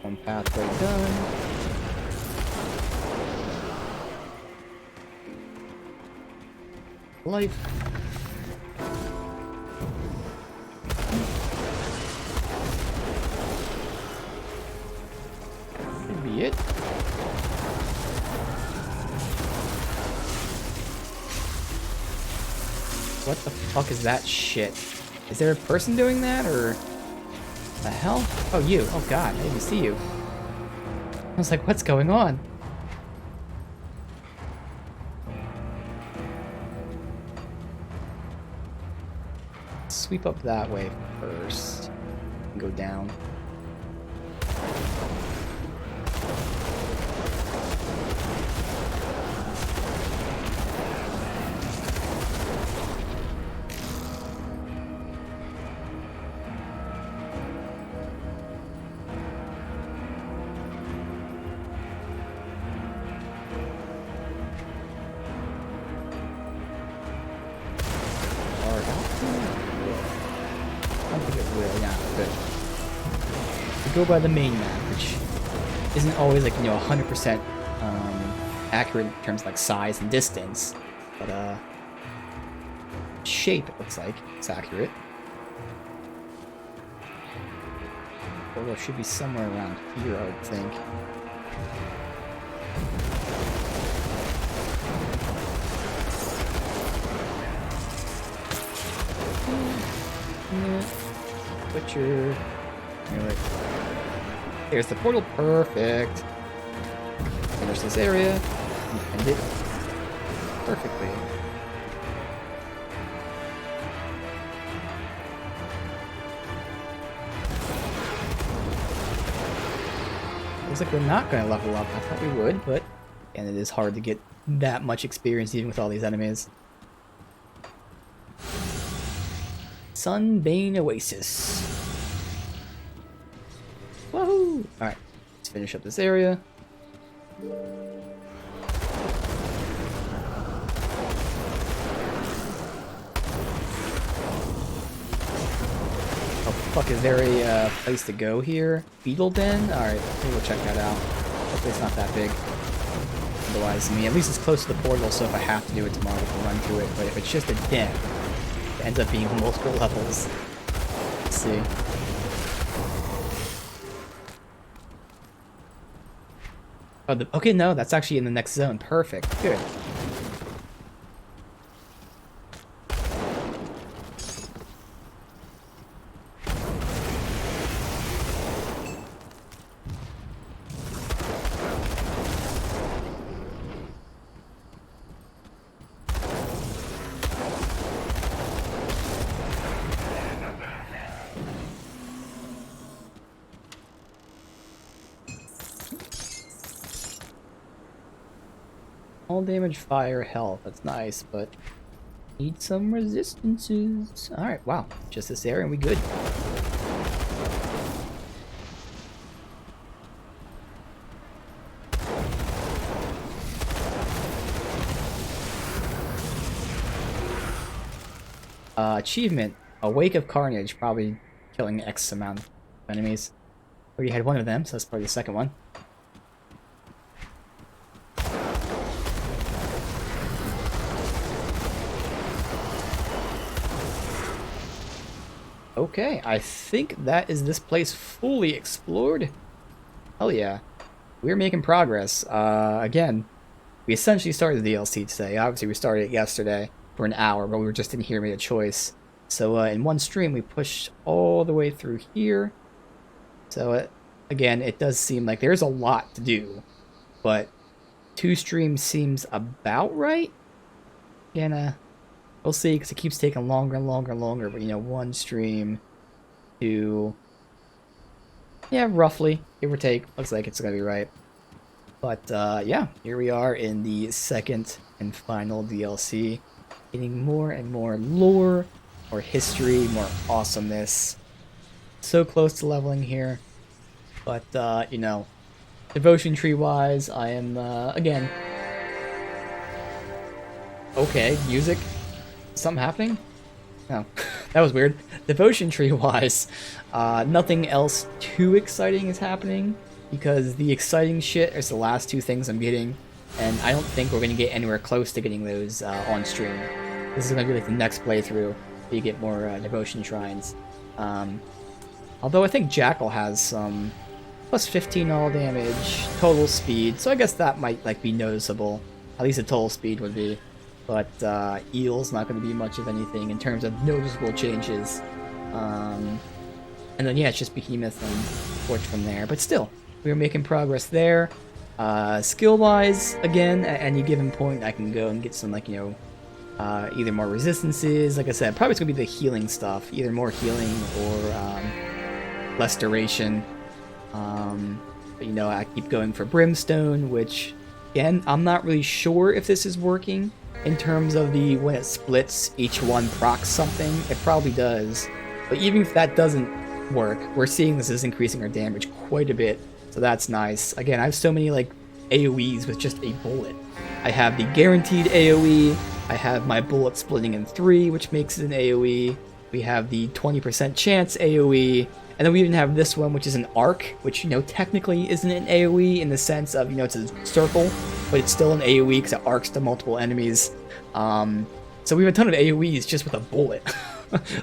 One pathway done. Life. Could be it. What the fuck is that shit? Is there a person doing that, or the hell? Oh, you. Oh god, I didn't even see you. I was like, what's going on? Sweep up that way first. And go down. Go by the main map, which isn't always like, you know, 100% accurate in terms of like size and distance, but shape it looks like it's accurate. Although it should be somewhere around here, I would think. Butcher. Anyway. There's the portal. Perfect. Finish this area. End it perfectly. Looks like we're not going to level up. I thought we would, but and it is hard to get that much experience even with all these enemies. Sunbane Oasis. Woohoo! Alright, let's finish up this area. Oh fuck, is there a place to go here? Beetle Den? Alright, maybe we'll check that out. Hopefully it's not that big. Otherwise, I mean, at least it's close to the portal, so if I have to do it tomorrow, we can run through it. But if it's just a den, it ends up being multiple levels. Let's see. Oh, okay, no, that's actually in the next zone. Perfect. Good. All damage, fire, health. That's nice, but need some resistances. Alright, wow. Just this area and we good. Achievement. A Wake of Carnage. Probably killing X amount of enemies. Already had one of them, so that's probably the second one. Okay, I think that is this place fully explored. Hell yeah. We're making progress. Again, we essentially started the DLC today. Obviously, we started it yesterday for an hour, but we just didn't hear me a choice. So in one stream, we pushed all the way through here. So again, it does seem like there's a lot to do, but 2 streams seems about right. Again, we'll see, because it keeps taking longer and longer and longer. But, you know, 1 stream, 2... Yeah, roughly, give or take. Looks like it's going to be right. But, yeah, here we are in the second and final DLC. Getting more and more lore, more history, more awesomeness. So close to leveling here. But, you know, devotion tree-wise, I am, again... Okay, music. Something happening? No, that was weird. Devotion tree-wise, nothing else too exciting is happening, because the exciting shit is the last 2 things I'm getting, and I don't think we're going to get anywhere close to getting those on stream. This is going to be like the next playthrough, where you get more devotion shrines. Although I think Jackal has some plus 15 all damage, total speed, so I guess that might like be noticeable. At least the total speed would be. But Eel's not going to be much of anything in terms of noticeable changes. And then, yeah, it's just Behemoth and Forge from there. But still, we are making progress there. Skill-wise, again, at any given point, I can go and get some, like, you know, either more resistances. Like I said, probably it's going to be the healing stuff. Either more healing or less duration. But, you know, I keep going for Brimstone, which, again, I'm not really sure if this is working. In terms of the when it splits, each one procs something, it probably does. But even if that doesn't work, we're seeing this is increasing our damage quite a bit, so that's nice. Again, I have so many like AoEs with just a bullet. I have the guaranteed AoE, I have my bullet splitting in 3, which makes it an AoE. We have the 20% chance AoE, and then we even have this one, which is an arc, which, you know, technically isn't an AoE in the sense of, you know, it's a circle, but it's still an AoE because it arcs to multiple enemies. So we have a ton of AoEs just with a bullet,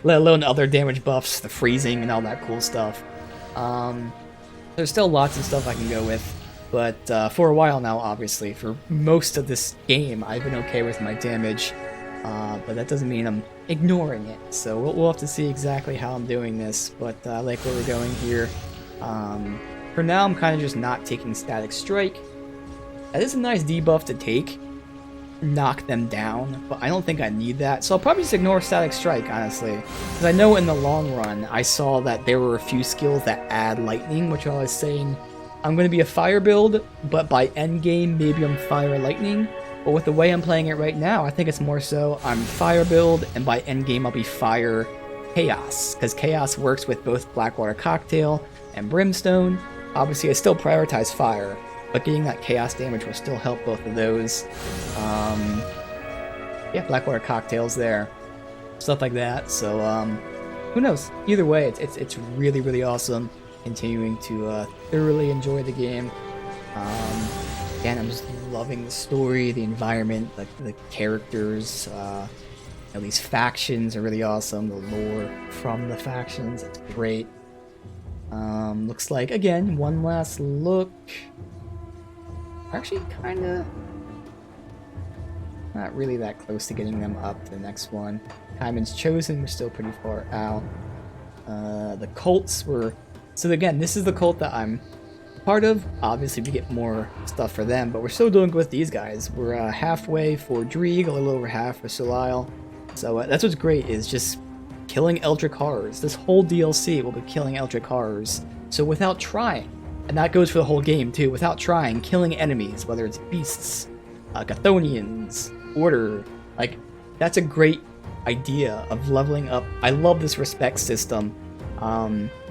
let alone other damage buffs, the freezing, and all that cool stuff. There's still lots of stuff I can go with, but for a while now, obviously, for most of this game, I've been okay with my damage, but that doesn't mean I'm ignoring it. So we'll have to see exactly how I'm doing this, but I like where we're going here. For now, I'm kind of just not taking Static Strike. That is a nice debuff to take, knock them down, but I don't think I need that, so I'll probably just ignore Static Strike, honestly, because I know in the long run, I saw that there were a few skills that add lightning, which I was saying, I'm going to be a fire build, but by endgame, maybe I'm fire lightning, but with the way I'm playing it right now, I think it's more so I'm fire build, and by endgame, I'll be fire chaos, because chaos works with both Blackwater Cocktail, and brimstone. Obviously, I still prioritize fire, but getting that chaos damage will still help both of those. Yeah, Blackwater cocktails there, stuff like that. So who knows? Either way, it's really, really awesome. Continuing to thoroughly enjoy the game. Again, I'm just loving the story, the environment, the characters. These factions are really awesome. The lore from the factions, it's great. Looks like, again, one last look. Actually, kind of not really that close to getting them up to the next one. Hyman's Chosen was still pretty far out. The cults were... So again, this is the cult that I'm part of. Obviously, we get more stuff for them, but we're still doing good with these guys. We're halfway for Dreeg, a little over half for Solisle. So that's what's great, is just killing Eldritch Horrors. This whole DLC will be killing Eldritch Horrors. So without trying, and that goes for the whole game too, without trying, killing enemies, whether it's beasts, Chthonians, Order, like, that's a great idea of leveling up. I love this respect system.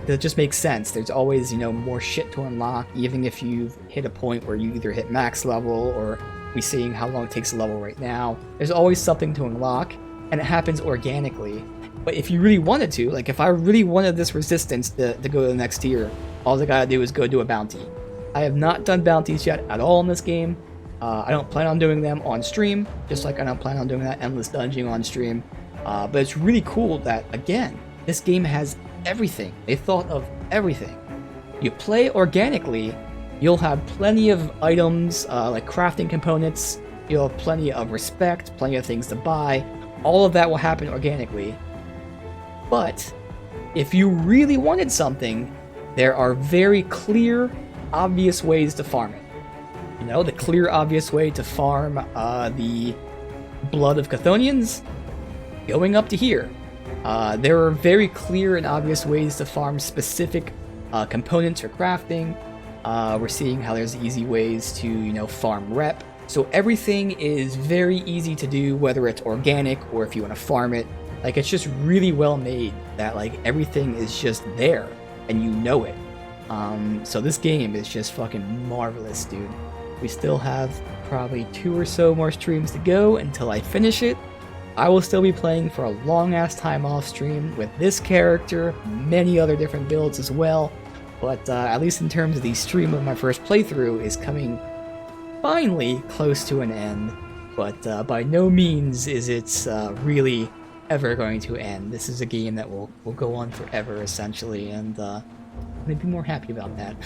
That just makes sense. There's always, more shit to unlock, even if you've hit a point where you either hit max level or we're seeing how long it takes to level right now. There's always something to unlock, and it happens organically. But if you really wanted to, like if I really wanted this resistance to go to the next tier, all I gotta do is go do a bounty. I have not done bounties yet at all in this game. I don't plan on doing them on stream, just like I don't plan on doing that endless dungeon on stream. But it's really cool that, again, this game has everything. They thought of everything. You play organically, you'll have plenty of items, like crafting components, you'll have plenty of respect, plenty of things to buy. All of that will happen organically. But if you really wanted something, there are very clear, obvious ways to farm it. The clear, obvious way to farm the blood of Chthonians, going up to here. There are very clear and obvious ways to farm specific components for crafting. We're seeing how there's easy ways to, farm rep. So everything is very easy to do, whether it's organic or if you want to farm it. Like, it's just really well made that, like, everything is just there and you know it. So this game is just fucking marvelous, dude. We still have probably 2 or so more streams to go until I finish it. I will still be playing for a long-ass time off stream with this character, many other different builds as well. But at least in terms of the stream of my first playthrough is coming finally close to an end. But by no means is it really ever going to end. This is a game that will go on forever, essentially, and I'm going to be more happy about that.